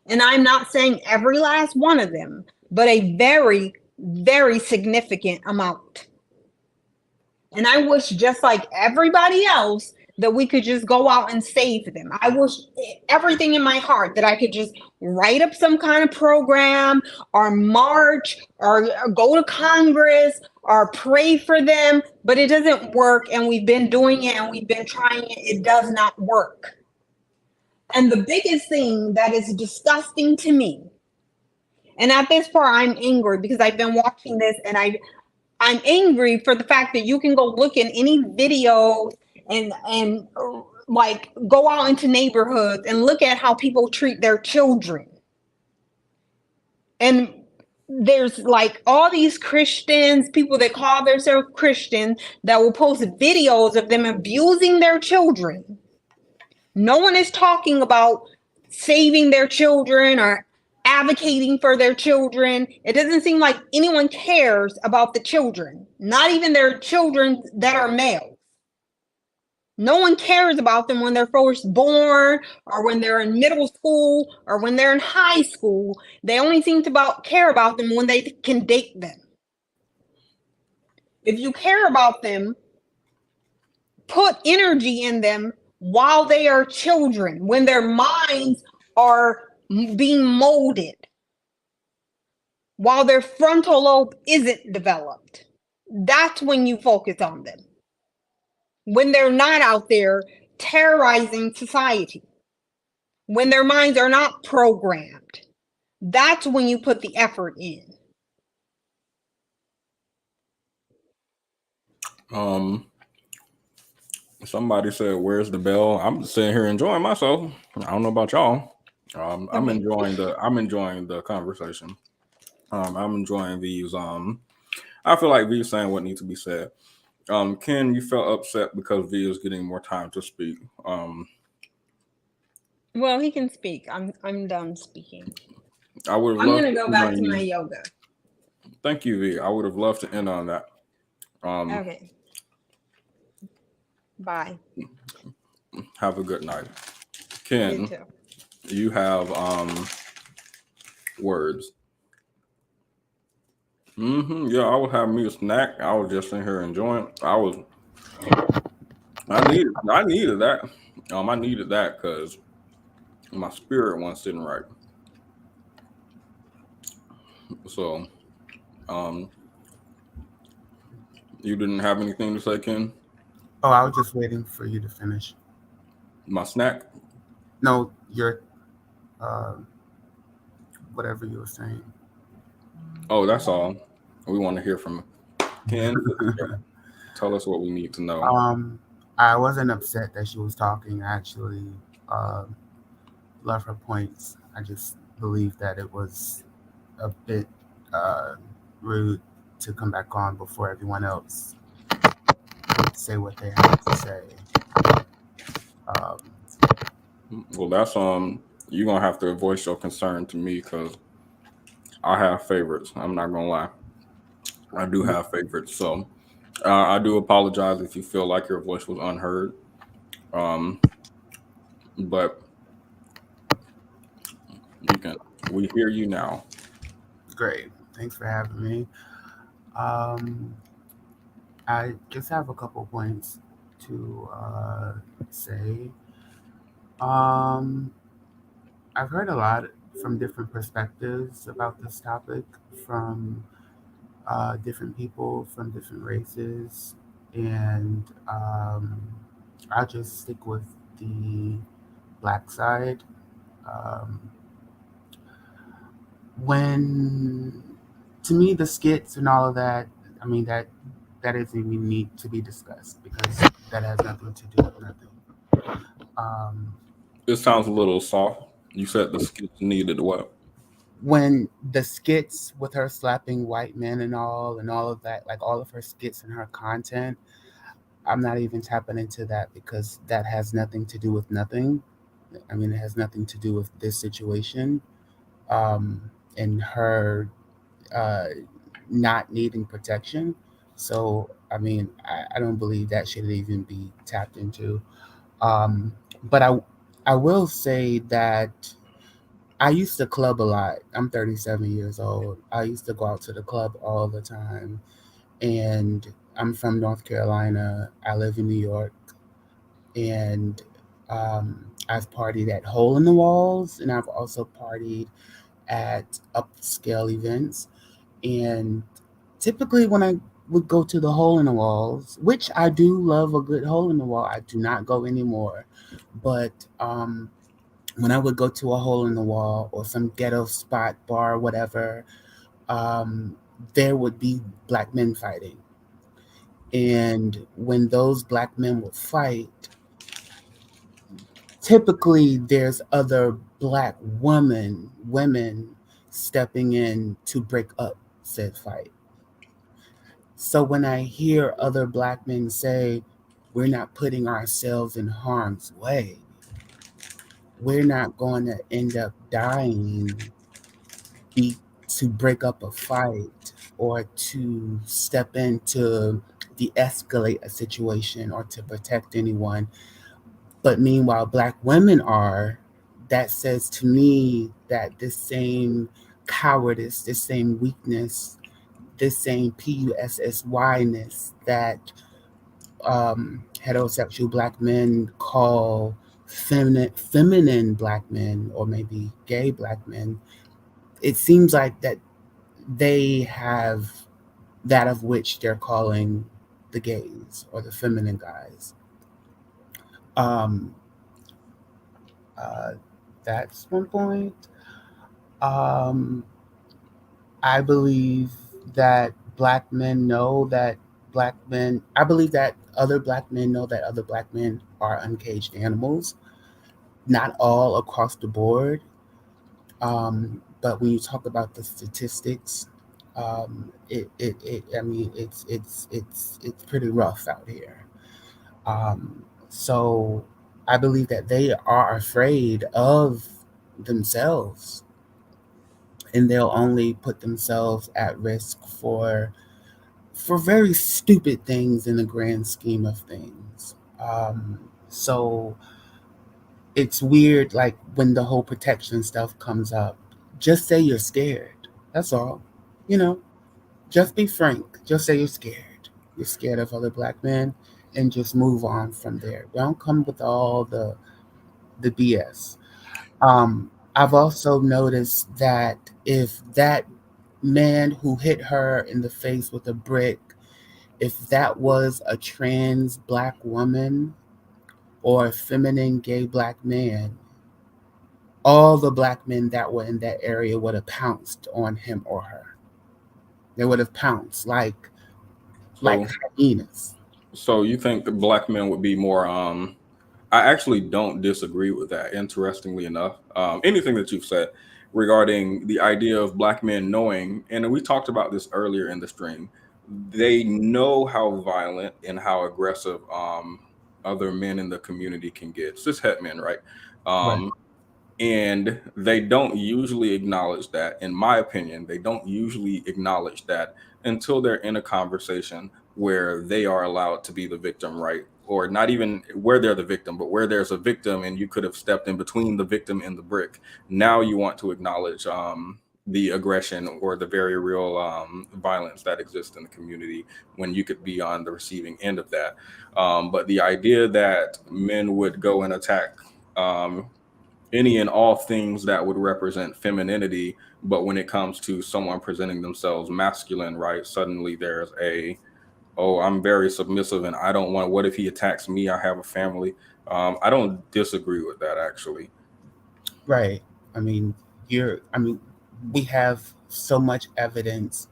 And I'm not saying every last one of them, but a very, very significant amount. And I wish, just like everybody else, that we could just go out and save them. I wish everything in my heart that I could just write up some kind of program or march or go to Congress or pray for them, but it doesn't work. And we've been doing it and we've been trying it. It does not work. And the biggest thing that is disgusting to me, and at this part, I'm angry because I've been watching this and I'm angry for the fact that you can go look in any video and like go out into neighborhoods and look at how people treat their children. And there's like all these Christians, people that call themselves Christian, that will post videos of them abusing their children. No one is talking about saving their children or advocating for their children. It doesn't seem like anyone cares about the children, not even their children that are males. No one cares about them when they're first born or when they're in middle school or when they're in high school. They only seem to care about them when they can date them. If you care about them, put energy in them while they are children, when their minds are being molded, while their frontal lobe isn't developed. That's when you focus on them. When they're not out there terrorizing society, when their minds are not programmed, that's when you put the effort in. Somebody said, "Where's the bell?" I'm just sitting here enjoying myself. I don't know about y'all. I'm enjoying the conversation. I'm enjoying these. I feel like V is saying what needs to be said. Ken, you felt upset because V is getting more time to speak. Well, he can speak. I'm done speaking. I would have. I'm gonna go back to my yoga. Thank you, V. I would have loved to end on that. Okay. Bye. Have a good night. Ken, You too. you have words. Yeah, I would have me a snack. I was just in here enjoying. I needed that. I needed that because my spirit wasn't sitting right. So, you didn't have anything to say, Ken? Oh, I was just waiting for you to finish. My snack? No, your whatever you were saying. Oh, that's all. We want to hear from Ken. Tell us what we need to know. I wasn't upset that she was talking. I actually love her points. I just believe that it was a bit rude to come back on before everyone else would say what they had to say. Well, that's you're gonna have to voice your concern to me because I have favorites. I'm not gonna lie. I do have favorites. So I do apologize if you feel like your voice was unheard. But we hear you now. Great. Thanks for having me. I just have a couple points to say. I've heard a lot from different perspectives about this topic from different people from different races, and I'll just stick with the black side. Um, when to me the skits and all of that, I mean that isn't even need to be discussed because that has nothing to do with nothing. It sounds a little soft. You said the skits needed what? When the skits with her slapping white men and all of that, like all of her skits and her content, I'm not even tapping into that because that has nothing to do with nothing. I mean, it has nothing to do with this situation, and her uh, not needing protection. So, I mean, I don't believe that should even be tapped into. But I will say that I used to club a lot. I'm 37 years old. I used to go out to the club all the time. And I'm from North Carolina. I live in New York. And I've partied at Hole in the Walls, and I've also partied at upscale events. And typically, when I would go to the hole in the walls, which I do love a good hole in the wall. I do not go anymore, but when I would go to a hole in the wall or some ghetto spot bar, whatever, um, there would be black men fighting. And when those black men would fight, typically there's other black women stepping in to break up said fight. So when I hear other black men say, we're not putting ourselves in harm's way, we're not going to end up dying be to break up a fight or to step in to de-escalate a situation or to protect anyone. But meanwhile, black women are, that says to me that this same cowardice, this same weakness, this same PUSSY-ness that heterosexual black men call feminine black men or maybe gay black men, it seems like that they have that of which they're calling the gays or the feminine guys. Um, uh, that's one point. Um, I believe that black men know that black men, I believe that other black men know that other black men are uncaged animals, not all across the board. But when you talk about the statistics, I mean, it's pretty rough out here. So I believe that they are afraid of themselves, and they'll only put themselves at risk for very stupid things in the grand scheme of things. So it's weird, like when the whole protection stuff comes up. Just say you're scared. That's all. You know, just be frank. Just say you're scared. You're scared of other black men, and just move on from there. Don't come with all the BS. I've also noticed that if that man who hit her in the face with a brick, if that was a trans black woman or a feminine gay black man, all the black men that were in that area would have pounced on him or her. They would have pounced like So, hyenas. so you think the black men would be more? I actually don't disagree with that. Interestingly enough, anything that you've said regarding the idea of black men knowing, and we talked about this earlier in the stream, they know how violent and how aggressive other men in the community can get. Cis het men, right? Right. Um, and they don't usually acknowledge that. In my opinion, they don't usually acknowledge that until they're in a conversation where they are allowed to be the victim, right? Or not even where they're the victim, but where there's a victim and you could have stepped in between the victim and the brick. Now you want to acknowledge the aggression or the very real violence that exists in the community when you could be on the receiving end of that. But the idea that men would go and attack um, any and all things that would represent femininity, but when it comes to someone presenting themselves masculine, right, suddenly there's a, oh, I'm very submissive and I don't want, what if he attacks me, I have a family. I don't disagree with that actually. Right. I mean, I mean, we have so much evidence,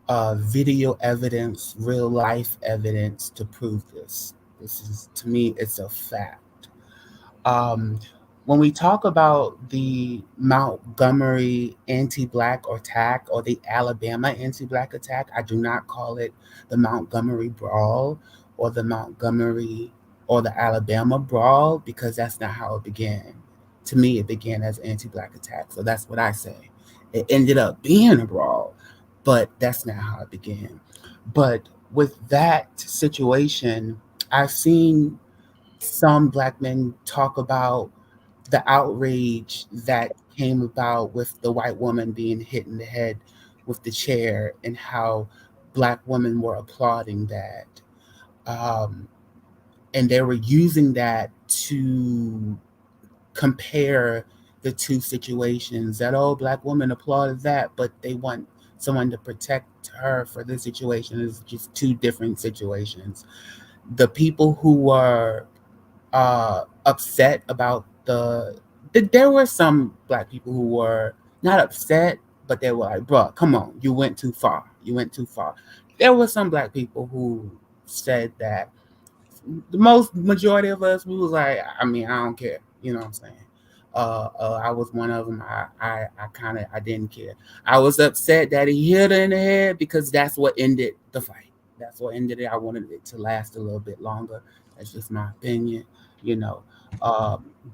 video evidence, real life evidence to prove this. This is, to me, it's a fact. Um, when we talk about the Montgomery anti-black attack or the Alabama anti-black attack, I do not call it the Montgomery brawl or the Montgomery or the Alabama brawl because that's not how it began. To me, it began as anti-black attack, so that's what I say. It ended up being a brawl, but that's not how it began. But with that situation, I've seen some black men talk about the outrage that came about with the white woman being hit in the head with the chair and how black women were applauding that. Um, and they were using that to compare the two situations that, oh, black women applauded that, but they want someone to protect her for this situation is just two different situations. The people who were upset about there were some black people who were not upset, but they were like, "Bruh, come on, you went too far. You went too far." There were some black people who said that. The most majority of us, we was like, I mean, I don't care. You know what I'm saying? I was one of them. I kind of, I didn't care. I was upset that he hit her in the head because that's what ended the fight. That's what ended it. I wanted it to last a little bit longer. That's just my opinion, you know.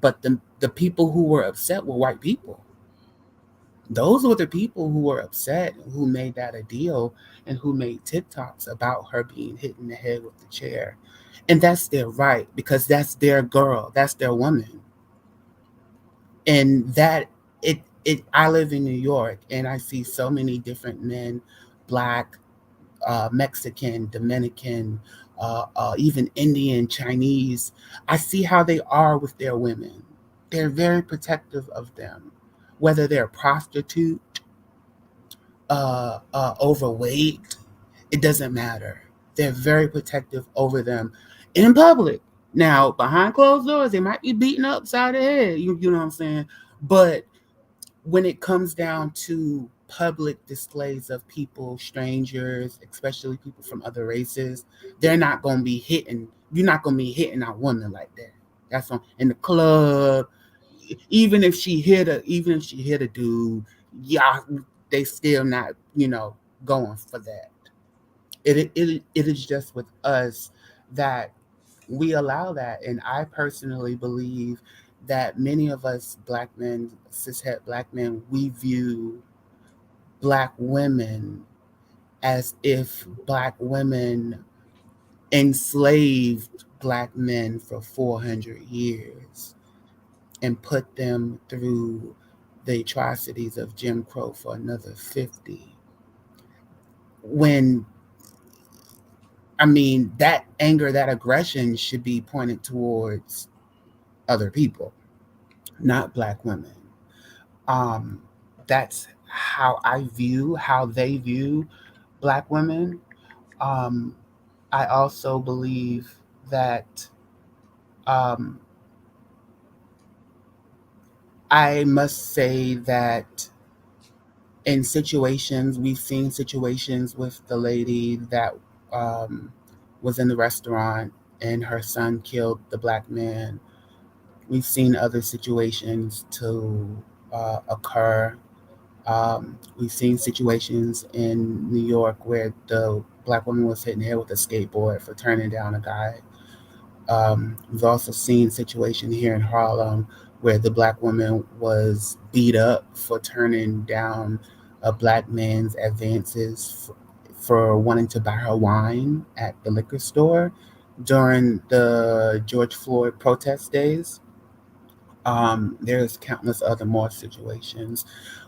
But the people who were upset were white people. Those were the people who were upset, who made that a deal, and who made TikToks about her being hit in the head with the chair. And that's their right, because that's their girl, that's their woman. And that it I live in New York, and I see so many different men, black, Mexican, Dominican, even Indian, Chinese. I see how they are with their women. They're very protective of them, whether they're a prostitute, overweight, it doesn't matter. They're very protective over them in public. Now, behind closed doors, they might be beating upside the head. You know what I'm saying? But when it comes down to public displays of people, strangers, especially people from other races, they're not gonna be hitting. You're not gonna be hitting a woman like that. That's on in the club. Even if she hit a dude, yeah, they still not, going for that. It is just with us that we allow that. And I personally believe that many of us black men, cishet black men, we view black women as if black women enslaved black men for 400 years and put them through the atrocities of Jim Crow for another 50. When, I mean, that anger, that aggression should be pointed towards other people, not black women. Um, that's how they view black women. Um, I also believe that um, I must say that we've seen situations with the lady that um, was in the restaurant and her son killed the black man. We've seen other situations to occur. We've seen situations in New York where the black woman was hit in the head with a skateboard for turning down a guy. We've also seen situation here in Harlem where the black woman was beat up for turning down a black man's advances for wanting to buy her wine at the liquor store during the George Floyd protest days. There's countless other more situations.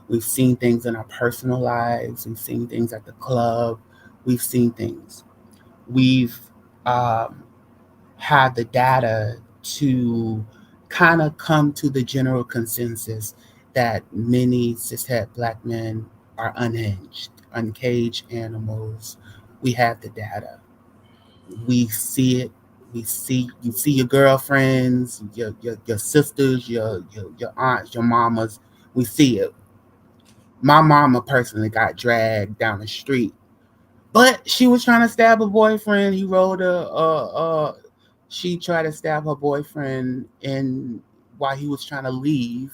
We've seen things in our personal lives. We've seen things at the club. We've seen things. We've um, had the data to kind of come to the general consensus that many cishet black men are unhinged, uncaged animals. We have the data. We see it. You see your girlfriends, your sisters, your aunts, your mamas. We see it. My mama personally got dragged down the street, but she was trying to stab her boyfriend. He rolled she tried to stab her boyfriend in while he was trying to leave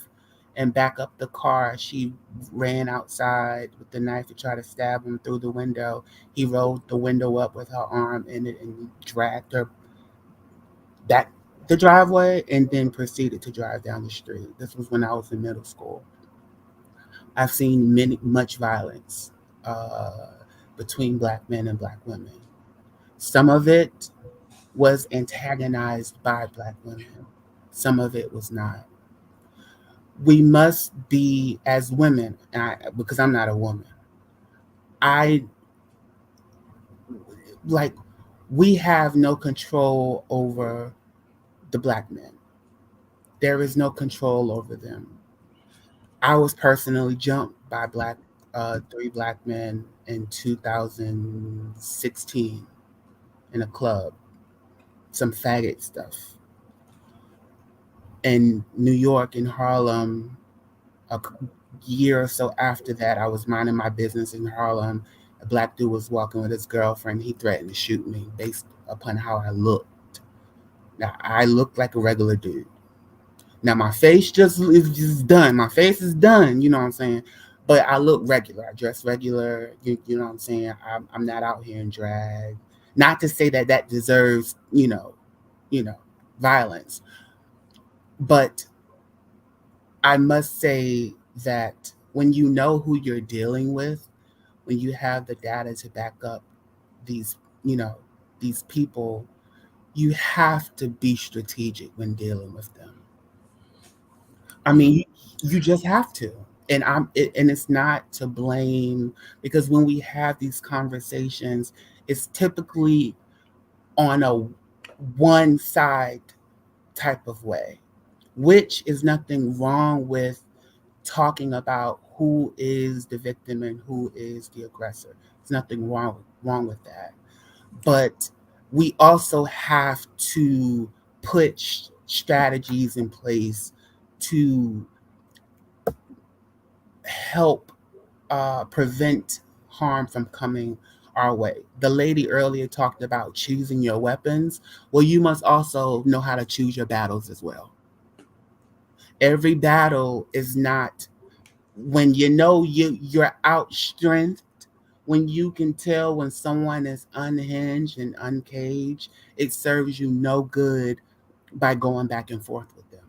and back up the car. She ran outside with the knife to try to stab him through the window. He rolled the window up with her arm in it and dragged her back the driveway and then proceeded to drive down the street. This was when I was in middle school. I've seen much violence uh, between black men and black women. Some of it was antagonized by black women. Some of it was not. We must be as women, because I'm not a woman. I like we have no control over the black men. There is no control over them. I was personally jumped by black three black men in 2016 in a club, some faggot stuff. In New York, in Harlem, year or so after that, I was minding my business in Harlem. A black dude was walking with his girlfriend. He threatened to shoot me based upon how I looked. Now, I looked like a regular dude. Now, my face is just done. My face is done, you know what I'm saying? But I look regular. I dress regular, you know what I'm saying? I'm not out here in drag. Not to say that that deserves, violence. But I must say that when you know who you're dealing with, when you have the data to back up these, you know, these people, you have to be strategic when dealing with them. I mean, you just have to. And it's not to blame because when we have these conversations, it's typically on a one side type of way, which is nothing wrong with talking about who is the victim and who is the aggressor. There's nothing wrong with that. But we also have to put strategies in place to help prevent harm from coming our way. The lady earlier talked about choosing your weapons. Well, you must also know how to choose your battles as well. Every battle is not when you know you're outstrengthed, when you can tell when someone is unhinged and uncaged, it serves you no good by going back and forth with them.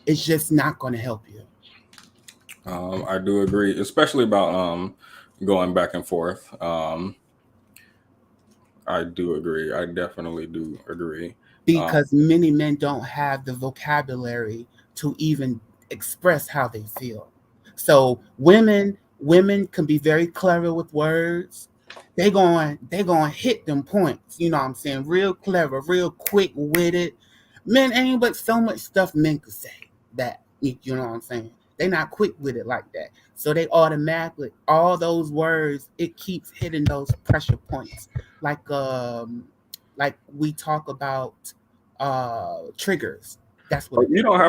It's just not going to help you. I do agree, especially about going back and forth. I do agree. I definitely do agree. Because many men don't have the vocabulary to even express how they feel. So women can be very clever with words. They going to hit them points. You know what I'm saying? Real clever, real quick witted. Men ain't but so much stuff men could say that you know what I'm saying. They not quick with it like that. So they automatically all those words it keeps hitting those pressure points like we talk about triggers. That's what it is. You don't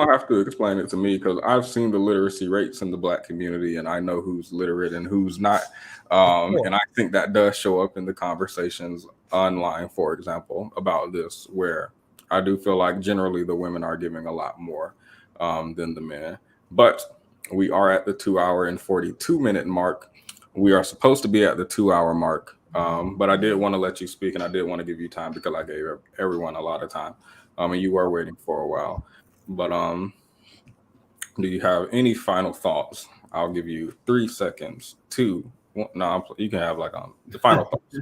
have to explain it to me because I've seen the literacy rates in the black community and I know who's literate and who's not. And I think that does show up in the conversations online, for example, about this, where I do feel like generally the women are giving a lot more than the men. But we are at the 2 hour and 42 minute mark. We are supposed to be at the 2 hour mark. But I did want to let you speak and I did want to give you time because I gave everyone a lot of time. And you were waiting for a while. But do you have any final thoughts? I'll give you 3 seconds. Two. No, you can have like the final thoughts.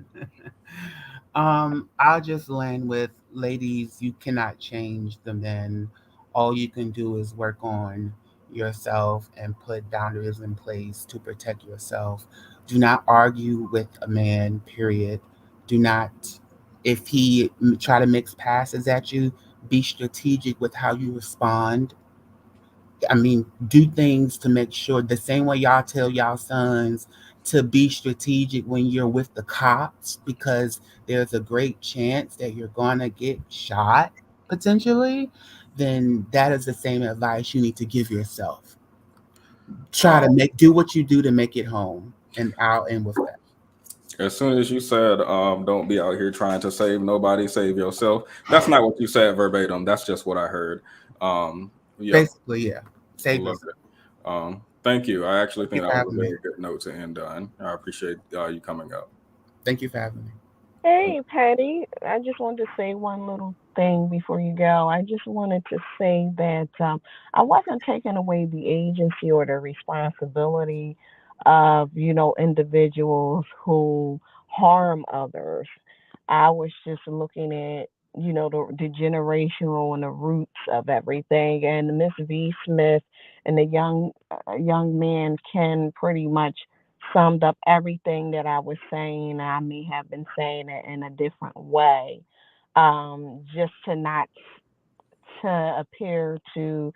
I'll just land with ladies, you cannot change the men. All you can do is work on yourself and put boundaries in place to protect yourself. Do not argue with a man, period. Do not, if he try to mix passes at you, be strategic with how you respond. I mean, do things to make sure the same way y'all tell y'all sons to be strategic when you're with the cops because there's a great chance that you're gonna get shot potentially, then that is the same advice you need to give yourself. Try to do what you do to make it home. And I'll end with that. As soon as you said, don't be out here trying to save nobody, save yourself. That's not what you said verbatim. That's just what I heard. Yeah, Basically, yeah. Save love yourself. it. Thank you. I actually Thank you think for that was a having me. very good note to end on. I appreciate you coming up. Thank you for having me. Hey, Patty. I just wanted to say one little thing before you go. I just wanted to say that I wasn't taking away the agency or the responsibility of, individuals who harm others. I was just looking at, the generational and the roots of everything. And Miss V. Smith and the young man Ken pretty much summed up everything that I was saying. I may have been saying it in a different way, just to not to appear to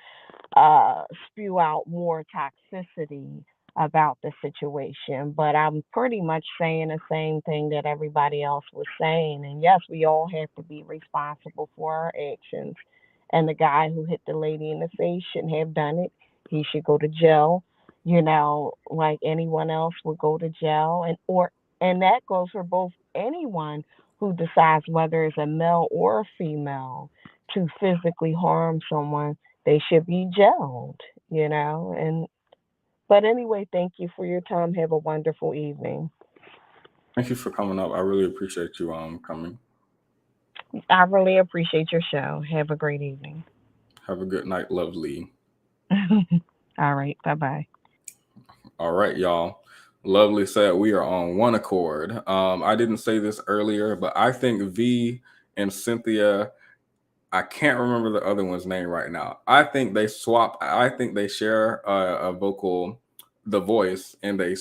spew out more toxicity about the situation. But I'm pretty much saying the same thing that everybody else was saying. And yes, we all have to be responsible for our actions. And the guy who hit the lady in the face shouldn't have done it. He should go to jail, like anyone else would go to jail. And that goes for both anyone who decides whether it's a male or a female to physically harm someone. They should be jailed. And but anyway, thank you for your time. Have a wonderful evening. Thank you for coming up. I really appreciate you coming. I really appreciate your show. Have a great evening. Have a good night, lovely. All right. Bye bye. All right, y'all. Lovely said we are on one accord. I didn't say this earlier, but I think V and Cynthia, I can't remember the other one's name right now. I think they swap. I think they share a vocal, the voice, and they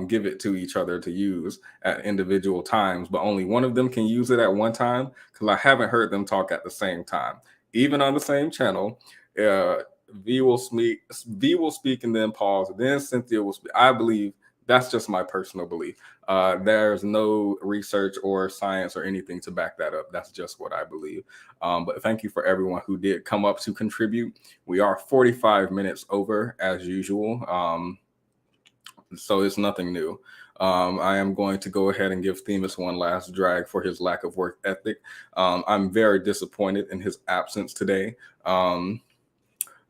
give it to each other to use at individual times, but only one of them can use it at one time because I haven't heard them talk at the same time, even on the same channel. V will speak and then pause. Then Cynthia will speak. I believe that's just my personal belief. There's no research or science or anything to back that up. That's just what I believe. But thank you for everyone who did come up to contribute. We are 45 minutes over as usual. So it's nothing new. I am going to go ahead and give Themis one last drag for his lack of work ethic. I'm very disappointed in his absence today.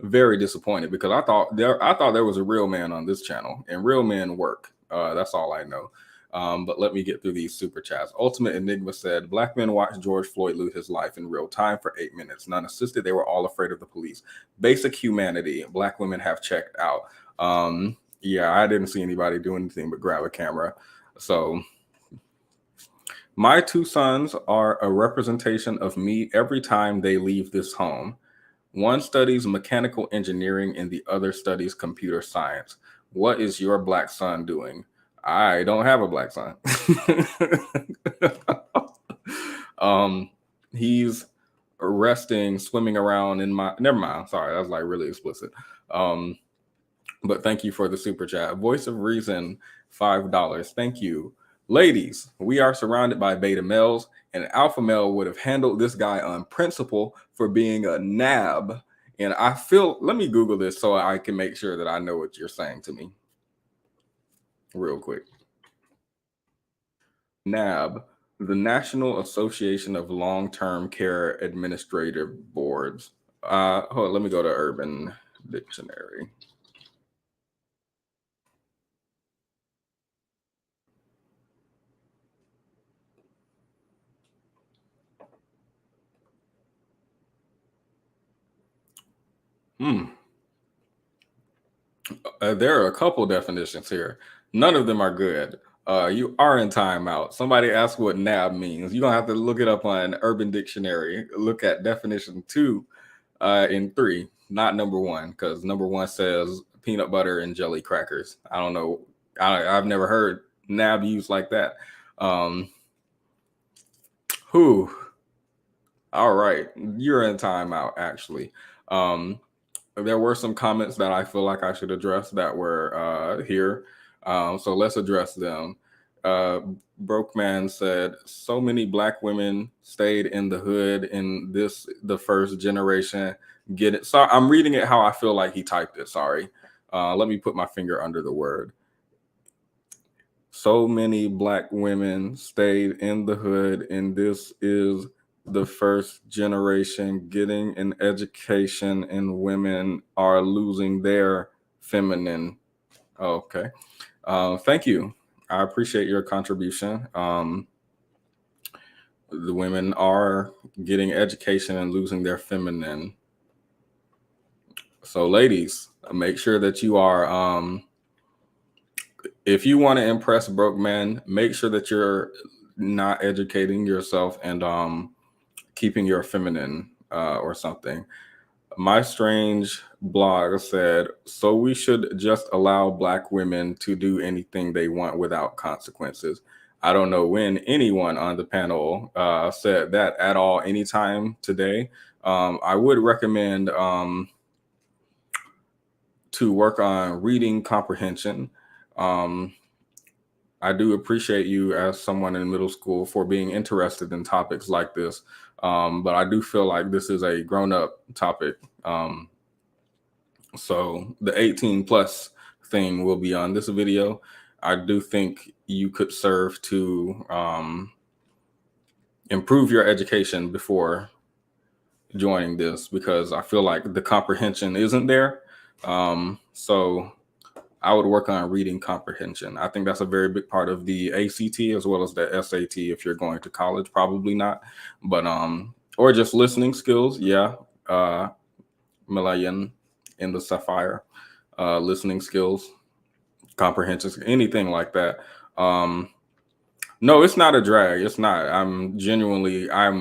Very disappointed because I thought there was a real man on this channel, and real men work. That's all I know. But let me get through these super chats. Ultimate Enigma said, Black men watched George Floyd lose his life in real time for 8 minutes. None assisted. They were all afraid of the police. Basic humanity. Black women have checked out. Yeah, I didn't see anybody do anything but grab a camera. So my two sons are a representation of me every time they leave this home. One studies mechanical engineering and the other studies computer science. What is your black son doing? I don't have a black son. He's resting, swimming around in my, never mind. Sorry, that was like really explicit. But thank you for the super chat. Voice of Reason, $5. Thank you. Ladies, we are surrounded by beta males. An alpha male would have handled this guy on principle for being a nab. And I feel, let me Google this so I can make sure that I know what you're saying to me. Real quick. NAB, the National Association of Long-Term Care Administrative Boards. Hold on, let me go to Urban Dictionary. There are a couple definitions here. None of them are good. You are in timeout. Somebody asked what NAB means. You're going to have to look it up on Urban Dictionary. Look at definition 2 and 3, not number 1, because number 1 says peanut butter and jelly crackers. I don't know. I've never heard NAB used like that. All right. You're in timeout, actually. There were some comments that I feel like I should address that were here. So let's address them. Broke Man said, so many black women stayed in the hood in the first generation. Get it? So I'm reading it how I feel like he typed it. Sorry. Let me put my finger under the word. So many black women stayed in the hood, and this is the first generation getting an education, and women are losing their feminine. Okay. Thank you. I appreciate your contribution. The women are getting education and losing their feminine. So ladies, make sure that you are, if you want to impress broke men, make sure that you're not educating yourself and keeping your feminine or something. My Strange blog said, so we should just allow black women to do anything they want without consequences. I don't know when anyone on the panel said that at all anytime today. I would recommend to work on reading comprehension. I do appreciate you as someone in middle school for being interested in topics like this. But I do feel like this is a grown-up topic. So the 18 plus thing will be on this video. I do think you could serve to improve your education before joining this, because I feel like the comprehension isn't there. So I would work on reading comprehension. I think that's a very big part of the ACT as well as the SAT if you're going to college. Probably not, but or just listening skills. Yeah, Malayan in the Sapphire, listening skills, comprehension, anything like that. No, it's not a drag. It's not. I'm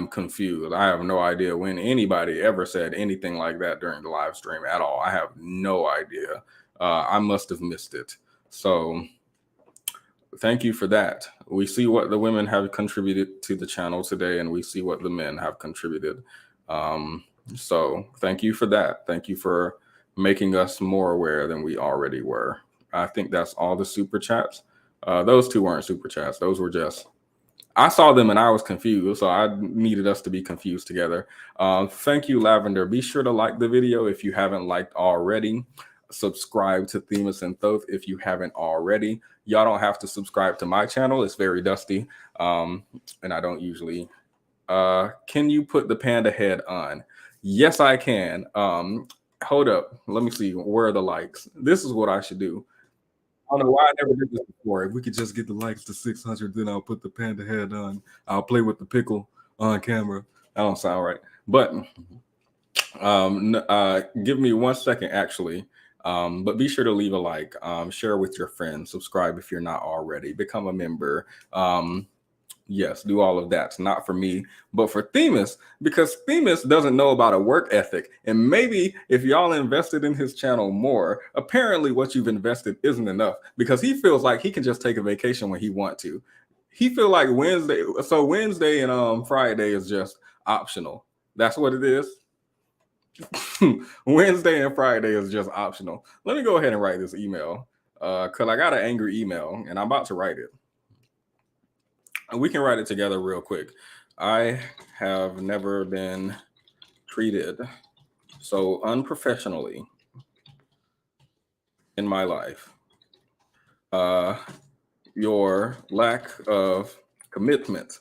confused. I have no idea when anybody ever said anything like that during the live stream at all. I have no idea. I must have missed it. So thank you for that. We see what the women have contributed to the channel today, and we see what the men have contributed. So thank you for that. Thank you for making us more aware than we already were. I think that's all the super chats. Those two weren't super chats. Those were just, I saw them and I was confused. So I needed us to be confused together. Thank you, Lavender. Be sure to like the video if you haven't liked already. Subscribe to Themis and Thoth if you haven't already. Y'all don't have to subscribe to my channel. It's very dusty. And I don't usually. Can you put the panda head on? Yes, I can. Hold up. Let me see. Where are the likes? This is what I should do. I don't know why I never did this before. If we could just get the likes to 600, then I'll put the panda head on. I'll play with the pickle on camera. That don't sound right. But give me 1 second, actually. But be sure to leave a like, share with your friends, subscribe if you're not already, become a member. Yes, do all of that. It's not for me, but for Themis, because Themis doesn't know about a work ethic. And maybe if y'all invested in his channel more, apparently what you've invested isn't enough, because he feels like he can just take a vacation when he wants to. He feels like Wednesday and Friday is just optional. That's what it is. Wednesday and Friday is just optional. Let me go ahead and write this email because I got an angry email and I'm about to write it. We can write it together real quick. I have never been treated so unprofessionally in my life. Your lack of commitment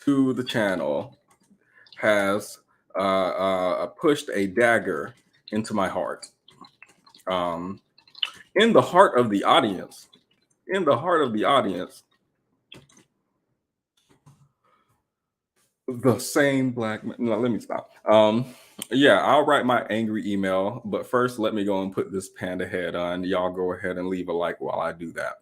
to the channel has pushed a dagger into my heart. In the heart of the audience, the same black man. No, let me stop. Yeah, I'll write my angry email, but first let me go and put this panda head on. Y'all go ahead and leave a like while I do that.